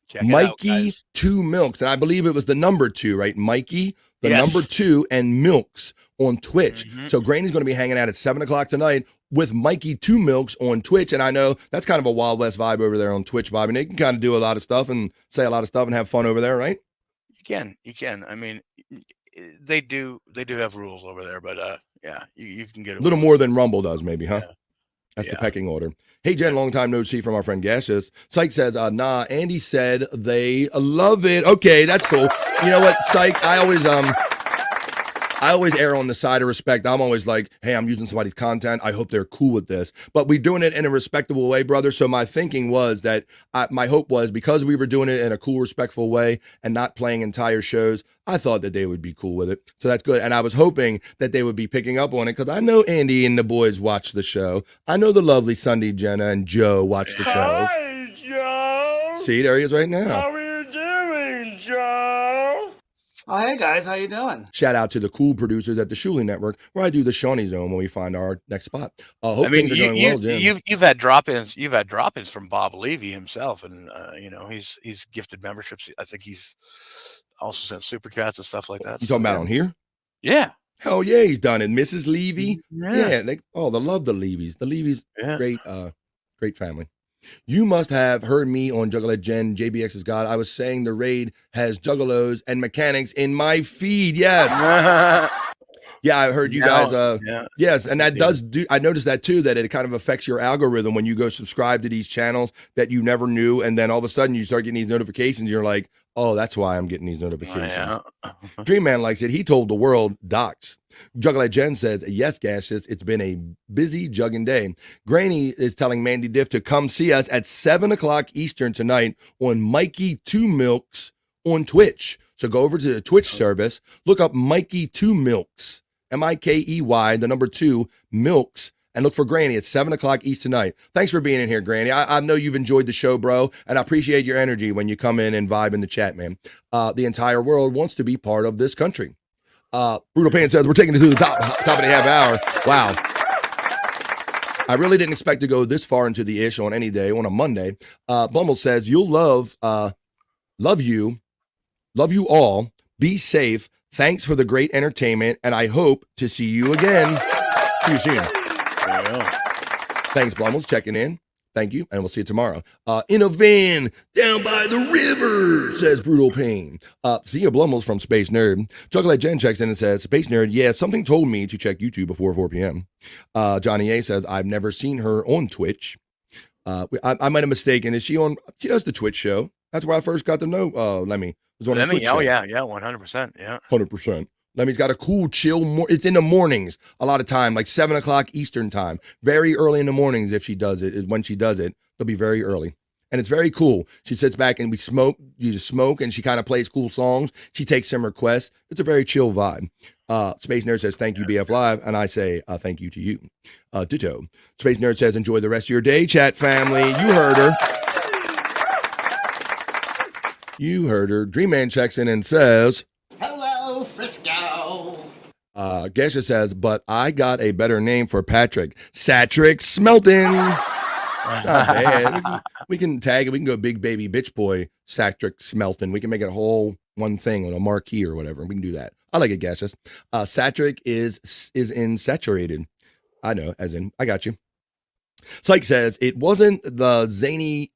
Check Mikey Two Milks, and I believe it was the number 2, right? Mikey, the number 2, and Milks on Twitch. So Granny's going to be hanging out at 7 o'clock tonight with Mikey Two Milks on Twitch. And I know that's kind of a Wild West vibe over there on Twitch, Bobby. They can kind of do a lot of stuff and say a lot of stuff and have fun over there, right? You can. I mean, they do have rules over there, but yeah, you can get a little more than Rumble does, maybe, huh? Yeah. That's the pecking order. Hey, Jen, long time no see from our friend Gaseous. Cyke says, nah, Andy said they love it. Okay, that's cool. You know what, Cyke, I always err on the side of respect. I'm always like, hey, I'm using somebody's content. I hope they're cool with this. But we're doing it in a respectable way, brother. So my thinking was that my hope was because we were doing it in a cool, respectful way and not playing entire shows, I thought that they would be cool with it. So that's good. And I was hoping that they would be picking up on it because I know Andy and the boys watch the show. I know the lovely Sunday, Jenna, and Joe watch the show. Hi, Joe. See, there he is right now. How are you doing, Joe? Oh, hey guys, how you doing? Shout out to the cool producers at the Shuli Network, where I do the Shawnee Zone when we find our next spot. Hope things are going well, Jim. You've had drop-ins. You've had drop-ins from Bob Levy himself, and he's gifted memberships. I think he's also sent super chats and stuff like that. You talking about on here? Yeah. Hell yeah, he's done it. Mrs. Levy. Yeah. They love the Levies. The Levies, great family. You must have heard me on Juggalette Jen, JBX's God. I was saying the raid has juggalos and mechanics in my feed. Yes. Yeah, I heard you guys. Yes, and that does do. I noticed that too. That it kind of affects your algorithm when you go subscribe to these channels that you never knew, and then all of a sudden you start getting these notifications. You're like, oh, that's why I'm getting these notifications. Dream Man likes it. He told the world docs. Juggalette Jen says, yes, Gaseous, it's been a busy jugging day. Granny is telling Mandy Diff to come see us at 7 o'clock Eastern tonight on Mikey Two Milks on Twitch. So go over to the Twitch service, look up Mikey Two Milks, MIKEY, the number 2, Milks, and look for Granny at 7 o'clock East tonight. Thanks for being in here, Granny. I know you've enjoyed the show, bro, and I appreciate your energy when you come in and vibe in the chat, man. The entire world wants to be part of this country. Brutal Pan says, we're taking it to the top of the half hour. Wow. I really didn't expect to go this far into the ish on any day, on a Monday. Bumble says, you'll love you all. Be safe. Thanks for the great entertainment, and I hope to see you again. See you soon. Thanks, Blumels, checking in. Thank you, and we'll see you tomorrow. In a van down by the river, says Brutal Pain. See you, Blumels from Space Nerd. Juggalette Jen checks in and says, Space Nerd, yeah, something told me to check YouTube before 4 p.m. Johnny A says, I've never seen her on Twitch. I might have mistaken. Is she on? She does the Twitch show. That's where I first got to know Lemmy. Was on Lemmy, Twitch show. yeah, 100%, yeah. 100%. Lemmy's got a cool, chill. It's in the mornings a lot of time, like 7 o'clock Eastern time. Very early in the mornings, if she does it, is when she does it. It'll be very early. And it's very cool. She sits back and we smoke. You just smoke, and she kind of plays cool songs. She takes some requests. It's a very chill vibe. Space Nerd says, thank you, BF Live. And I say, thank you to you. Ditto. Space Nerd says, enjoy the rest of your day, chat family. You heard her. You heard her. Dream Man checks in and says, Hello, Frisco. Gesha says, but I got a better name for Patrick. Satrick Smelton. Not bad. We can tag it. We can go big baby bitch boy Satrick Smelton. We can make it a whole one thing on a marquee or whatever. We can do that. I like it, Gesha. Satrick is in saturated. I know, as in, I got you. Cyke says it wasn't the Zanies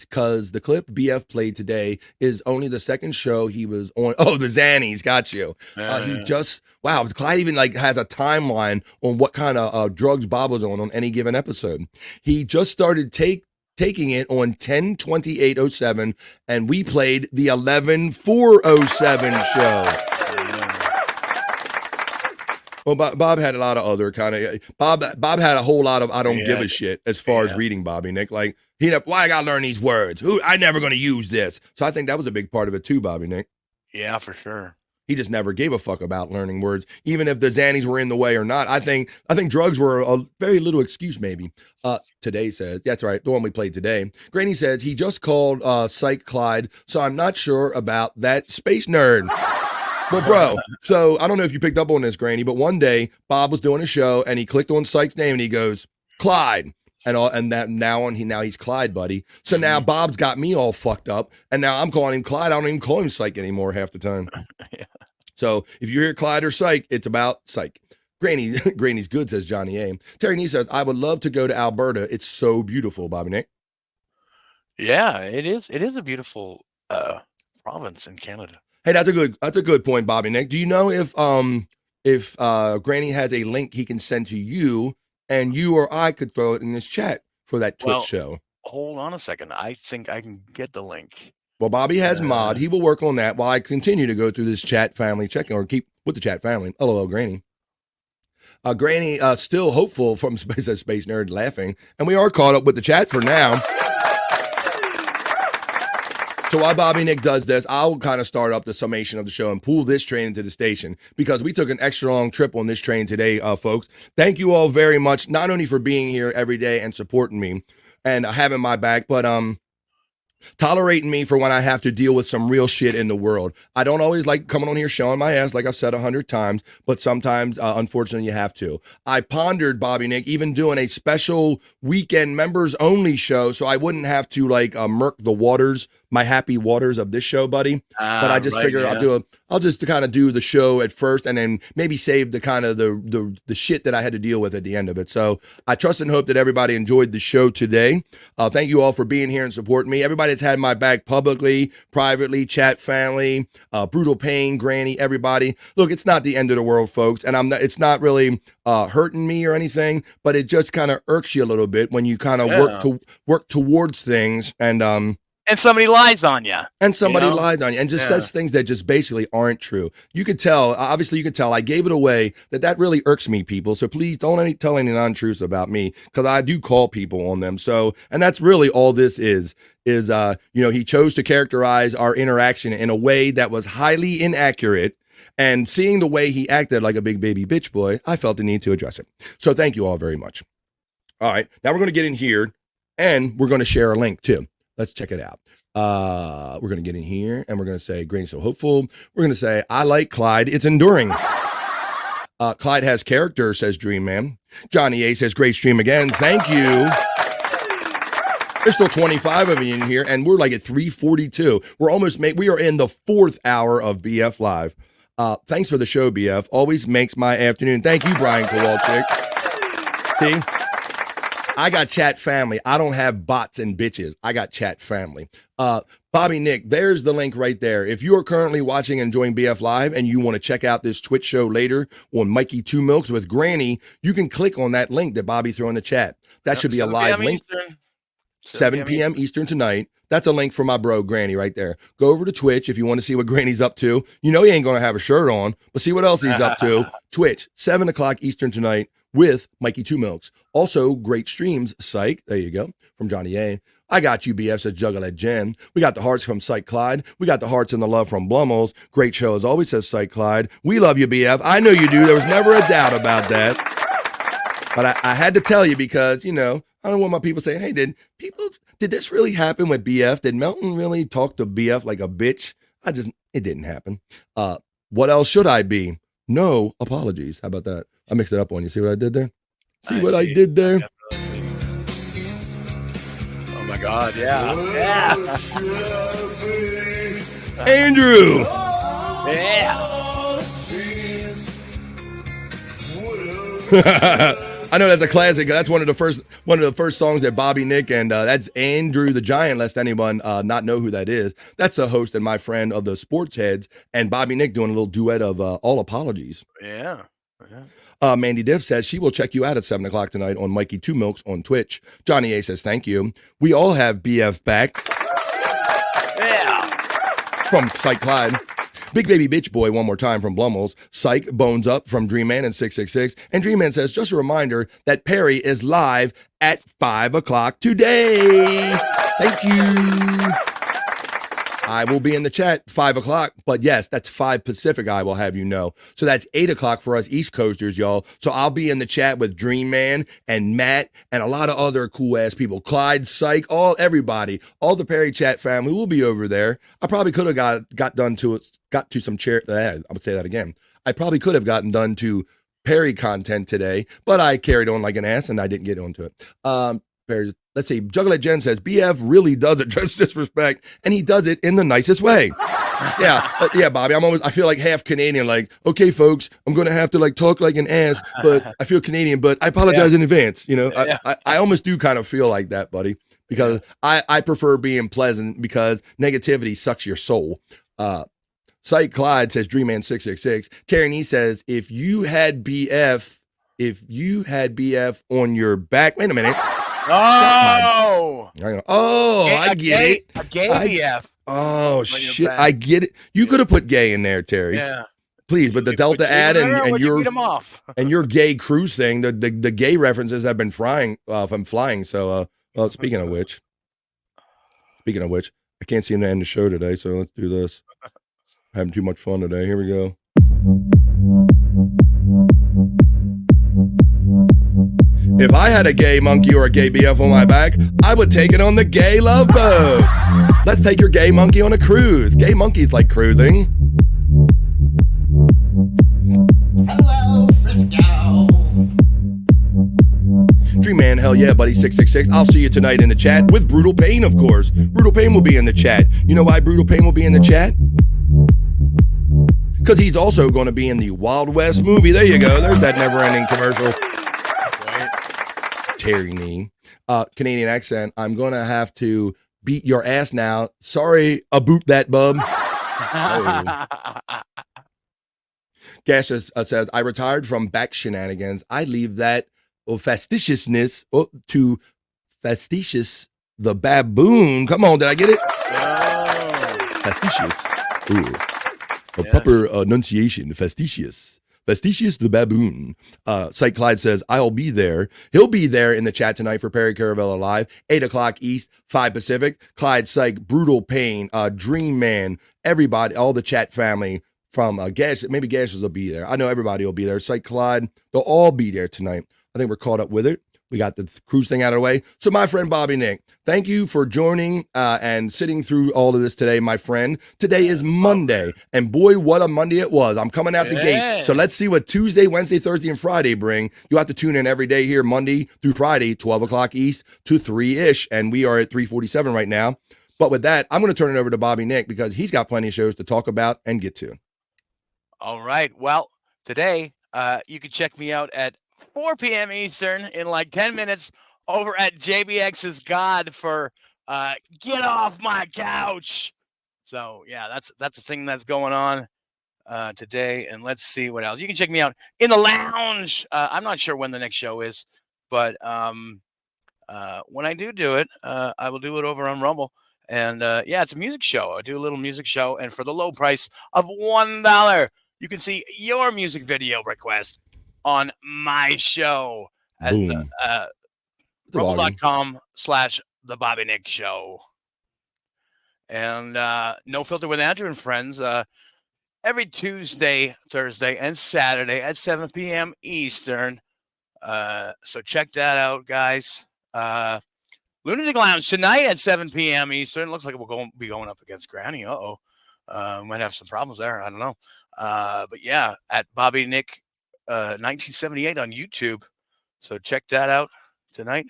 because the clip BF played today is only the second show he was on. Oh, the Zannies, got you. He just Clyde even has a timeline on what kind of drugs Bob was on any given episode. He just started taking it on 10/28/07, and we played the 11/4/07 show. Well, Bob had a lot of other kind of Bob had a whole lot of I don't give a shit as far as reading Bobby, Nick. Like why I gotta learn these words? I never gonna use this. So I think that was a big part of it too, Bobby, Nick. Yeah, for sure. He just never gave a fuck about learning words, even if the Xannies were in the way or not. I think drugs were a very little excuse, maybe. Today says, that's right, the one we played today. Granny says he just called Cyke Clyde, so I'm not sure about that space nerd. Well, bro, so I don't know if you picked up on this, Granny, but one day Bob was doing a show and he clicked on Cyke's name and he goes, Clyde. Now he's Clyde, buddy. So now Bob's got me all fucked up, and now I'm calling him Clyde. I don't even call him Cyke anymore half the time. So if you hear Clyde or Cyke, it's about Cyke. Granny's good, says Johnny A. Terry Nee says, I would love to go to Alberta. It's so beautiful, Bobby Nick. Yeah, it is. It is a beautiful province in Canada. Hey, that's a good point, Bobby Nick. Do you know if Granny has a link he can send to you, and you or I could throw it in this chat for that Twitch show? Hold on a second. I think I can get the link. Well, Bobby has mod. He will work on that while I continue to go through this chat family checking, or keep with the chat family. LOL, Granny. Granny still hopeful from Space Nerd laughing, and we are caught up with the chat for now. So while Bobby Nick does this, I'll kind of start up the summation of the show and pull this train into the station, because we took an extra long trip on this train today, folks. Thank you all very much, not only for being here every day and supporting me and having my back, but tolerating me for when I have to deal with some real shit in the world. I don't always like coming on here showing my ass, like I've said 100 times, but sometimes, unfortunately, you have to. I pondered, Bobby Nick, even doing a special weekend members only show so I wouldn't have to murk the waters, my happy waters of this show, buddy. But I just figured I'll just kind of do the show at first and then maybe save the kind of the shit that I had to deal with at the end of it. So I trust and hope that everybody enjoyed the show today. Thank you all for being here and supporting me. Everybody that's had my back publicly, privately, chat family, Brutal Pain, Granny, everybody. Look, it's not the end of the world, folks, and it's not really hurting me or anything, but it just kind of irks you a little bit when you kind of work towards things and somebody lies on you. And somebody lies on you and just says things that just basically aren't true. You could tell, obviously you could tell, I gave it away that really irks me, people. So please don't tell any non-truths about me, because I do call people on them. So, and that's really all this is he chose to characterize our interaction in a way that was highly inaccurate. And seeing the way he acted like a big baby bitch boy, I felt the need to address it. So thank you all very much. All right, now we're going to get in here and we're going to share a link too. Let's check it out. We're going to get in here and we're going to say, Grain So Hopeful. We're going to say, I like Clyde. It's enduring. Clyde has character, says Dream Man. Johnny A says, great stream again. Thank you. There's still 25 of you in here and we're like at 3:42. We are in the 4th hour of BF Live. Thanks for the show, BF. Always makes my afternoon. Thank you, Brian Kowalczyk. See? I got chat family. I don't have bots and bitches. I got chat family. Bobby Nick, there's the link right there. If you are currently watching and enjoying BF Live and you want to check out this Twitch show later on Mikey Two Milks with Granny, you can click on that link that Bobby threw in the chat. That should be a live link. 7 p.m. Eastern tonight. That's a link for my bro, Granny, right there. Go over to Twitch if you want to see what Granny's up to. You know he ain't going to have a shirt on, but see what else he's up to. Twitch, 7 o'clock Eastern tonight with Mikey Two Milks. Also, great streams, Cyke. There you go, from Johnny A. I got you, BF, says Juggalette Jen. We got the hearts from Cyke Clyde. We got the hearts and the love from Blummels. Great show, as always, says Cyke Clyde. We love you, BF. I know you do. There was never a doubt about that. But I had to tell you because, I don't want my people saying, hey, did this really happen with BF? Did Melton really talk to BF like a bitch? It didn't happen. What else should I be? No apologies. How about that? I mixed it up on you. See what I did there? See what I did there? Oh my God, yeah. Andrew! Yeah. I know that's a classic. That's one of the first songs that Bobby Nick and that's Andrew the Giant, lest anyone not know who that is. That's the host and my friend of the Sports Heads, and Bobby Nick doing a little duet of All Apologies. Yeah. Mandy Diff says she will check you out at 7 o'clock tonight on Mikey Two Milks on Twitch. Johnny A says thank you. We all have BF back. Yeah. From Cyke Clyde. Big Baby Bitch Boy one more time from Blummels. Cyke Bones Up from Dream Man and 666. And Dream Man says, just a reminder that Perry is live at 5 o'clock today. Thank you. I will be in the chat 5 o'clock, but yes, that's 5 Pacific, I will have you know. So that's 8 o'clock for us East Coasters, y'all. So I'll be in the chat with Dream Man and Matt and a lot of other cool ass people. Clyde, Cyke, everybody, all the Perry chat family will be over there. I probably could have got to some chair. I would say that again. I probably could have gotten done to Perry content today, but I carried on like an ass and I didn't get onto it. let's see, Juggalette Jen says, BF really does address disrespect, and he does it in the nicest way. Yeah, Bobby, I feel like half Canadian, like, okay, folks, I'm going to have to like talk like an ass, but I feel Canadian, but I apologize in advance. You know, I almost do kind of feel like that, buddy, because I prefer being pleasant because negativity sucks your soul. Cyke Clyde says, Dreamman 666. Terry Nee says, if you had BF on your back, wait a minute. Oh, I get it. A gay BF. Oh shit, I get it. You could have put gay in there, Terry. Yeah. Please, but the Delta ad and your beat 'em off. and your gay cruise thing, the gay references have been flying. So, well, speaking of which, I can't seem to end the show today. So let's do this. Having too much fun today. Here we go. If I had a gay monkey or a gay BF on my back, I would take it on the gay love boat. Let's take your gay monkey on a cruise. Gay monkeys like cruising. Hello, Frisco. Dream Man, hell yeah, buddy, 666. I'll see you tonight in the chat with Brutal Pain, of course. Brutal Pain will be in the chat. You know why Brutal Pain will be in the chat? Because he's also going to be in the Wild West movie. There you go. There's that never-ending commercial. Terry Nee. Canadian accent. I'm going to have to beat your ass now. Sorry, boop that, bub. Gash says, I retired from back shenanigans. I leave that fastidiousness to Fastidiousness the baboon. Come on, did I get it? Fastidiousous. Ooh. A proper enunciation. Fastidiousness the baboon. Cyke Clyde says, I'll be there. He'll be there in the chat tonight for Perry Caravella Live, 8 o'clock East, 5 Pacific. Clyde, Cyke, Brutal Pain, Dream Man, everybody, all the chat family from Gash. Maybe Gashes will be there. I know everybody will be there. Cyke Clyde, they'll all be there tonight. I think we're caught up with it. We got the cruise thing out of the way. So my friend Bobby Nick, thank you for joining and sitting through all of this today, my friend. Today is Monday, and boy, what a Monday it was. I'm coming out the gate. So let's see what Tuesday, Wednesday, Thursday, and Friday bring. You have to tune in every day here, Monday through Friday, 12 o'clock East to 3-ish, and we are at 3:47 right now. But with that, I'm going to turn it over to Bobby Nick because he's got plenty of shows to talk about and get to. All right. Well, today you can check me out at 4 p.m. Eastern in like 10 minutes over at JBX's God for Get Off My Couch. So, yeah, that's the thing that's going on today. And let's see what else. You can check me out in the lounge. I'm not sure when the next show is, but when I do it, I will do it over on Rumble. And, yeah, it's a music show. I do a little music show. And for the low price of $1, you can see your music video request on my show at rumble.com/The Bobby Nick Show. And No Filter with Andrew and Friends every Tuesday, Thursday, and Saturday at 7 p.m. Eastern. So check that out, guys. Lunatic Lounge tonight at 7 p.m. Eastern. Looks like we'll be going up against Granny. Might have some problems there. I don't know. But yeah, at Bobby Nick 1978 on YouTube. So check that out tonight.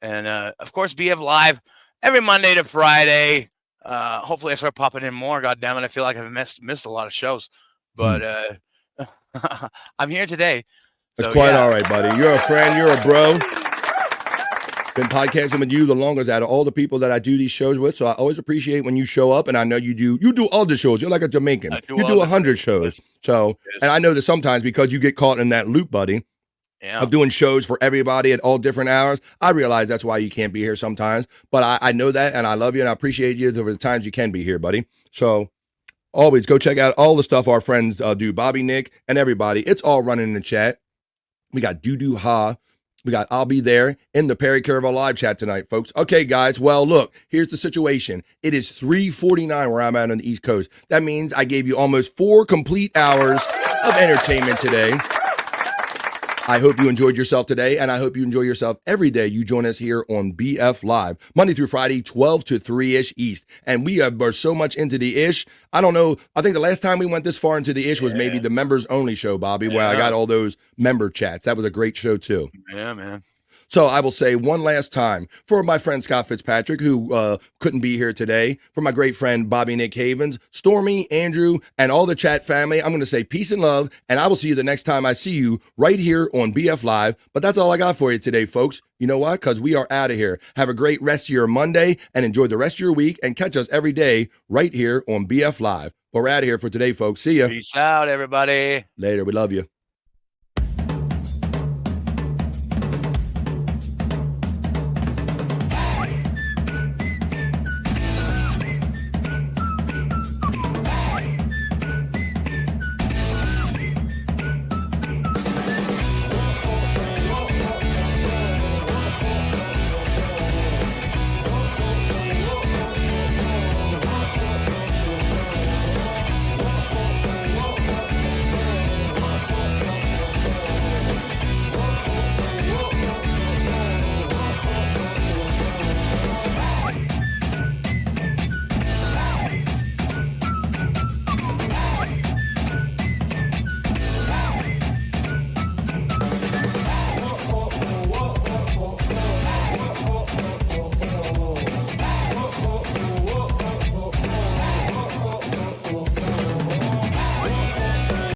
And of course, BF Live every Monday to Friday. Hopefully I start popping in more. God damn it. I feel like I've missed a lot of shows. But I'm here today. That's quite all right, buddy. You're a friend. You're a bro. Been podcasting with you the longest out of all the people that I do these shows with. So I always appreciate when you show up, and I know you do all the shows. You're like a Jamaican. You do 100 shows. So, and I know that sometimes because you get caught in that loop, buddy, of doing shows for everybody at all different hours, I realize that's why you can't be here sometimes. But I know that, and I love you, and I appreciate you for the times you can be here, buddy. So always go check out all the stuff our friends do, Bobby, Nick, and everybody. It's all running in the chat. We got Doo Ha. We got I'll be there in the Perry Caravella live chat tonight, folks. Okay, guys. Well, look, here's the situation. It is 3:49 where I'm at on the East Coast. That means I gave you almost 4 complete hours of entertainment today. I hope you enjoyed yourself today, and I hope you enjoy yourself every day you join us here on BF Live, Monday through Friday, 12 to 3-ish East. And we are so much into the ish. I don't know. I think the last time we went this far into the ish was maybe the members only show, Bobby, where I got all those member chats. That was a great show, too. Yeah, man. So I will say one last time for my friend Scott Fitzpatrick, who couldn't be here today, for my great friend Bobby Nick Havens, Stormy, Andrew, and all the chat family, I'm going to say peace and love, and I will see you the next time I see you right here on BF Live. But that's all I got for you today, folks. You know why? Because we are out of here. Have a great rest of your Monday and enjoy the rest of your week, and catch us every day right here on BF Live. We're out of here for today, folks. See ya. Peace out, everybody. Later. We love you.